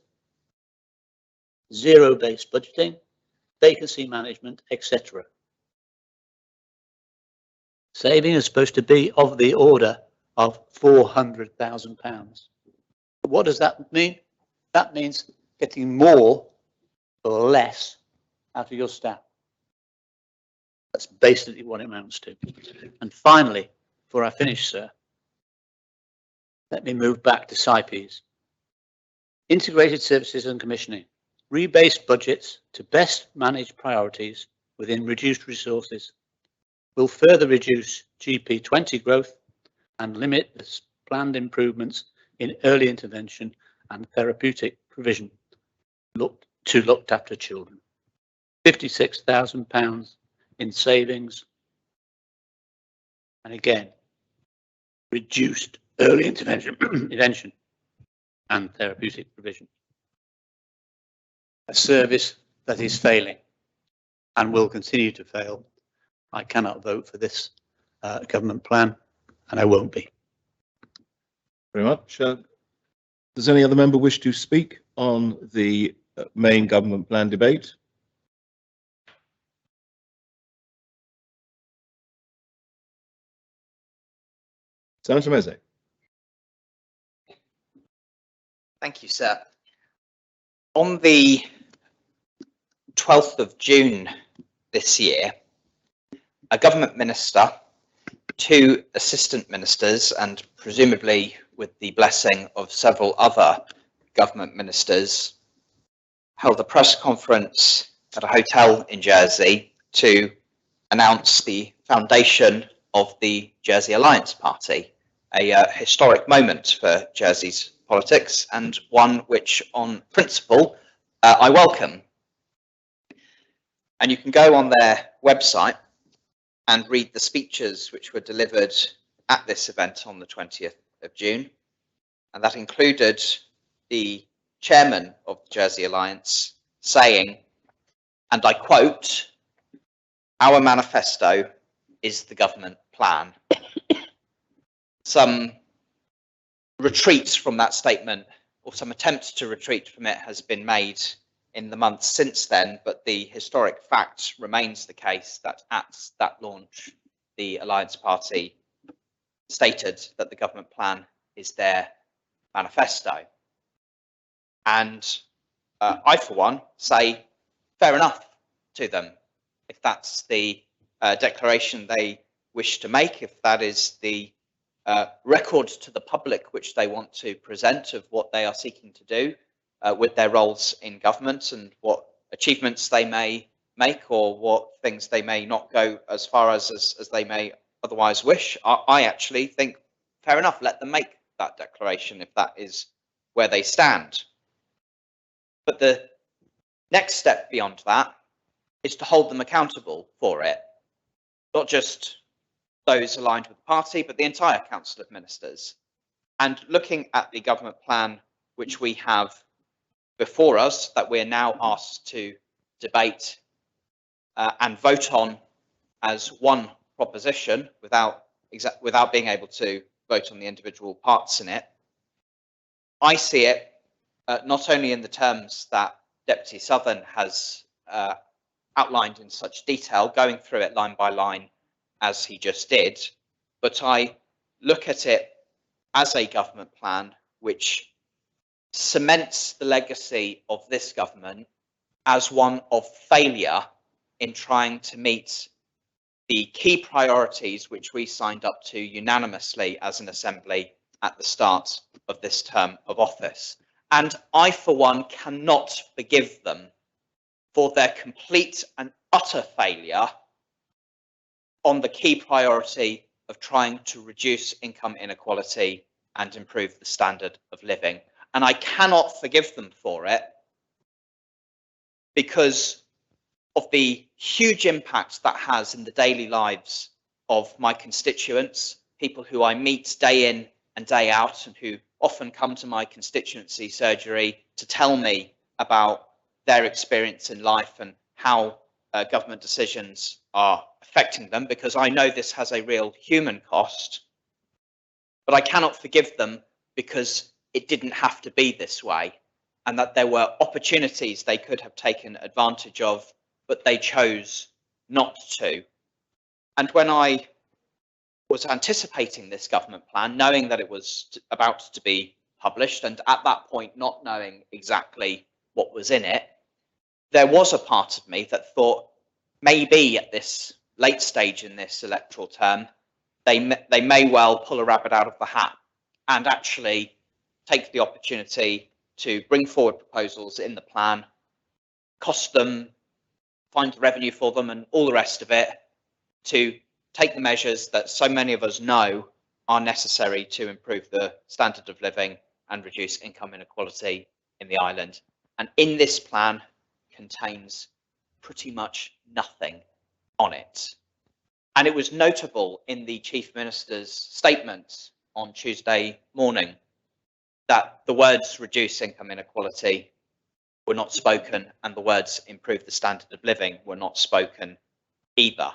zero-based budgeting, vacancy management, etc. Saving is supposed to be of the order of £400,000. What does that mean? That means getting more or less out of your staff. That's basically what it amounts to. And finally, before I finish, sir, let me move back to CIPES. Integrated services and commissioning. Rebase budgets to best manage priorities within reduced resources will further reduce GP20 growth and limit the planned improvements in early intervention and therapeutic provision looked after children. £56,000 in savings, and again, reduced early intervention and therapeutic provision. A service that is failing and will continue to fail. I cannot vote for this government plan, and I won't be. Very much. Does any other member wish to speak on the main government plan debate? Senator Mezek. Thank you, sir. On the 12th of June this year, a government minister, two assistant ministers, and presumably with the blessing of several other government ministers, held a press conference at a hotel in Jersey to announce the foundation of the Jersey Alliance Party, a historic moment for Jersey's politics and one which on principle I welcome. And you can go on their website and read the speeches which were delivered at this event on the 20th of June. And that included the chairman of the Jersey Alliance saying, and I quote, "Our manifesto is the government plan." Some retreats from that statement, or some attempts to retreat from it, has been made in the months since then, but the historic fact remains the case that at that launch, the Alliance Party stated that the government plan is their manifesto. And I, for one, say fair enough to them. If that's the declaration they wish to make, if that is the record to the public which they want to present of what they are seeking to do with their roles in government and what achievements they may make or what things they may not go as far as they may otherwise wish, I actually think fair enough, let them make that declaration if that is where they stand. But the next step beyond that is to hold them accountable for it, not just those aligned with the party, but the entire Council of Ministers. And looking at the government plan which we have before us, that we're now asked to debate and vote on as one proposition without being able to vote on the individual parts in it, I see it not only in the terms that Deputy Southern has outlined in such detail, going through it line by line as he just did, but I look at it as a government plan which cements the legacy of this government as one of failure in trying to meet the key priorities which we signed up to unanimously as an assembly at the start of this term of office. And I, for one, cannot forgive them for their complete and utter failure on the key priority of trying to reduce income inequality and improve the standard of living. And I cannot forgive them for it because of the huge impact that has in the daily lives of my constituents, people who I meet day in and day out and who often come to my constituency surgery to tell me about their experience in life and how government decisions are affecting them, because I know this has a real human cost. But I cannot forgive them because it didn't have to be this way, and that there were opportunities they could have taken advantage of, but they chose not to. And when I was anticipating this government plan, knowing that it was about to be published, and at that point not knowing exactly what was in it, there was a part of me that thought maybe at this late stage in this electoral term, they may well pull a rabbit out of the hat and actually take the opportunity to bring forward proposals in the plan, cost them, find the revenue for them and all the rest of it, to take the measures that so many of us know are necessary to improve the standard of living and reduce income inequality in the island. And in this plan contains pretty much nothing on it. And it was notable in the Chief Minister's statement on Tuesday morning that the words reduce income inequality were not spoken and the words improve the standard of living were not spoken either.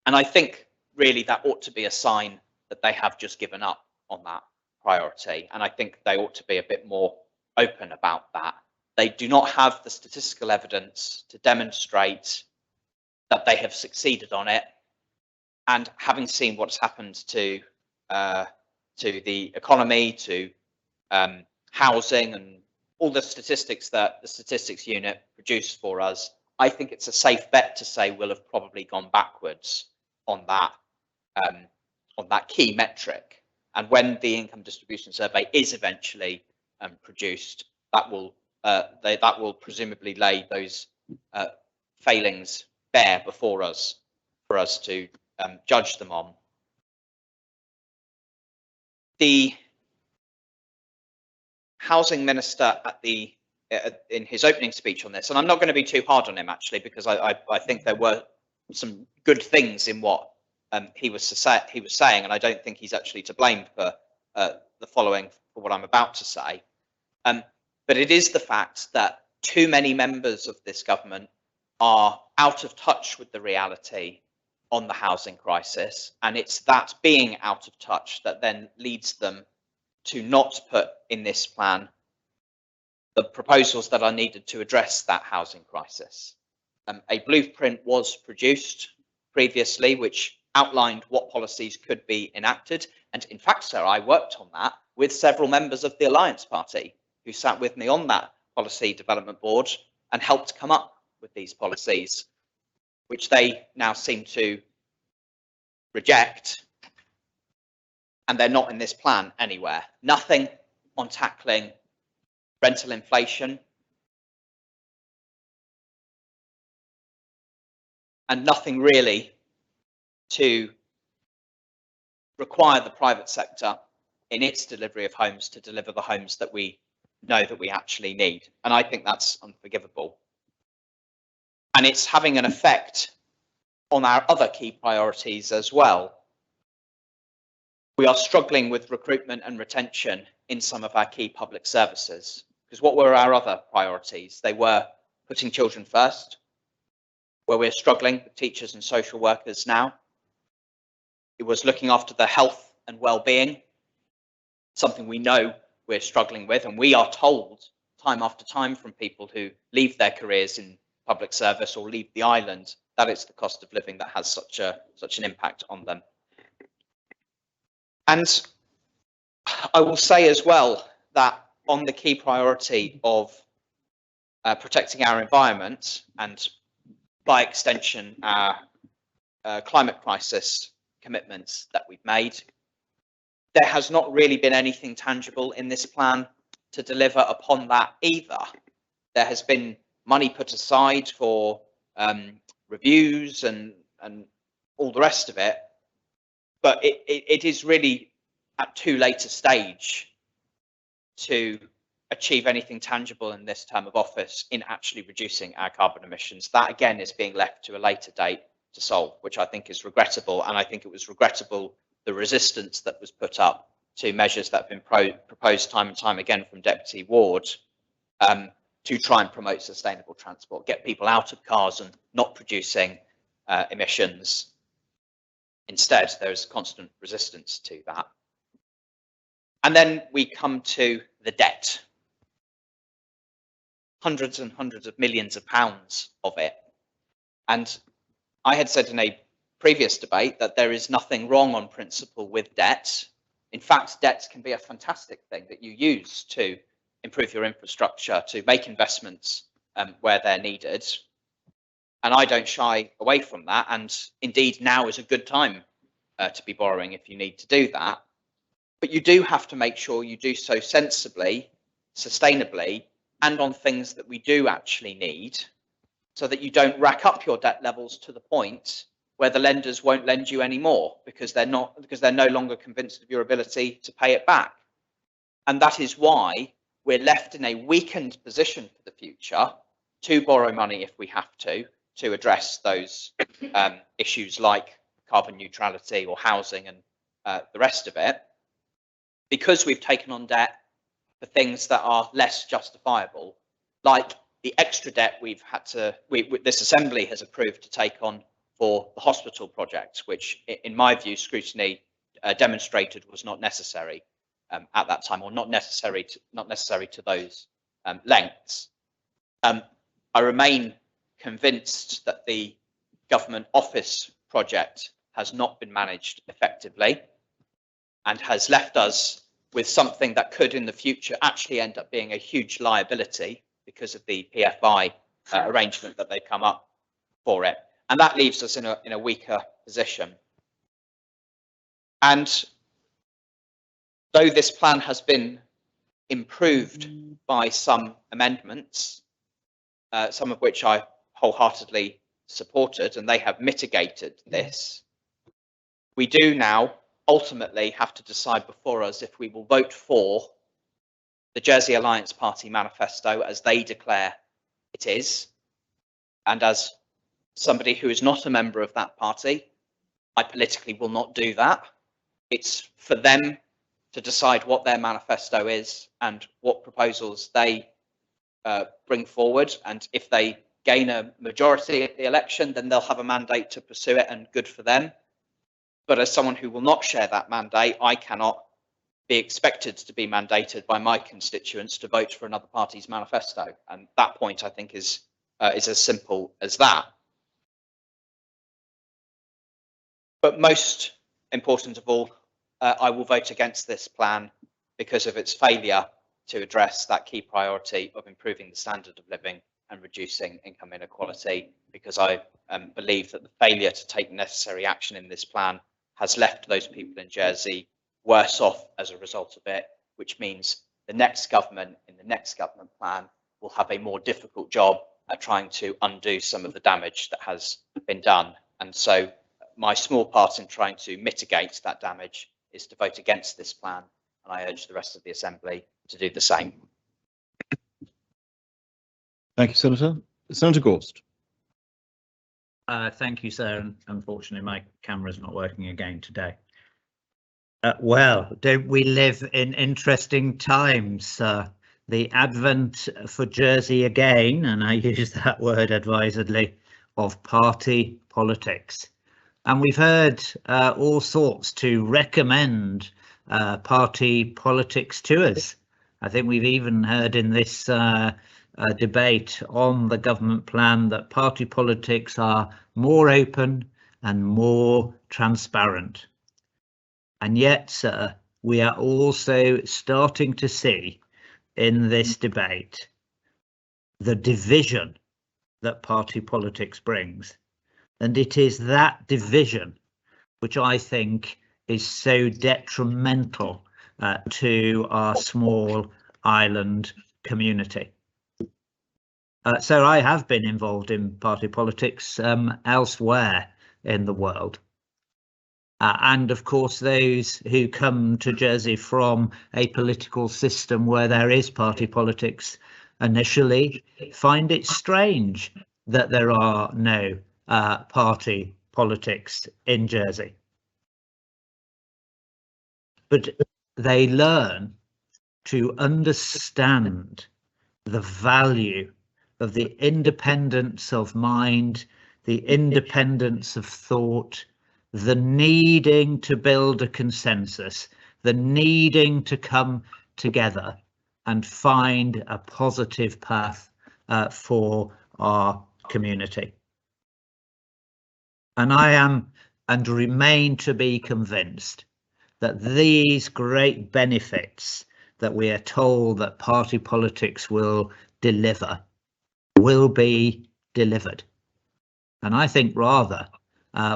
And I think really that ought to be a sign that they have just given up on that priority. And I think they ought to be a bit more open about that. They do not have the statistical evidence to demonstrate that they have succeeded on it. And having seen what's happened to the economy, to housing, and all the statistics that the statistics unit produced for us, I think it's a safe bet to say we'll have probably gone backwards on that key metric. And when the income distribution survey is eventually produced, that will presumably lay those failings bare before us for us to judge them on. The housing minister in his opening speech on this, and I'm not going to be too hard on him actually, because I think there were some good things in what he was saying, and I don't think he's actually to blame for the following, for what I'm about to say. But it is the fact that too many members of this government are out of touch with the reality on the housing crisis, and it's that being out of touch that then leads them to not put in this plan the proposals that are needed to address that housing crisis. A blueprint was produced previously which outlined what policies could be enacted, and in fact, sir, I worked on that with several members of the Alliance Party who sat with me on that policy development board and helped come up with these policies, which they now seem to reject, and they're not in this plan anywhere. Nothing on tackling rental inflation, and nothing really to require the private sector in its delivery of homes to deliver the homes that we know that we actually need. And I think that's unforgivable. And it's having an effect on our other key priorities as well. We are struggling with recruitment and retention in some of our key public services, because what were our other priorities? They were putting children first, where we're struggling with teachers and social workers now. It was looking after the health and well-being, something we know we're struggling with, and we are told time after time from people who leave their careers in public service or leave the island that it's the cost of living that has such an impact on them. And I will say as well that on the key priority of protecting our environment, and by extension our climate crisis commitments that we've made. There has not really been anything tangible in this plan to deliver upon that either. There has been money put aside for reviews and all the rest of it, but it is really at too late a stage to achieve anything tangible in this term of office in actually reducing our carbon emissions. That again is being left to a later date to solve, which I think is regrettable. And I think it was regrettable the resistance that was put up to measures that have been proposed time and time again from Deputy Ward to try and promote sustainable transport, get people out of cars and not producing emissions. Instead, there's constant resistance to that. And then we come to the debt. Hundreds and hundreds of millions of pounds of it. And I had said in a previous debate that there is nothing wrong on principle with debt. In fact, debt can be a fantastic thing that you use to improve your infrastructure, to make investments where they're needed. And I don't shy away from that. And indeed, now is a good time to be borrowing if you need to do that. But you do have to make sure you do so sensibly, sustainably, and on things that we do actually need, so that you don't rack up your debt levels to the point where the lenders won't lend you anymore because they're no longer convinced of your ability to pay it back. And that is why we're left in a weakened position for the future to borrow money if we have to address those issues like carbon neutrality or housing and the rest of it, because we've taken on debt for things that are less justifiable, like the extra debt we've had to, this Assembly has approved to take on for the hospital project, which in my view, scrutiny demonstrated was not necessary at that time, or not necessary to those lengths. I remain convinced that the government office project has not been managed effectively and has left us with something that could in the future actually end up being a huge liability because of the PFI arrangement that they've come up for it. And that leaves us in a weaker position. And though this plan has been improved by some amendments, some of which I wholeheartedly supported, and they have mitigated this, we do now ultimately have to decide before us if we will vote for the Jersey Alliance Party manifesto as they declare it is. And as somebody who is not a member of that party, I politically will not do that. It's for them to decide what their manifesto is and what proposals they bring forward. And if they gain a majority at the election, then they'll have a mandate to pursue it, and good for them. But as someone who will not share that mandate, I cannot be expected to be mandated by my constituents to vote for another party's manifesto. And that point, I think, is as simple as that. But most important of all, I will vote against this plan because of its failure to address that key priority of improving the standard of living and reducing income inequality, because I believe that the failure to take necessary action in this plan has left those people in Jersey worse off as a result of it, which means the next government in the next government plan will have a more difficult job at trying to undo some of the damage that has been done. And so my small part in trying to mitigate that damage is to vote against this plan, and I urge the rest of the Assembly to do the same. Thank you, Senator. Senator Gorst. Thank you, sir. And unfortunately, my camera's not working again today. Well, don't we live in interesting times, sir? The advent for Jersey again, and I use that word advisedly, of party politics. And we've heard all sorts to recommend party politics to us. I think we've even heard in this debate on the government plan that party politics are more open and more transparent. And yet, sir, we are also starting to see in this debate the division that party politics brings. And it is that division which I think is so detrimental to our small island community. So I have been involved in party politics elsewhere in the world. And of course, those who come to Jersey from a political system where there is party politics initially find it strange that there are no party politics in Jersey. But they learn to understand the value of the independence of mind, the independence of thought, the needing to build a consensus, the needing to come together and find a positive path for our community. And I am and remain to be convinced that these great benefits that we are told that party politics will deliver will be delivered. And I think rather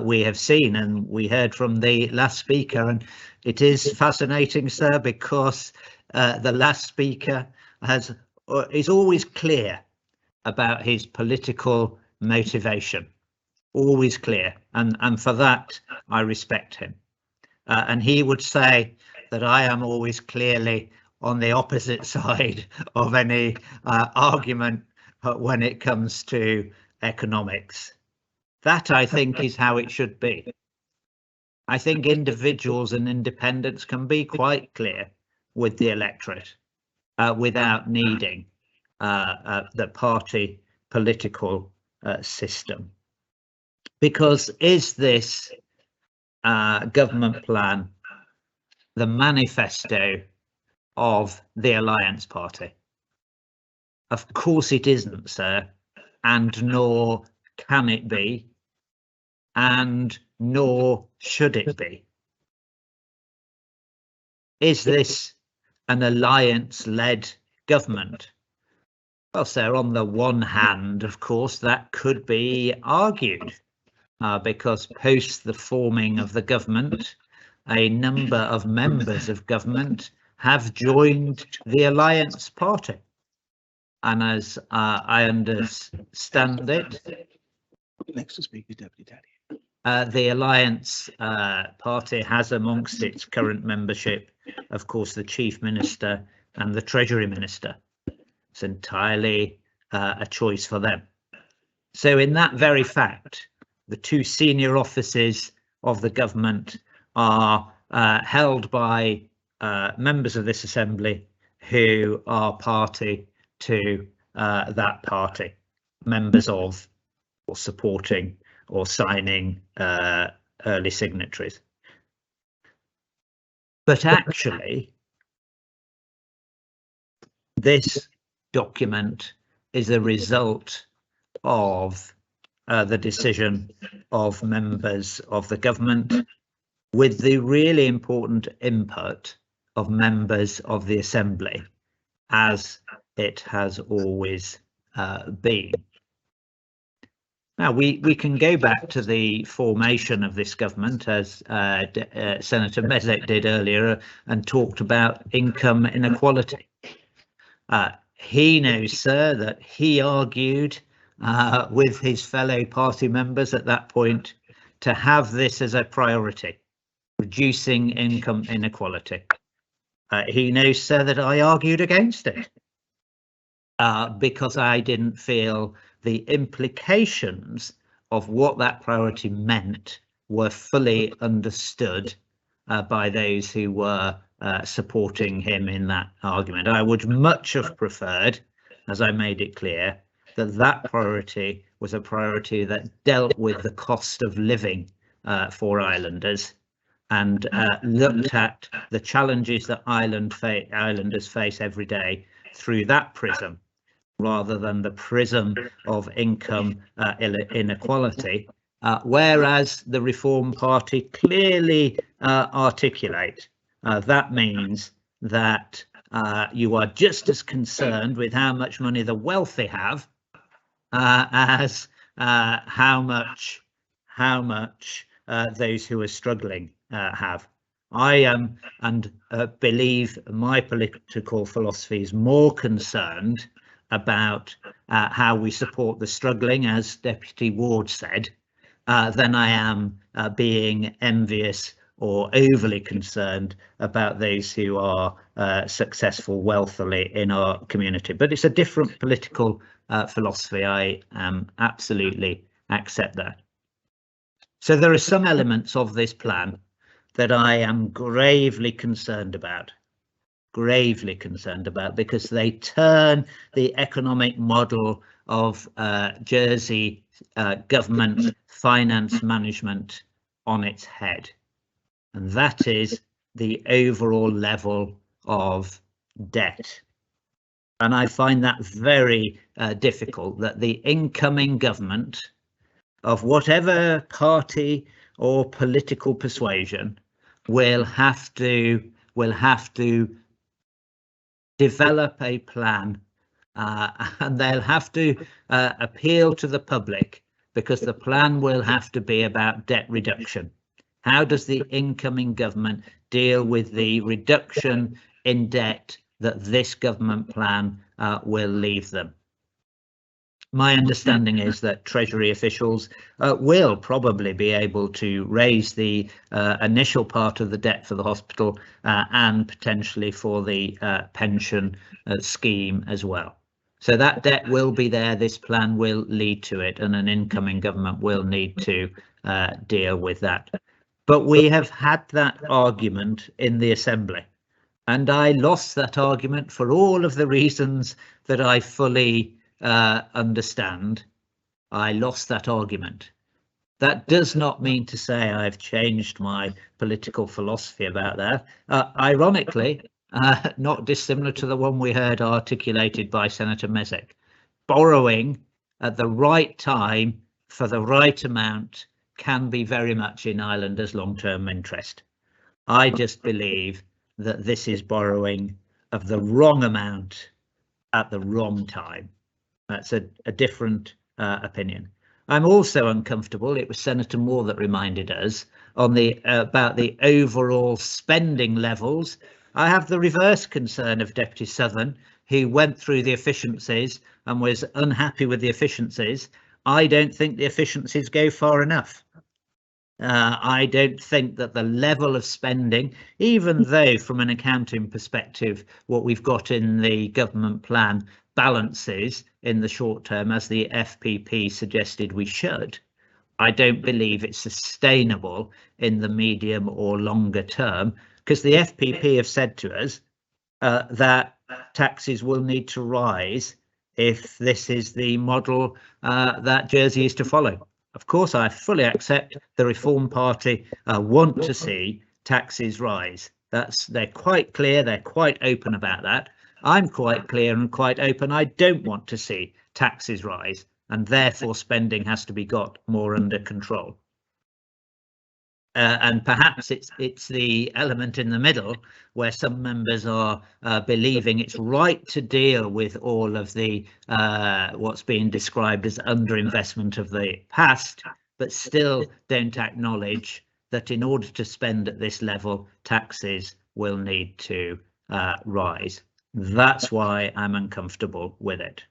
we have seen, and we heard from the last speaker, and it is fascinating, sir, because the last speaker is always clear about his political motivation, always clear, and for that I respect him. And he would say that I am always clearly on the opposite side of any argument when it comes to economics. That, I think, is how it should be. I think individuals and independents can be quite clear with the electorate without needing the party political system. Because is this government plan the manifesto of the Alliance Party? Of course it isn't, sir, and nor can it be, and nor should it be. Is this an alliance-led government? Well, sir, on the one hand, of course, that could be argued, because post the forming of the government, a number of members of government have joined the Alliance Party. And as I understand it, next to Speaker Deputy Daddy. The Alliance Party has amongst its current membership, of course, the Chief Minister and the Treasury Minister. It's entirely a choice for them. So in that very fact, the two senior offices of the government are held by members of this assembly who are party to that party, members of or supporting or signing early signatories. But actually, this document is a result of the decision of members of the government, with the really important input of members of the Assembly, as it has always been. Now, we can go back to the formation of this government, as Senator Mezek did earlier, and talked about income inequality. He knows, sir, that he argued with his fellow party members at that point to have this as a priority, reducing income inequality. He knows, sir, that I argued against it because I didn't feel the implications of what that priority meant were fully understood by those who were supporting him in that argument. I would much have preferred, as I made it clear, that that priority was a priority that dealt with the cost of living for islanders and looked at the challenges that islanders face every day through that prism, rather than the prism of income inequality, whereas the Reform Party clearly articulate that means that you are just as concerned with how much money the wealthy have as how much how much those who are struggling have. I believe my political philosophy is more concerned about how we support the struggling, as Deputy Ward said, than I am being envious or overly concerned about those who are successful wealthily in our community. But it's a different political philosophy. I absolutely accept that. So there are some elements of this plan that I am gravely concerned about, because they turn the economic model of Jersey government finance management on its head. And that is the overall level of debt. And I find that very difficult, that the incoming government of whatever party or political persuasion will have to develop a plan, and they'll have to appeal to the public, because the plan will have to be about debt reduction. How does the incoming government deal with the reduction in debt that this government plan will leave them? My understanding is that Treasury officials will probably be able to raise the initial part of the debt for the hospital and potentially for the pension scheme as well. So that debt will be there, this plan will lead to it, and an incoming government will need to deal with that. But we have had that argument in the Assembly, and I lost that argument for all of the reasons that I fully understand. I lost that argument. That does not mean to say I've changed my political philosophy about that. Ironically, not dissimilar to the one we heard articulated by Senator Mezek. Borrowing at the right time for the right amount can be very much in Islanders' long-term interest. I just believe that this is borrowing of the wrong amount at the wrong time. That's a different opinion. I'm also uncomfortable, it was Senator Moore that reminded us on the about the overall spending levels. I have the reverse concern of Deputy Southern, who went through the efficiencies and was unhappy with the efficiencies. I don't think the efficiencies go far enough. I don't think that the level of spending, even though from an accounting perspective, what we've got in the government plan balances in the short term, as the FPP suggested we should, I don't believe it's sustainable in the medium or longer term, because the FPP have said to us that taxes will need to rise if this is the model that Jersey is to follow. Of course, I fully accept the Reform Party want to see taxes rise. They're quite clear, they're quite open about that. I'm quite clear and quite open. I don't want to see taxes rise, and therefore spending has to be got more under control. And perhaps it's the element in the middle where some members are believing it's right to deal with all of the what's being described as underinvestment of the past, but still don't acknowledge that in order to spend at this level, taxes will need to rise. That's why I'm uncomfortable with it.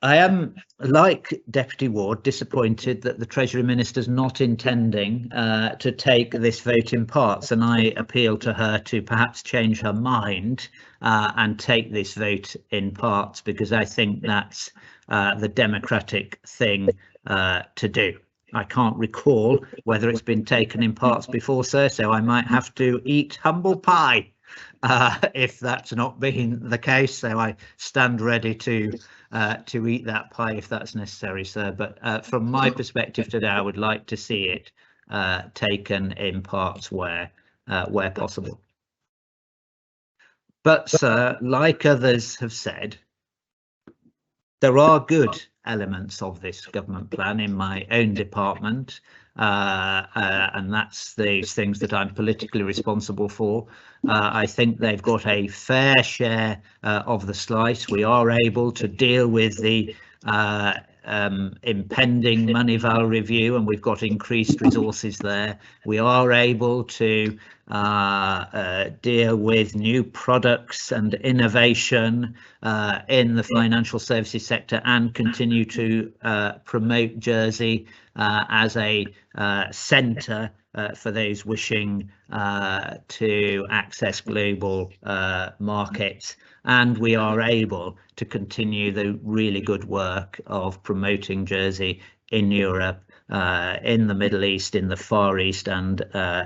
I am, like Deputy Ward, disappointed that the Treasury Minister's not intending to take this vote in parts, and I appeal to her to perhaps change her mind and take this vote in parts, because I think that's the democratic thing to do. I can't recall whether it's been taken in parts before, sir, so I might have to eat humble pie if that's not been the case. So I stand ready to eat that pie if that's necessary, sir. But from my perspective today, I would like to see it taken in parts where possible. But, sir, like others have said, there are good elements of this government plan in my own department, and that's these things that I'm politically responsible for. I think they've got a fair share of the slice. We are able to deal with the impending Moneyval review, and we've got increased resources there. We are able to deal with new products and innovation in the financial services sector, and continue to promote Jersey as a centre for those wishing to access global markets. And we are able to continue the really good work of promoting Jersey in Europe, in the Middle East, in the Far East, and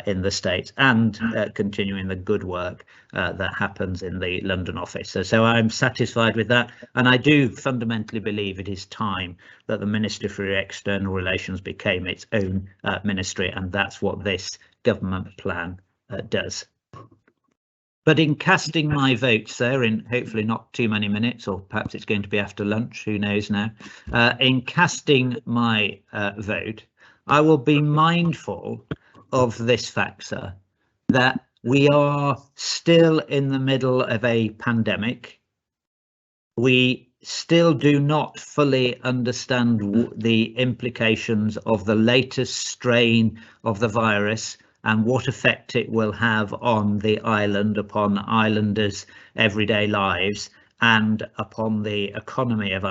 in the States, and continuing the good work that happens in the London office. So I'm satisfied with that, and I do fundamentally believe it is time that the Ministry for External Relations became its own ministry, and that's what this government plan does. But in casting my vote, sir, in hopefully not too many minutes, or perhaps it's going to be after lunch, who knows now, in casting my vote, I will be mindful of this fact, sir, that we are still in the middle of a pandemic. We still do not fully understand the implications of the latest strain of the virus and what effect it will have on the island, upon islanders' everyday lives, and upon the economy of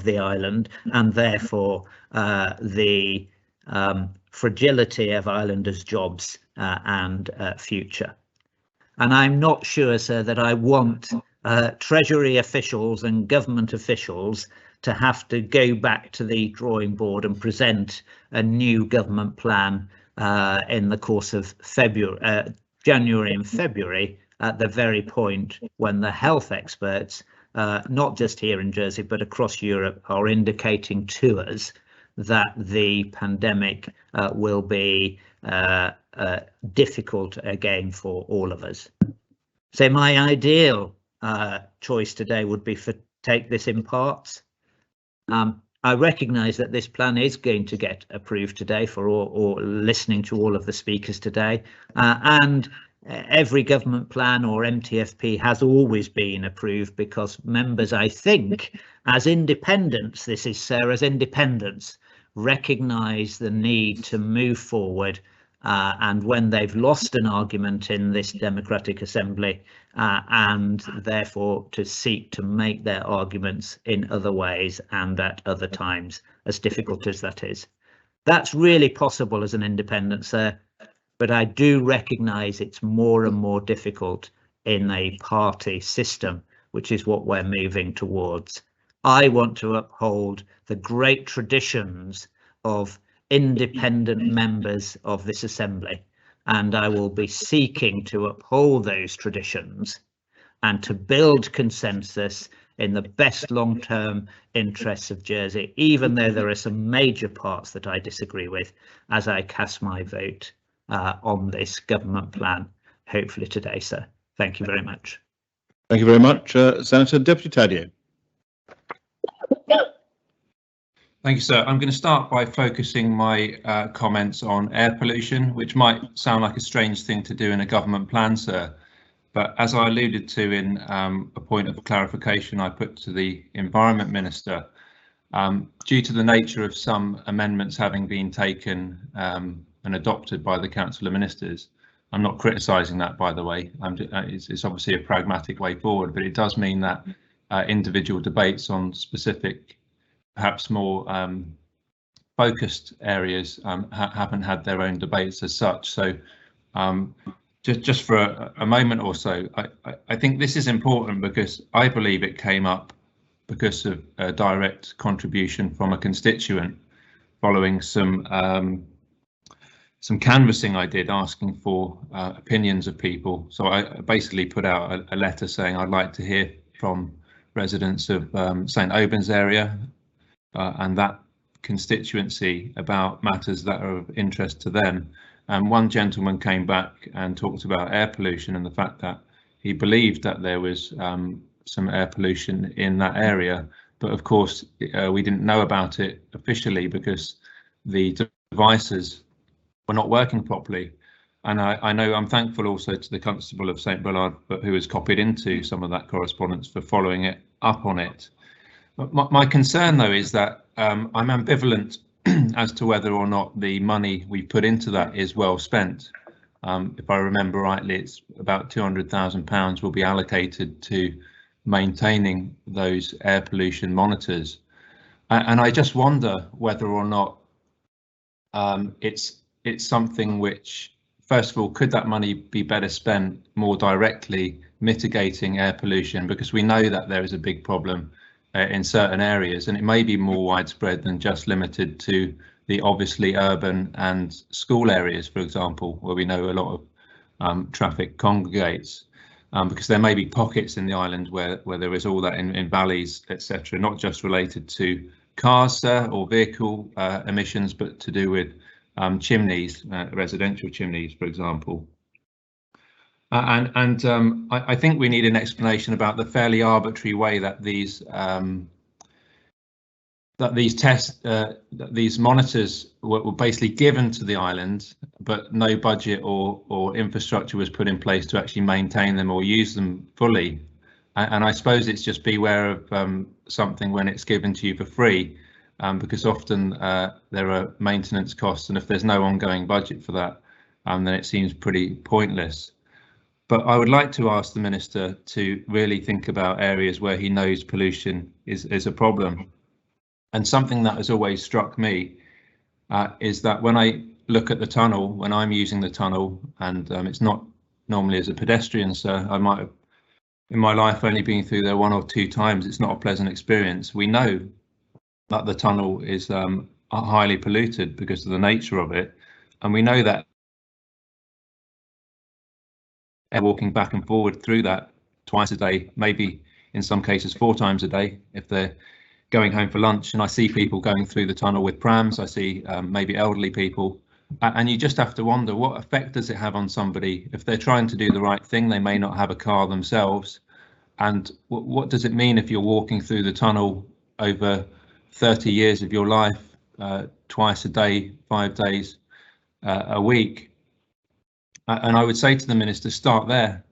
the island, and therefore the fragility of islanders' jobs and future. And I'm not sure, sir, that I want Treasury officials and government officials to have to go back to the drawing board and present a new government plan in the course of January and February, at the very point when the health experts, not just here in Jersey but across Europe, are indicating to us that the pandemic will be difficult again for all of us. So my ideal choice today would be for take this in parts. I recognise that this plan is going to get approved today for or listening to all of the speakers today, and every government plan or MTFP has always been approved because members, I think, as independents, this is Sarah's independence, recognise the need to move forward, and when they've lost an argument in this democratic assembly, and therefore to seek to make their arguments in other ways and at other times, as difficult as that is. That's really possible as an independent, sir, but I do recognise it's more and more difficult in a party system, which is what we're moving towards. I want to uphold the great traditions of independent members of this assembly, and I will be seeking to uphold those traditions and to build consensus in the best long-term interests of Jersey, even though there are some major parts that I disagree with, as I cast my vote on this government plan, hopefully today, sir. Thank you very much. Thank you very much, Senator. Deputy Tadeo. Thank you, sir. I'm going to start by focusing my comments on air pollution, which might sound like a strange thing to do in a government plan, sir. But as I alluded to in a point of clarification I put to the Environment Minister, due to the nature of some amendments having been taken and adopted by the Council of Ministers, I'm not criticising that, by the way. It's obviously a pragmatic way forward, but it does mean that individual debates on specific, perhaps more focused areas haven't had their own debates as such. So just for a moment or so, I think this is important because I believe it came up because of a direct contribution from a constituent following some canvassing I did asking for opinions of people. So I basically put out a letter saying I'd like to hear from residents of St Albans area and that constituency about matters that are of interest to them. And one gentleman came back and talked about air pollution and the fact that he believed that there was some air pollution in that area. But of course, we didn't know about it officially because the devices were not working properly. And I know I'm thankful also to the Constable of St Bullard, who was copied into some of that correspondence, for following it up on it. My concern, though, is that I'm ambivalent as to whether or not the money we put into that is well spent. If I remember rightly, it's about £200,000 will be allocated to maintaining those air pollution monitors. And I just wonder whether or not it's something which, first of all, could that money be better spent more directly mitigating air pollution? Because we know that there is a big problem in certain areas, and it may be more widespread than just limited to the obviously urban and school areas, for example, where we know a lot of traffic congregates, because there may be pockets in the island where there is all that in valleys, etc., not just related to cars or vehicle emissions, but to do with chimneys, residential chimneys, for example. I think we need an explanation about the fairly arbitrary way that these these monitors were basically given to the island, but no budget or infrastructure was put in place to actually maintain them or use them fully. And I suppose it's just beware of something when it's given to you for free, because often there are maintenance costs, and if there's no ongoing budget for that, then it seems pretty pointless. But I would like to ask the Minister to really think about areas where he knows pollution is a problem. And something that has always struck me is that when I look at the tunnel, when I'm using the tunnel, and it's not normally as a pedestrian, so I might have in my life only been through there 1 or 2 times, it's not a pleasant experience. We know that the tunnel is highly polluted because of the nature of it, and we know that walking back and forward through that twice a day, maybe in some cases 4 times a day if they're going home for lunch. And I see people going through the tunnel with prams, I see maybe elderly people, and you just have to wonder, what effect does it have on somebody? If they're trying to do the right thing, they may not have a car themselves, and what does it mean if you're walking through the tunnel over 30 years of your life, twice a day, 5 days a week? And I would say to the Minister, start there.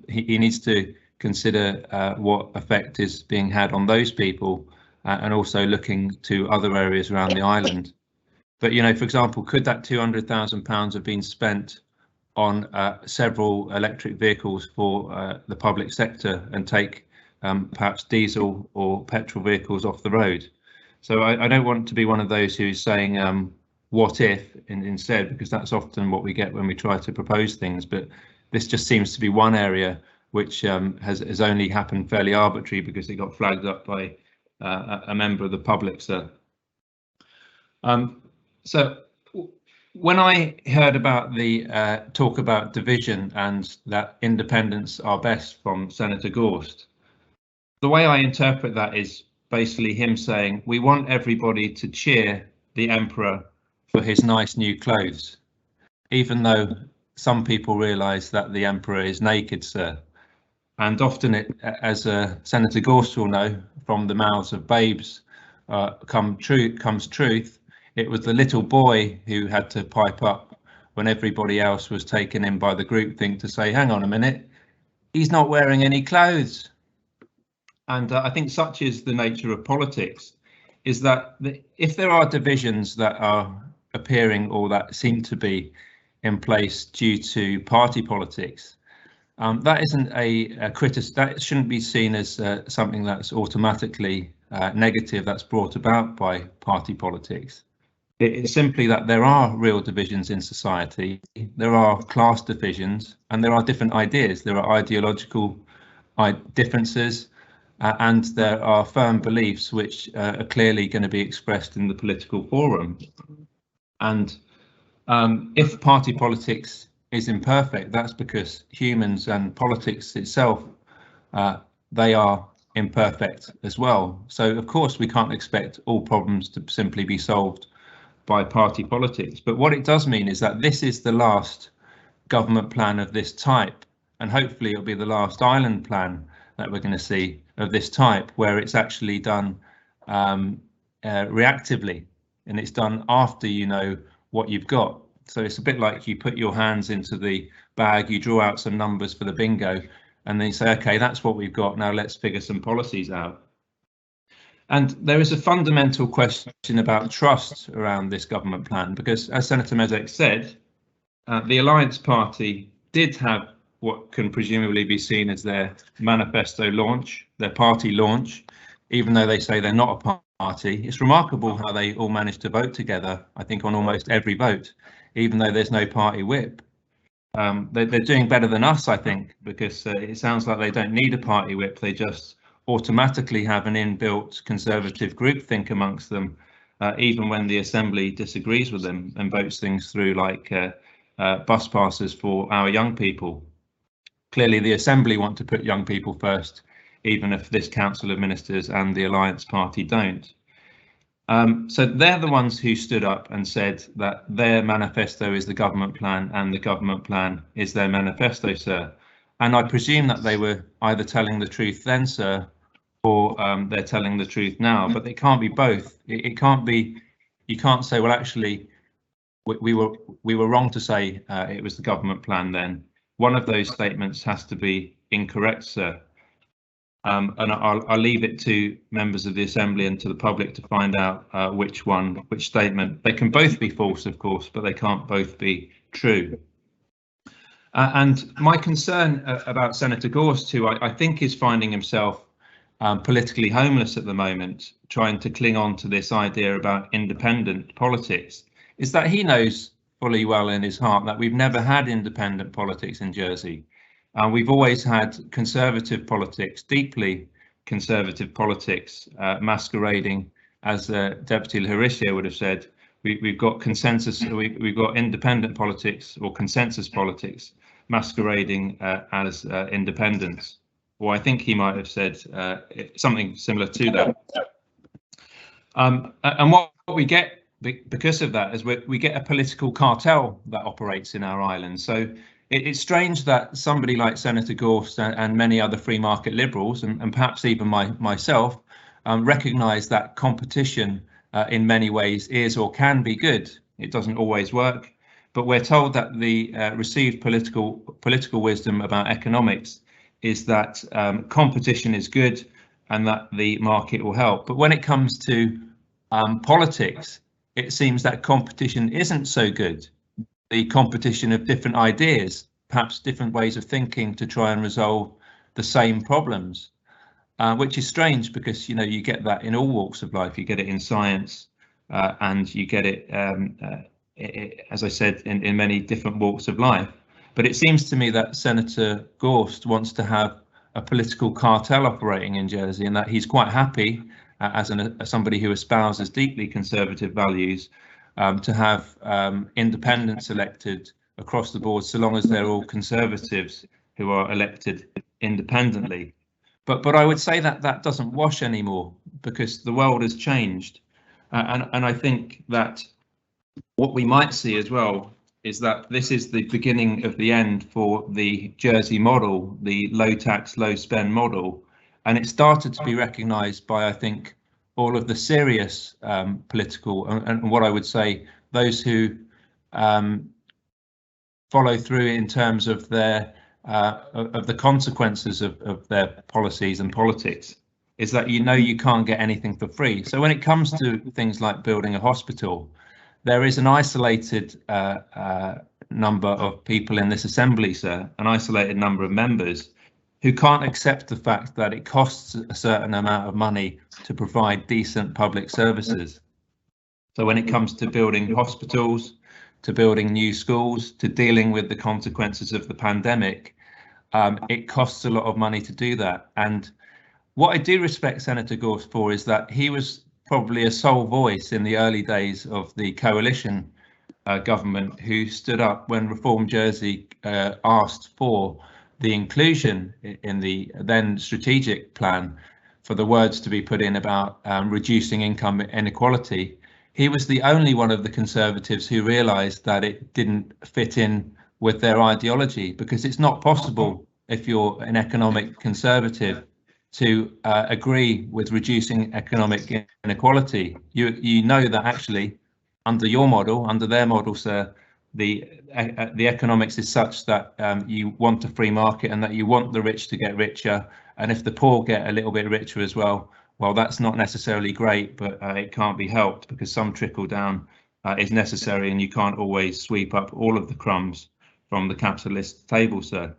He needs to consider what effect is being had on those people, and also looking to other areas around the island. But, you know, for example, could that £200,000 have been spent on several electric vehicles for the public sector and take perhaps diesel or petrol vehicles off the road? So I don't want to be one of those who's saying what if instead, because that's often what we get when we try to propose things. But this just seems to be one area which has only happened fairly arbitrary because it got flagged up by a member of the public, sir. So when I heard about the talk about division and that independents are best from Senator Gorst, the way I interpret that is basically him saying we want everybody to cheer the Emperor for his nice new clothes, even though some people realise that the Emperor is naked, sir. And often, as Senator Gorst will know, from the mouths of babes comes truth. It was the little boy who had to pipe up when everybody else was taken in by the groupthink to say, hang on a minute, he's not wearing any clothes. And I think such is the nature of politics, is that if there are divisions that are appearing or that seem to be in place due to party politics, that isn't that shouldn't be seen as something that's automatically negative, that's brought about by party politics. It's simply that there are real divisions in society, there are class divisions, and there are different ideas, there are ideological differences, and there are firm beliefs which are clearly going to be expressed in the political forum. And if party politics is imperfect, that's because humans and politics itself, they are imperfect as well. So of course we can't expect all problems to simply be solved by party politics. But what it does mean is that this is the last government plan of this type, and hopefully it'll be the last island plan that we're going to see of this type, where it's actually done reactively, and it's done after you know what you've got. So it's a bit like you put your hands into the bag, you draw out some numbers for the bingo, and then you say, OK, that's what we've got. Now let's figure some policies out. And there is a fundamental question about trust around this government plan, because as Senator Mezek said, the Alliance Party did have what can presumably be seen as their manifesto launch, their party launch, even though they say they're not a party. It's remarkable how they all managed to vote together, I think, on almost every vote, even though there's no party whip. They're doing better than us, I think, because it sounds like they don't need a party whip. They just automatically have an inbuilt conservative groupthink amongst them, even when the Assembly disagrees with them and votes things through like bus passes for our young people. Clearly, the Assembly want to put young people first, even if this Council of Ministers and the Alliance Party don't. So they're the ones who stood up and said that their manifesto is the government plan and the government plan is their manifesto, sir. And I presume that they were either telling the truth then, sir, or they're telling the truth now, but it can't be both. It can't be, you can't say, well, actually, we were wrong to say it was the government plan then. One of those statements has to be incorrect, sir. And I'll leave it to members of the Assembly and to the public to find out which statement. They can both be false, of course, but they can't both be true. And my concern about Senator Gorst, who I think is finding himself politically homeless at the moment, trying to cling on to this idea about independent politics, is that he knows fully well in his heart that we've never had independent politics in Jersey. We've always had conservative politics, deeply conservative politics, masquerading, as Deputy Larisha would have said, we've got consensus, we've got independent politics or consensus politics masquerading as independence. Or I think he might have said something similar to that. And what we get because of that is we get a political cartel that operates in our island. So it's strange that somebody like Senator Gorst and many other free market liberals, and perhaps even myself, recognise that competition in many ways is or can be good. It doesn't always work, but we're told that the received political wisdom about economics is that competition is good and that the market will help. But when it comes to politics, it seems that competition isn't so good. The competition of different ideas, perhaps different ways of thinking to try and resolve the same problems, which is strange because, you know, you get that in all walks of life. You get it in science and you get it, as I said, in many different walks of life. But it seems to me that Senator Gorst wants to have a political cartel operating in Jersey, and that he's quite happy as somebody who espouses deeply conservative values to have independents elected across the board, so long as they're all conservatives who are elected independently. But I would say that that doesn't wash anymore because the world has changed. And I think that what we might see as well is that this is the beginning of the end for the Jersey model, the low tax, low spend model. And it started to be recognised by, I think, all of the serious political and what I would say those who follow through in terms of their of the consequences of their policies and politics, is that you can't get anything for free. So when it comes to things like building a hospital, there is an isolated number of people in this assembly, sir, an isolated number of members who can't accept the fact that it costs a certain amount of money to provide decent public services. So when it comes to building hospitals, to building new schools, to dealing with the consequences of the pandemic, it costs a lot of money to do that. And what I do respect Senator Gorst for is that he was probably a sole voice in the early days of the coalition government who stood up when Reform Jersey asked for the inclusion in the then strategic plan for the words to be put in about reducing income inequality. He was the only one of the Conservatives who realised that it didn't fit in with their ideology, because it's not possible if you're an economic conservative to agree with reducing economic inequality. You know that actually under your model, under their model, sir, the economics is such that you want a free market and that you want the rich to get richer, and if the poor get a little bit richer as well, well, that's not necessarily great, but it can't be helped because some trickle down is necessary, and you can't always sweep up all of the crumbs from the capitalist table, sir.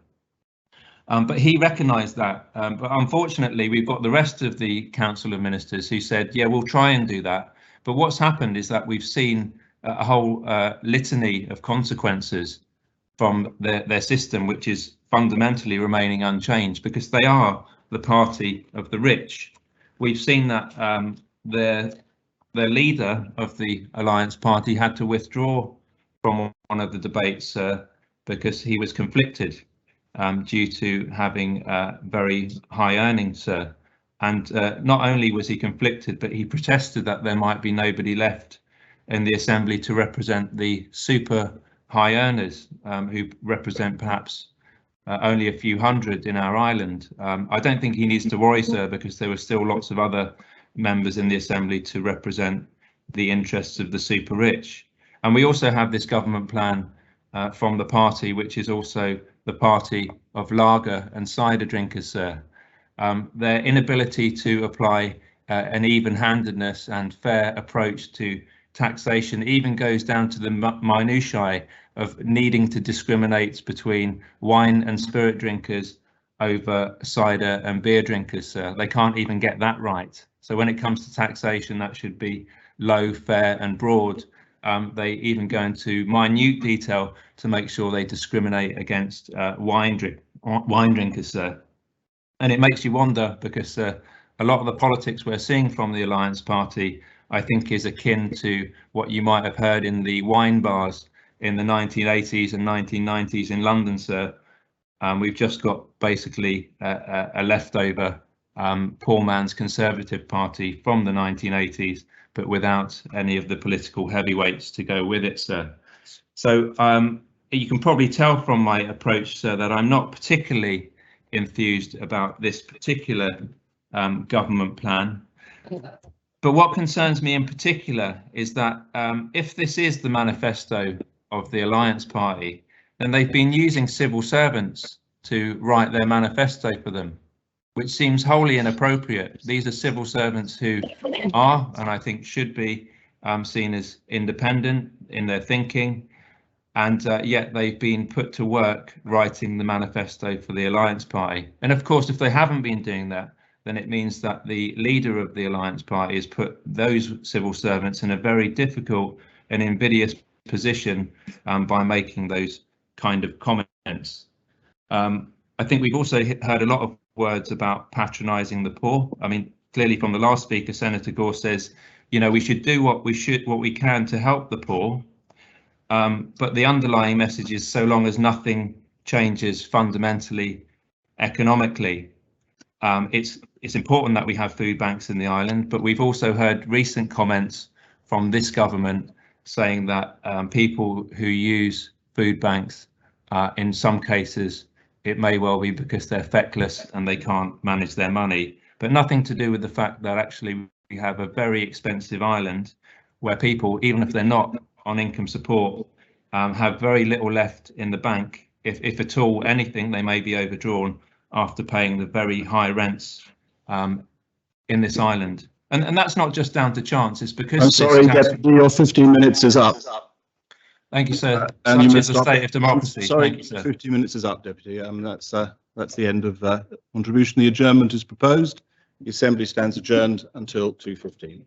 But he recognised that. But unfortunately, we've got the rest of the Council of Ministers who said, yeah, we'll try and do that. But what's happened is that we've seen a whole litany of consequences from their system, which is fundamentally remaining unchanged because they are the party of the rich. We've seen that their leader of the Alliance Party had to withdraw from one of the debates because he was conflicted due to having very high earnings. And not only was he conflicted, but he protested that there might be nobody left in the Assembly to represent the super high earners who represent perhaps only a few hundred in our island. I don't think he needs to worry, sir, because there were still lots of other members in the Assembly to represent the interests of the super rich. And we also have this government plan from the party, which is also the party of lager and cider drinkers, sir. Their inability to apply an even-handedness and fair approach to taxation even goes down to the minutiae of needing to discriminate between wine and spirit drinkers over cider and beer drinkers, sir. They can't even get that right. So when it comes to taxation, that should be low, fair and broad. They even go into minute detail to make sure they discriminate against wine drinkers, sir. And it makes you wonder because a lot of the politics we're seeing from the Alliance Party, I think, is akin to what you might have heard in the wine bars in the 1980s and 1990s in London, sir. We've just got basically a leftover poor man's Conservative Party from the 1980s, but without any of the political heavyweights to go with it, sir. So you can probably tell from my approach, sir, that I'm not particularly enthused about this particular government plan. But what concerns me in particular is that if this is the manifesto of the Alliance Party, then they've been using civil servants to write their manifesto for them, which seems wholly inappropriate. These are civil servants who are, and I think should be, seen as independent in their thinking, and yet they've been put to work writing the manifesto for the Alliance Party. And of course, if they haven't been doing that, then it means that the leader of the Alliance Party has put those civil servants in a very difficult and invidious position by making those kind of comments. I think we've also heard a lot of words about patronising the poor. I mean, clearly from the last speaker, Senator Gore says, you know, we should do what we can to help the poor. But the underlying message is so long as nothing changes fundamentally economically, it's important that we have food banks in the island, but we've also heard recent comments from this government saying that people who use food banks, in some cases, it may well be because they're feckless and they can't manage their money, but nothing to do with the fact that actually we have a very expensive island where people, even if they're not on income support, have very little left in the bank. If at all anything, they may be overdrawn after paying the very high rents in this island. And that's not just down to chance, it's because— I'm sorry, Deputy, your 15 minutes is up. Thank you, sir. And Such you is the must state of democracy. Sorry, Thank you, sir. 15 minutes is up, Deputy. That's the end of contribution. The adjournment is proposed. The Assembly stands adjourned until 2:15.